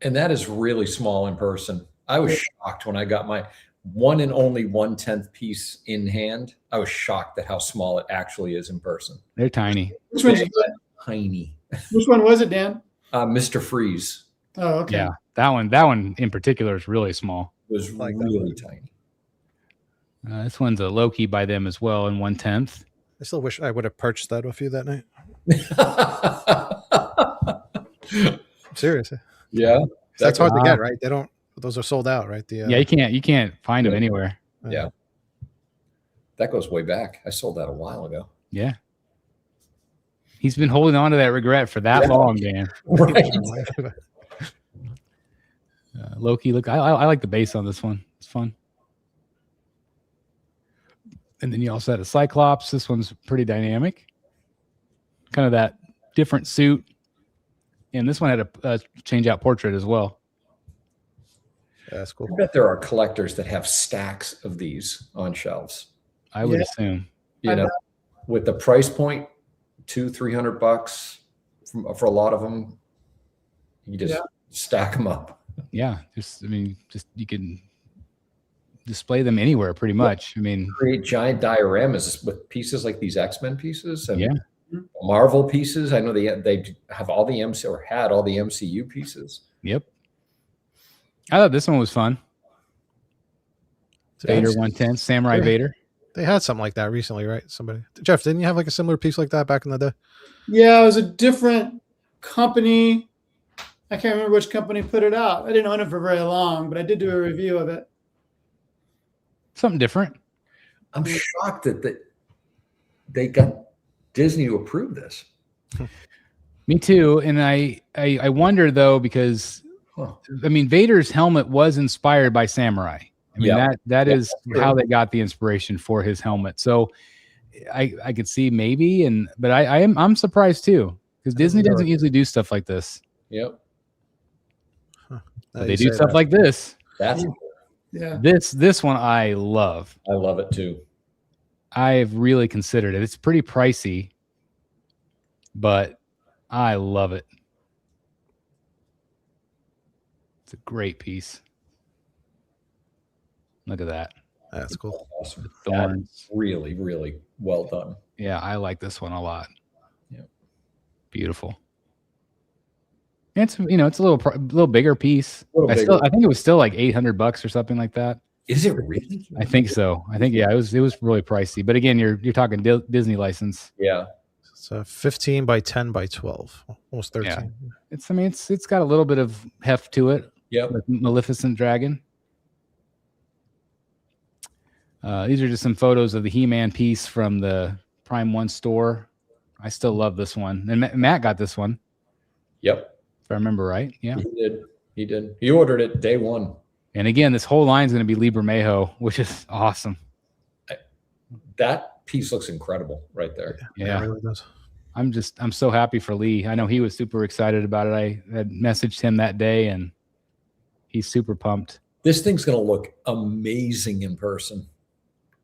And that is really small in person. I was shocked when I got my one and only 1/10 piece in hand. I was shocked at how small it actually is in person. They're tiny. Which one's tiny? Which one was it, Dan? Mr. Freeze. Oh, okay. Yeah, that one in particular is really small. It was really tiny. This one's a low key by them as well in 1/10. I still wish I would have purchased that with you that night. Seriously. Yeah. That's hard to get, right? Those are sold out, right? Yeah, you can't find them anywhere. Yeah. That goes way back. I sold that a while ago. Yeah. He's been holding on to that regret for that long, Dan. Right. Loki, look, I like the base on this one. It's fun. And then you also had a Cyclops. This one's pretty dynamic. Kind of that different suit. And this one had a change out portrait as well. Yeah, that's cool. I bet there are collectors that have stacks of these on shelves. I would assume. You know, with the price point, $200-$300 for a lot of them, you just stack them up. Yeah, you can display them anywhere pretty much. I mean, create giant dioramas with pieces like these X-Men pieces and Marvel pieces. I know they have all the had all the MCU pieces. Yep. I thought this one was fun. Vader 110, Samurai Vader. They had something like that recently, right? Jeff, didn't you have like a similar piece like that back in the day? Yeah, it was a different company. I can't remember which company put it out. I didn't own it for very long, but I did do a review of it. Something different. I'm shocked that they got Disney to approve this. Me too. And I wonder though, because I mean, Vader's helmet was inspired by Samurai. I mean, that is how they got the inspiration for his helmet. So I could see maybe, but I'm surprised too, because Disney doesn't usually do stuff like this. Yep. But they do stuff like this. That's this one I love. I love it too. I've really considered it. It's pretty pricey, but I love it. It's a great piece. Look at that. That's cool. Awesome. The thorns. That's really, really well done. Yeah, I like this one a lot. Yeah. Beautiful. It's it's a little bigger piece. I think it was still like $800 or something like that. Is it really? I think so. I think it was really pricey. But again, you're talking Disney license. Yeah. So 15 by 10 by 12, almost 13. Yeah. It's got a little bit of heft to it. Yeah. Maleficent Dragon. These are just some photos of the He-Man piece from the Prime 1 store. I still love this one. And Matt got this one. Yep. If I remember right. Yeah. He did. He ordered it day one. And again, this whole line is going to be Lee Bermejo, which is awesome. That piece looks incredible right there. Yeah. It really does. I'm so happy for Lee. I know he was super excited about it. I had messaged him that day and he's super pumped. This thing's going to look amazing in person.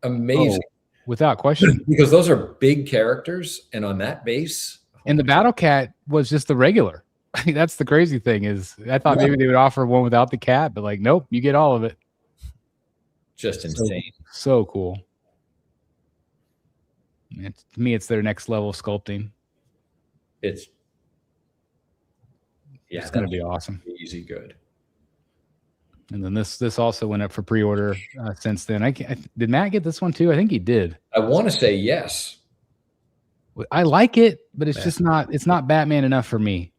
Amazing. Oh, without question. Because those are big characters and on that base. And the Battle Cat was just the regular. That's the crazy thing is I thought maybe they would offer one without the cat, but like, nope, you get all of it. Just insane. So cool. To me, it's their next level of sculpting. It's going to be awesome. Easy good. And then this also went up for pre-order since then. Did Matt get this one too? I think he did. I want to say yes. I like it, but it's just not. It's not Batman enough for me.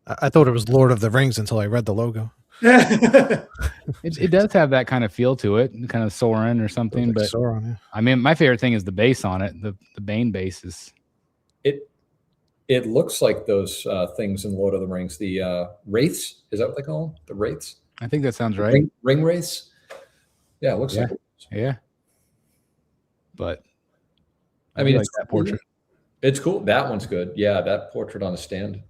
I thought it was Lord of the Rings until I read the logo. It does have that kind of feel to it, kind of Sauron or something. Like but Sauron, yeah. I mean, my favorite thing is the base on it. The Bane base is. It looks like those things in Lord of the Rings. The wraiths, is that what they call them? The wraiths. I think that sounds right. Ring wraiths. Yeah, it looks like. Yeah. But I mean, like that portrait. It's cool. That one's good. Yeah, that portrait on a stand.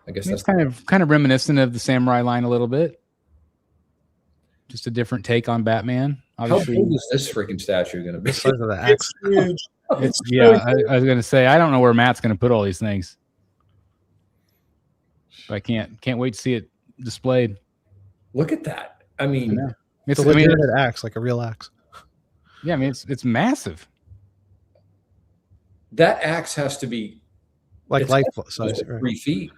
I guess that's kind of reminiscent of the Samurai line a little bit. Just a different take on Batman. Obviously. How big is this freaking statue going to be? It's huge. I was going to say I don't know where Matt's going to put all these things. But I can't wait to see it displayed. Look at that. I mean, it's a legitimate axe, like a real axe. Yeah, I mean it's massive. That axe has to be like life size, 3 feet.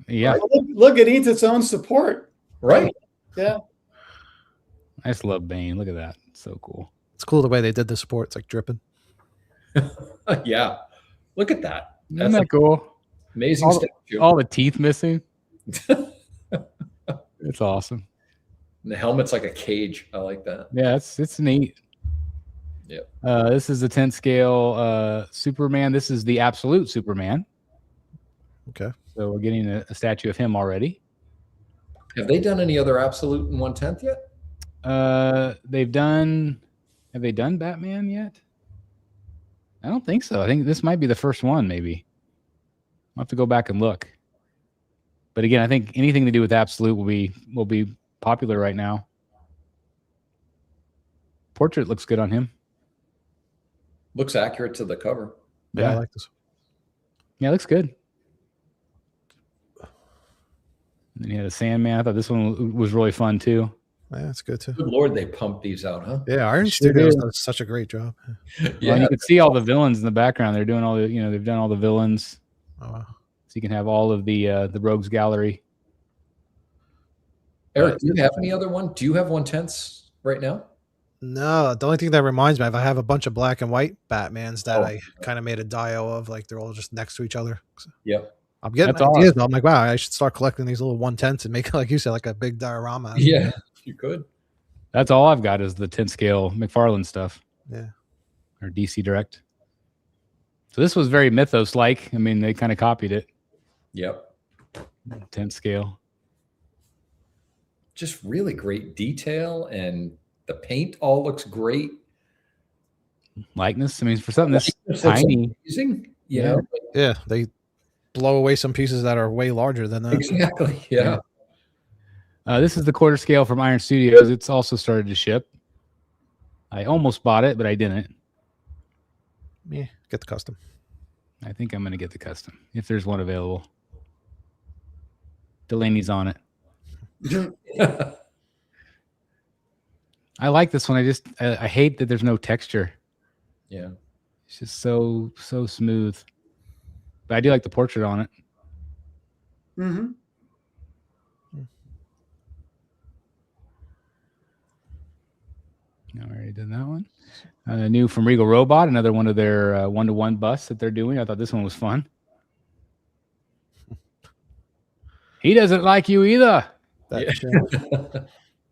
Yeah. Look, it eats its own support. Right. Yeah. I just love Bane. Look at that. It's so cool. It's cool the way they did the support. It's like dripping. Yeah. Look at that. Isn't that cool? Amazing statue. All the teeth missing. It's awesome. And the helmet's like a cage. I like that. Yeah, it's neat. Yep. This is the 10 scale Superman. This is the absolute Superman. Okay. So we're getting a statue of him already. Have they done any other absolute in 1/10 yet? Have they done Batman yet? I don't think so. I think this might be the first one, maybe. I'll have to go back and look. But again, I think anything to do with absolute will be popular right now. Portrait looks good on him. Looks accurate to the cover. Yeah, I like this. Yeah, it looks good. And then you had a Sandman. I thought this one was really fun too. Yeah, that's good too. Good Lord, they pumped these out, huh? Yeah, Iron Studios does such a great job. Yeah, well, you can see all the villains in the background. They're doing all the, they've done all the villains. Oh, wow. So you can have all of the Rogues Gallery. Eric, do you have any other one? Do you have 1/10s right now? No, the only thing that reminds me of, I have a bunch of black and white Batmans that I kind of made a dio of, like they're all just next to each other. Yep. I'm getting ideas. Awesome. I'm like, wow, I should start collecting these little 1/10s and make, like you said, like a big diorama. Yeah, you could. That's all I've got is the 10 scale McFarlane stuff. Yeah. Or DC Direct. So this was very Mythos-like. I mean, they kind of copied it. Yep. 10 scale. Just really great detail, and the paint all looks great. Likeness. I mean, for something this tiny. Amazing. Yeah, they blow away some pieces that are way larger than that. Exactly. Yeah. This is the quarter scale from Iron Studios. It's also started to ship. I almost bought it, but I didn't. Yeah, get the custom. I think I'm going to get the custom if there's one available. Delaney's on it. I like this one. I hate that there's no texture. Yeah. It's just so smooth. But I do like the portrait on it. Mm-hmm. I already did that one. New from Regal Robot, another one of their 1-to-1 busts that they're doing. I thought this one was fun. He doesn't like you either.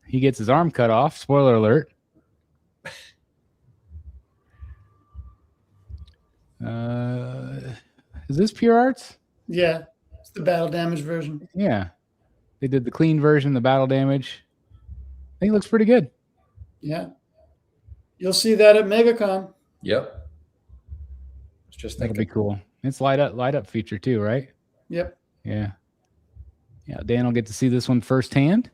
He gets his arm cut off. Spoiler alert. Is this Pure Arts? Yeah. It's the battle damage version. Yeah. They did the clean version, the battle damage. I think it looks pretty good. Yeah. You'll see that at Megacon. Yep. It's just that'll be cool. It's light up feature too, right? Yep. Yeah. Yeah, Dan will get to see this one firsthand.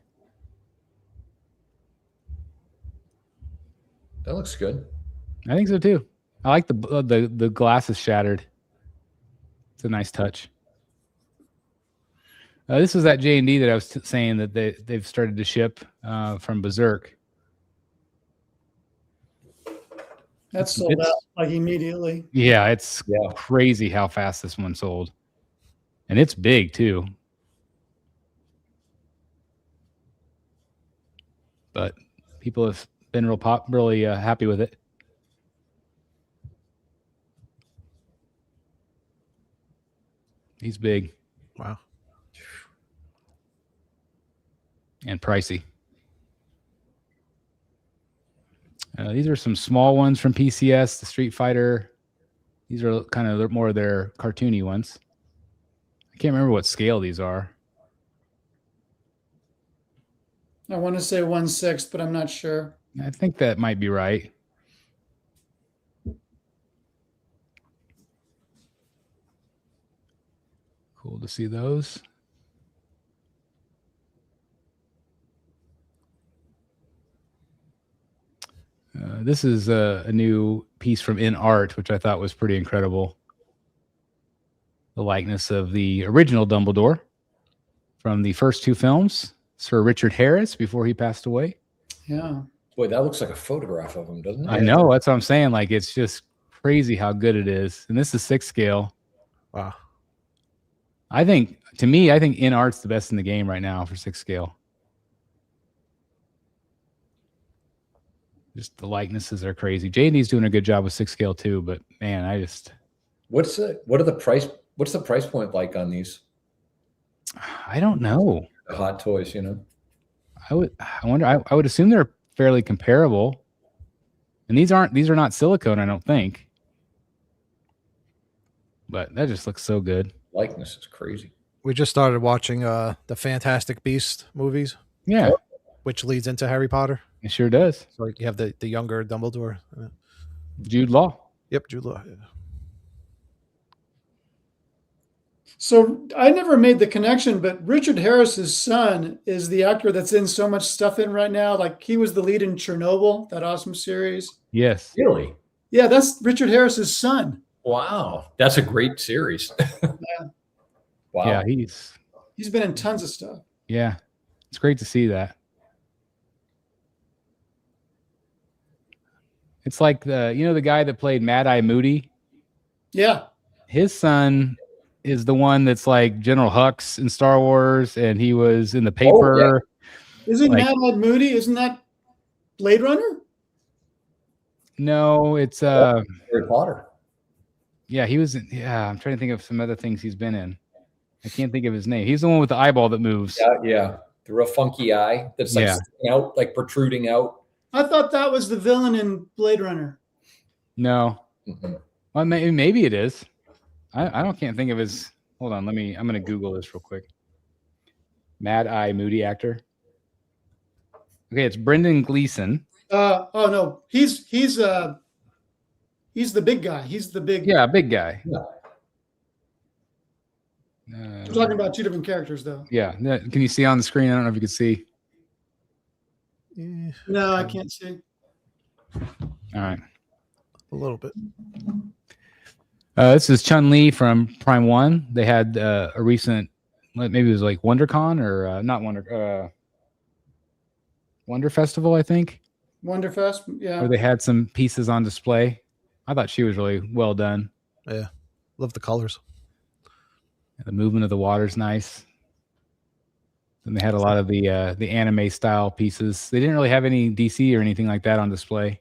That looks good. I think so too. I like the glasses shattered. It's a nice touch. This was that JND that I was saying that they've started to ship from Berserk. That's sold out like immediately. Yeah, it's crazy how fast this one sold. And it's big too. But people have been really happy with it. He's big. Wow. And pricey. These are some small ones from PCS, the Street Fighter. These are kind of more of their cartoony ones. I can't remember what scale these are. I want to say 1/6, but I'm not sure. I think that might be right. Cool to see those. This is a new piece from InArt, which I thought was pretty incredible. The likeness of the original Dumbledore from the first two films, Sir Richard Harris, before he passed away. Yeah. Boy, that looks like a photograph of him, doesn't it? I know. That's what I'm saying. Like, it's just crazy how good it is. And this is 6 scale. Wow. I think InArt's the best in the game right now for 6 scale. Just the likenesses are crazy. JND's doing a good job with 6 scale too, but man, what's the price point like on these? I don't know. Hot toys, I would assume they're fairly comparable. And these are not silicone, I don't think. But that just looks so good. Likeness is crazy. We just started watching the Fantastic Beast movies. Yeah. Which leads into Harry Potter. It sure does. So you have the younger Dumbledore. Jude Law. Yep, Jude Law. Yeah. So I never made the connection, but Richard Harris's son is the actor that's in so much stuff in right now. Like he was the lead in Chernobyl, that awesome series. Yes. Really? Yeah, that's Richard Harris's son. Wow. That's a great series. Yeah. Wow. Yeah, he's been in tons of stuff. Yeah. It's great to see that. It's like the guy that played Mad Eye Moody. Yeah. His son is the one that's like General Hux in Star Wars, and he was in the paper. Oh, yeah. Isn't Mad Eye Moody? Isn't that Blade Runner? No, it's Harry Potter. Yeah, he was. Yeah, I'm trying to think of some other things he's been in. I can't think of his name. He's the one with the eyeball that moves. Yeah. The real funky eye that's like sticking out, like protruding out. I thought that was the villain in Blade Runner. No. Mm-hmm. Well, maybe it is. I can't think of his. Hold on, I'm going to Google this real quick. Mad Eye Moody actor. Okay, it's Brendan Gleeson. Oh no, he's the big guy. He's the big. Yeah, big guy. Yeah. We're talking about two different characters, though. Yeah. Can you see on the screen? I don't know if you can see. Yeah. No, I can't see. All right. A little bit. This is Chun-Li from Prime 1. They had a recent, maybe it was like WonderCon or not Wonder Festival, I think. Wonderfest, yeah. Where they had some pieces on display. I thought she was really well done. Yeah. Love the colors. The movement of the water's nice. And they had a lot of the anime style pieces. They didn't really have any DC or anything like that on display.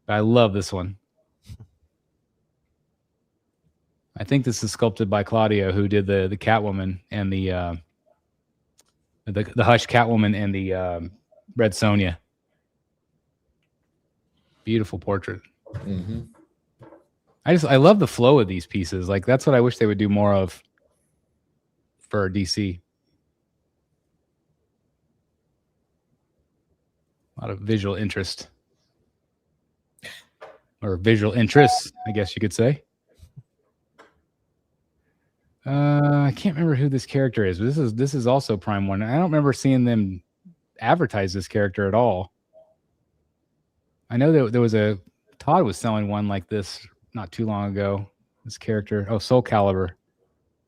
But I love this one. I think this is sculpted by Claudio, who did the Catwoman and the Hush Catwoman and the Red Sonja. Beautiful portrait. Mm-hmm. I love the flow of these pieces. Like that's what I wish they would do more of for DC. A lot of visual interest. Or visual interests, I guess you could say. I can't remember who this character is, but this is also Prime 1. I don't remember seeing them advertise this character at all. I know that there was Todd was selling one like this not too long ago. This character, Soul Calibur.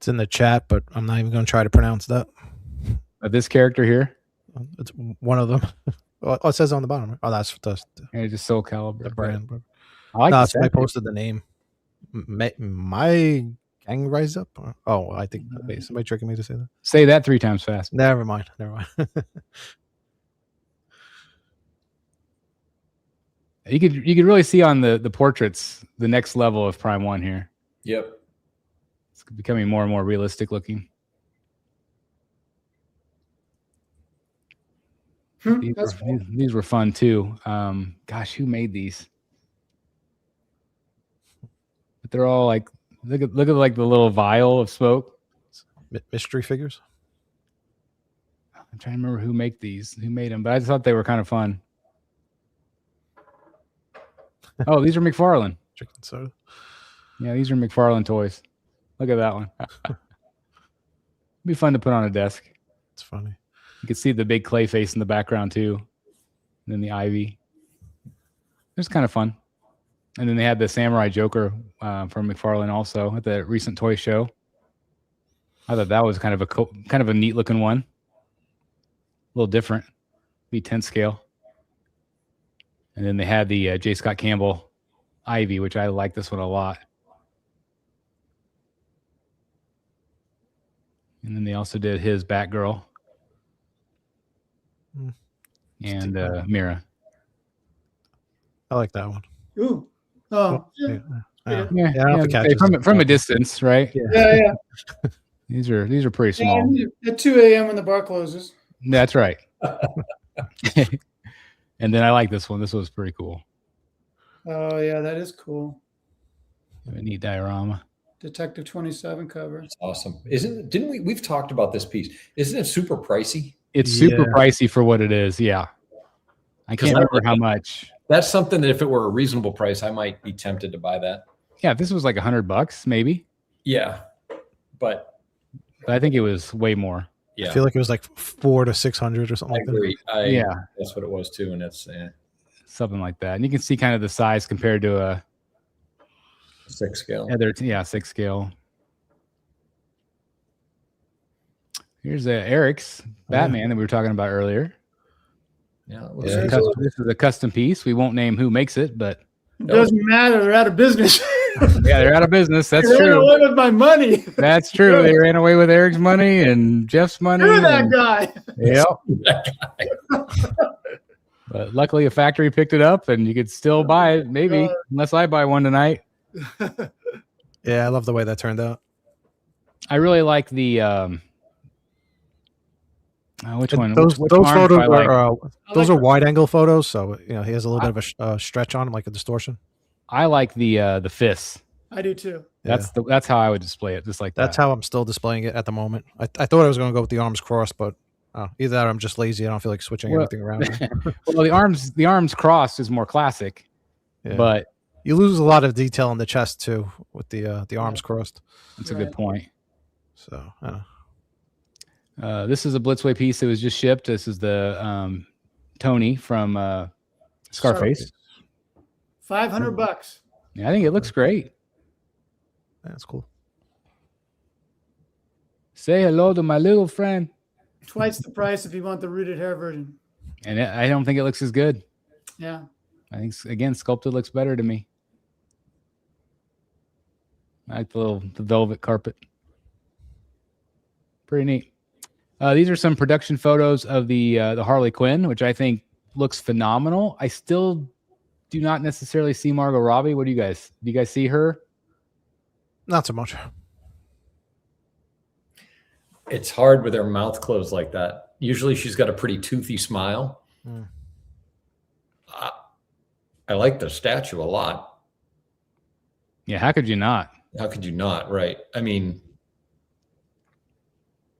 It's in the chat, but I'm not even going to try to pronounce that. This character here? It's one of them. Oh, it says on the bottom. Oh, that's yeah, just Soul Calibur. The brand. I like no, I posted the name. My gang rise up. Oh, I think wait, somebody tricking me to say that. Say that 3 times fast. Never mind. You could really see on the portraits the next level of Prime 1 here. Yep. It's becoming more and more realistic looking. These were fun too. Gosh, who made these? But they're all like look at like the little vial of smoke. Mystery figures. I'm trying to remember who made them, but I just thought they were kind of fun. Oh, these are McFarlane. Chicken soda. Yeah, these are McFarlane Toys. Look at that one. It'd be fun to put on a desk. It's funny. You can see the big clay face in the background too. And then the ivy. It's kind of fun. And then they had the Samurai Joker from McFarlane also at the recent toy show. I thought that was kind of a neat looking one. A little different. Be 10 scale. And then they had the J. Scott Campbell Ivy, which I like this one a lot. And then they also did his Batgirl and Mira. I like that one. Ooh. Oh. Yeah. From a distance, right? Yeah. These are pretty small. Yeah, at 2 a.m. when the bar closes. That's right. And then I like this one. This was pretty cool. Oh yeah, that is cool. A neat diorama. Detective 27 cover. That's awesome. We've talked about this piece. Isn't it super pricey? It's super pricey for what it is. Yeah. I can't remember how much. That's something that if it were a reasonable price, I might be tempted to buy that. Yeah, if this was like $100, maybe. Yeah. But I think it was way more. Yeah. I feel like it was like 400 to 600 or something. I agree. Yeah. That's what it was too. And it's something like that. And you can see kind of the size compared to a 6 scale. 6 scale. Here's Eric's Batman that we were talking about earlier. Yeah. This is a custom piece. We won't name who makes it, but it doesn't matter. They're out of business. Yeah, they're out of business. That's they true. ran away with my money. That's true. They ran away with Eric's money and Jeff's money. You're that guy. Yep. But luckily, a factory picked it up, and you could still buy it. Maybe, unless I buy one tonight. Yeah, I love the way that turned out. I really like the which one? Those which photos like? are wide angle photos, so he has a little bit of a stretch on him, like a distortion. I like the fists. I do too. That's how I would display it, just like that. That's how I'm still displaying it at the moment. I thought I was going to go with the arms crossed, but either that or I'm just lazy. I don't feel like switching anything around. Well, the arms crossed is more classic, but you lose a lot of detail in the chest too with the arms crossed. That's a good point. So, this is a Blitzway piece that was just shipped. This is the Tony from Scarface. $500. Yeah, I think it looks great. That's cool. Say hello to my little friend. Twice the price if you want the rooted hair version. And I don't think it looks as good. Yeah. I think, again, sculpted looks better to me. I like the velvet carpet. Pretty neat. These are some production photos of the Harley Quinn, which I think looks phenomenal. I still do not necessarily see Margot Robbie. What do you guys see her? Not so much. It's hard with her mouth closed like that. Usually she's got a pretty toothy smile. I like the statue a lot. Yeah, how could you not? How could you not? Right. I mean,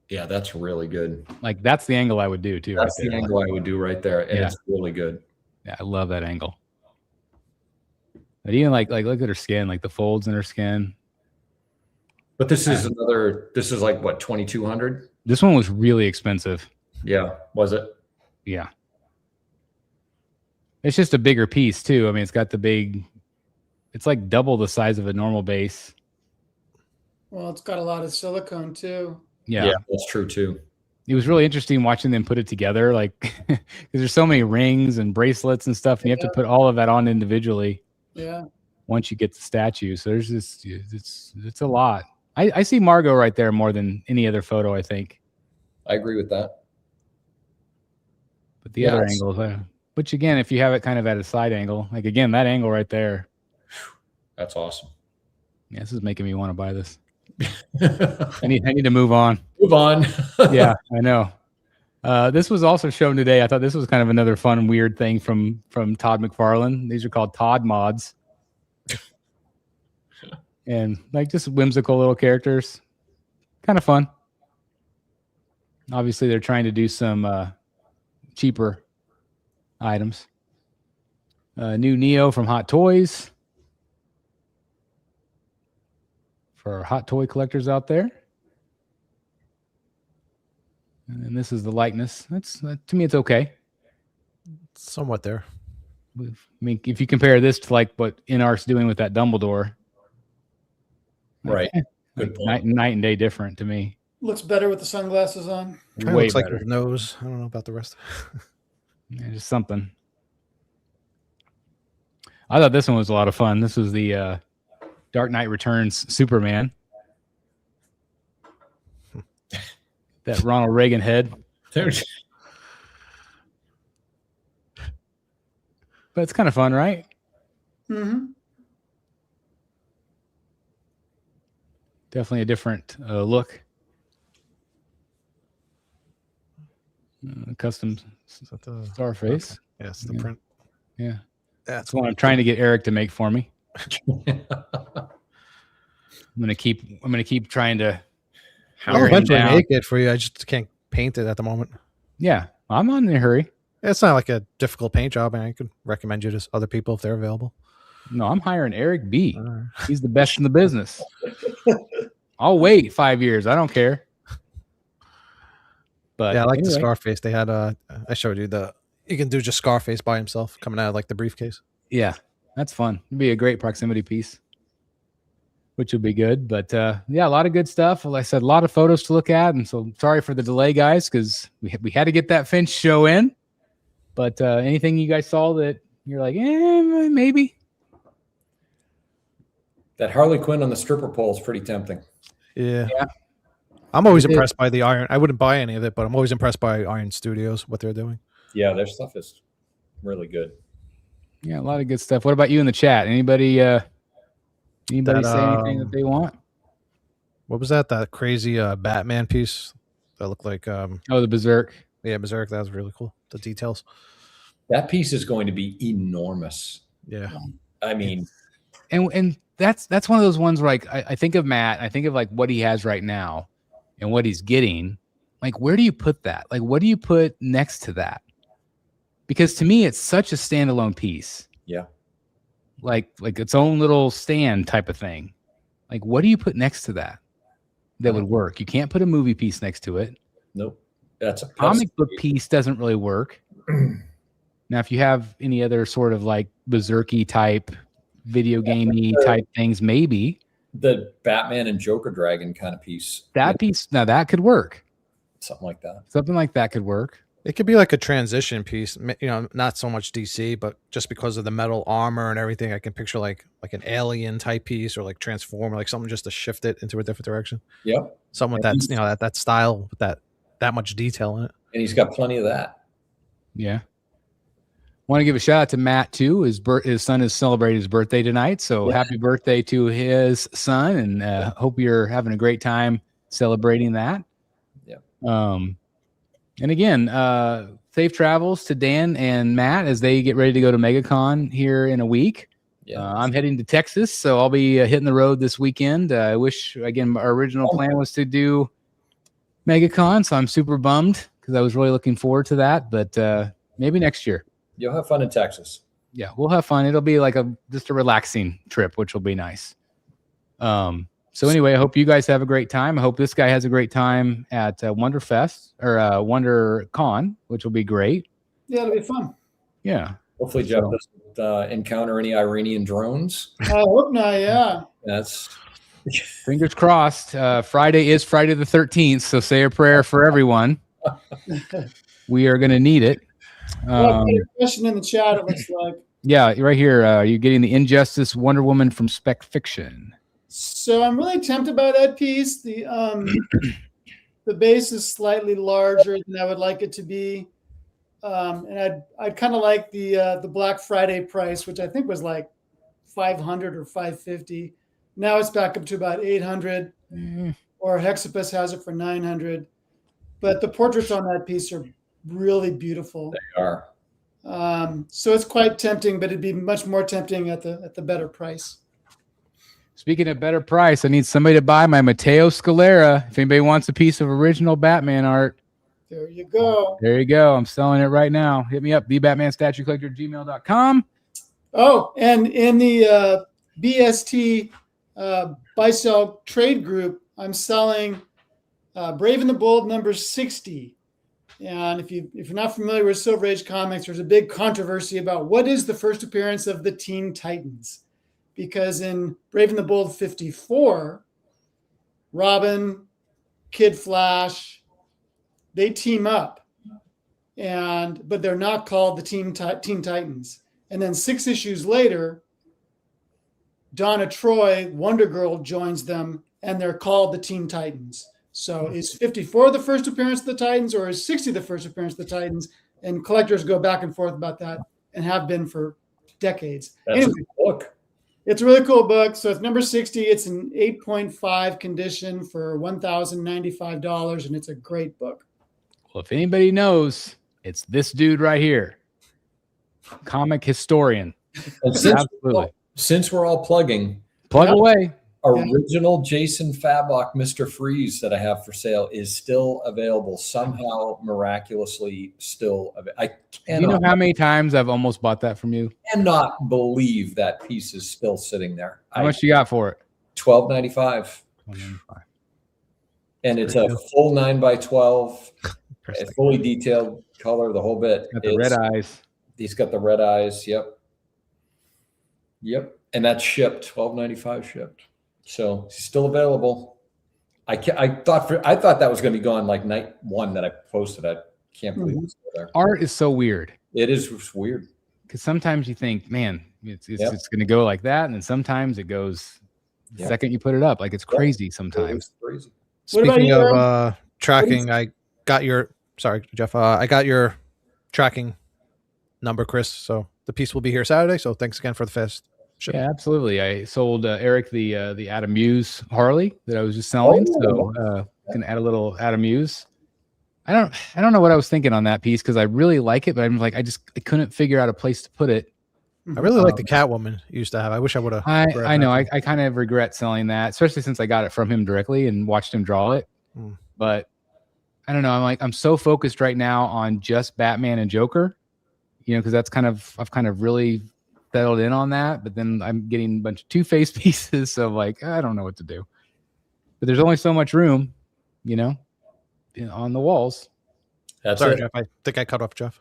yeah, that's really good. Like, that's the angle I would do too. That's the angle I would do right there. And it's really good. Yeah, I love that angle. But even like look at her skin, like the folds in her skin. But this is like what, 2,200? This one was really expensive. Yeah. Was it? Yeah. It's just a bigger piece too. I mean, it's got it's like double the size of a normal base. Well, it's got a lot of silicone too. Yeah, that's true too. It was really interesting watching them put it together, like because there's so many rings and bracelets and stuff, and you have to put all of that on individually. Yeah. Once you get the statue, so there's this, it's a lot. I see Margot right there more than any other photo, I think. I agree with that. But the other angles, which again, if you have it kind of at a side angle, like again, that angle right there. That's awesome. Yeah, this is making me want to buy this. I need to move on. Move on. Yeah, I know. This was also shown today. I thought this was kind of another fun, weird thing from Todd McFarlane. These are called Todd mods. And like just whimsical little characters. Kind of fun. Obviously, they're trying to do some cheaper items. New Neo from Hot Toys. For our hot toy collectors out there. And this is the likeness. That's to me, it's okay. It's somewhat there. I mean, if you compare this to like what InArt's doing with that Dumbledore, right? Good point. Night and day different to me. Looks better with the sunglasses on. Way looks better. Like his nose. I don't know about the rest. Yeah, just something. I thought this one was a lot of fun. This was the Dark Knight Returns Superman. That Ronald Reagan head. But it's kind of fun, right? Mm-hmm. Definitely a different look. Custom star face. Yes, the print. Yeah. That's what I'm trying to get Eric to make for me. I'm gonna keep trying to. I'll eventually make it for you. I just can't paint it at the moment. Yeah, I'm not in a hurry. It's not like a difficult paint job, and I could recommend you to other people if they're available. No, I'm hiring Eric B. He's the best in the business. I'll wait 5 years. I don't care. But yeah, I like the Scarface. They had I showed you you can do just Scarface by himself coming out of like the briefcase. Yeah, that's fun. It'd be a great proximity piece, which would be good. But yeah, a lot of good stuff. Like I said, a lot of photos to look at. And so sorry for the delay, guys, because we had to get that Finch show in. But anything you guys saw that you're like, maybe? That Harley Quinn on the stripper pole is pretty tempting. Yeah. I'm always impressed by the Iron. I wouldn't buy any of it, but I'm always impressed by Iron Studios, what they're doing. Yeah, their stuff is really good. Yeah, a lot of good stuff. What about you in the chat? Anybody say anything that they want? What was that? That crazy Batman piece that looked like the Berserk. Yeah, Berserk. That was really cool. The details. That piece is going to be enormous. Yeah. I mean, and that's one of those ones where like I think of Matt, I think of like what he has right now and what he's getting. Like, where do you put that? Like, what do you put next to that? Because to me, it's such a standalone piece. Yeah. Like its own little stand type of thing. Like, what do you put next to that would work? You can't put a movie piece next to it. Nope. That's a comic book piece doesn't really work. Now, if you have any other sort of like Berserky type, video gamey type things, maybe. The Batman and Joker Dragon kind of piece. That piece, now that could work. Something like that. Something like that could work. It could be like a transition piece, you know, not so much DC, but just because of the metal armor and everything, I can picture like an alien type piece or like Transformer, like something just to shift it into a different direction. Yep. Something with that, you know, that style with that much detail in it. And he's got plenty of that. Yeah. Want to give a shout out to Matt too. His son is celebrating his birthday tonight, so happy birthday to his son, and hope you're having a great time celebrating that. Yeah. And again, safe travels to Dan and Matt as they get ready to go to MegaCon here in a week. Yeah, I'm heading to Texas, so I'll be hitting the road this weekend. I wish, again, our original plan was to do MegaCon, so I'm super bummed because I was really looking forward to that, but maybe next year. You'll have fun in Texas. Yeah, we'll have fun. It'll be like just a relaxing trip, which will be nice. So anyway, I hope you guys have a great time. I hope this guy has a great time at Wonderfest or WonderCon, which will be great. Yeah, it'll be fun. Yeah. Hopefully Jeff doesn't encounter any Iranian drones. I hope not, yeah. Fingers crossed. Friday is Friday the 13th, so say a prayer for everyone. We are going to need it. A question in the chat, it looks like. Yeah, right here. You're getting the Injustice Wonder Woman from Spec Fiction. So I'm really tempted by that piece. The base is slightly larger than I would like it to be. And I'd kind of like the Black Friday price, which I think was like $500 or $550. Now it's back up to about $800, or Hexapus has it for $900. But the portraits on that piece are really beautiful. They are. So it's quite tempting, but it'd be much more tempting at the better price. Speaking of better price, I need somebody to buy my Matteo Scalera. If anybody wants a piece of original Batman art, there you go. There you go. I'm selling it right now. Hit me up, thebatmanstatuecollector@gmail.com. Oh, and in the BST buy sell trade group, I'm selling Brave and the Bold number 60. And if you're not familiar with Silver Age comics, there's a big controversy about what is the first appearance of the Teen Titans. Because in Brave and the Bold 54, Robin, Kid Flash, they team up, but they're not called the Teen Titans. And then 6 issues later, Donna Troy, Wonder Girl, joins them, and they're called the Teen Titans. So is 54 the first appearance of the Titans, or is 60 the first appearance of the Titans? And collectors go back and forth about that, and have been for decades. That's a good book. It's a really cool book. So it's number 60. It's an 8.5 condition for $1,095, and it's a great book. Well, if anybody knows, it's this dude right here, comic historian. And since we're all plugging, plug away. Original Jason Fabok Mr. Freeze that I have for sale is still available. Somehow, miraculously, still available. You know how many times I've almost bought that from you? Cannot believe that piece is still sitting there. How much you got for it? $12.95. And it's a full 9x12, a fully detailed color, the whole bit. Got the red eyes. He's got the red eyes. Yep. And that's shipped. $12.95 shipped. So it's still available. I thought that was going to be gone like night one that I posted. I can't believe it's still there. Art is so weird. It is weird because sometimes you think, man, it's going to go like that, and then sometimes it goes the second you put it up. Like it's crazy sometimes. It's crazy. Speaking of tracking, I got your Jeff. I got your tracking number, Chris. So the piece will be here Saturday. So thanks again for the fast. Sure. Yeah, absolutely. I sold Eric the Adam Muse Harley that I was just selling. So can add a little Adam Muse. I don't know what I was thinking on that piece because I really like it, but I'm like I couldn't figure out a place to put it. I really like the Catwoman you used to have. I wish I would have. I know. I kind of regret selling that, especially since I got it from him directly and watched him draw it. But I don't know. I'm so focused right now on just Batman and Joker, because I've kind of really settled in on that, but then I'm getting a bunch of Two-Face pieces, so like I don't know what to do. But there's only so much room, on the walls. That's Sorry, it. Jeff. I think I cut off Jeff.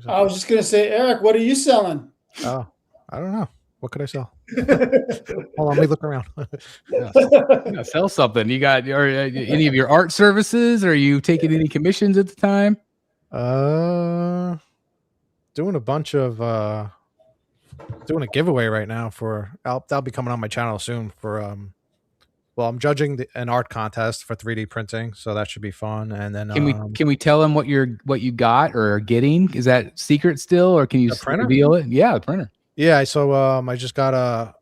I was just gonna say, Eric, what are you selling? Oh, I don't know. What could I sell? Hold on, let me look around. Sell something. You got any of your art services? Are you taking any commissions at the time? Doing a bunch of doing a giveaway right now that'll be coming on my channel soon for I'm judging an art contest for 3D printing, so that should be fun. And then can we tell them what you got or are getting? Is that secret still, or can you reveal it? Yeah, the printer. Yeah, so I just got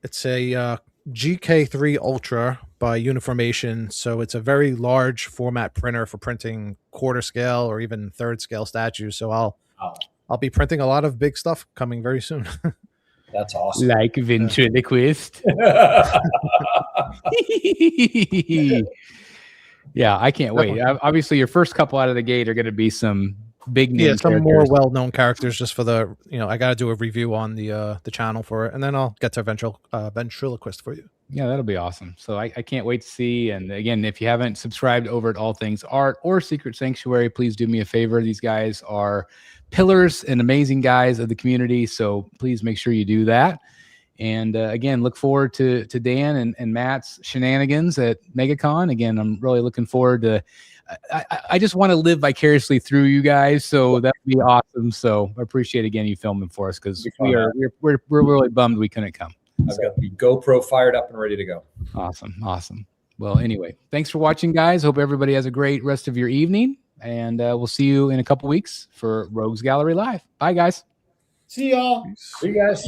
it's a GK3 Ultra by Uniformation, so it's a very large format printer for printing quarter scale or even third scale statues. So I'll be printing a lot of big stuff coming very soon. That's awesome. Like ventriloquist. Yeah, I can't wait. Obviously, your first couple out of the gate are going to be some big name some characters. more well-known characters just for the, I got to do a review on the channel for it, and then I'll get to ventriloquist for you. Yeah, that'll be awesome. So I can't wait to see. And again, if you haven't subscribed over at All Things Art or Secret Sanctuary, please do me a favor. These guys are pillars and amazing guys of the community. So please make sure you do that. And again, look forward to Dan and Matt's shenanigans at Megacon. Again, I'm really looking forward to. I just want to live vicariously through you guys, so that'd be awesome. So I appreciate again you filming for us, because we're really bummed we couldn't come. I've got the GoPro fired up and ready to go. Awesome. Well, anyway, thanks for watching, guys. Hope everybody has a great rest of your evening, and we'll see you in a couple weeks for Rogues Gallery Live. Bye, guys. See y'all. See you guys.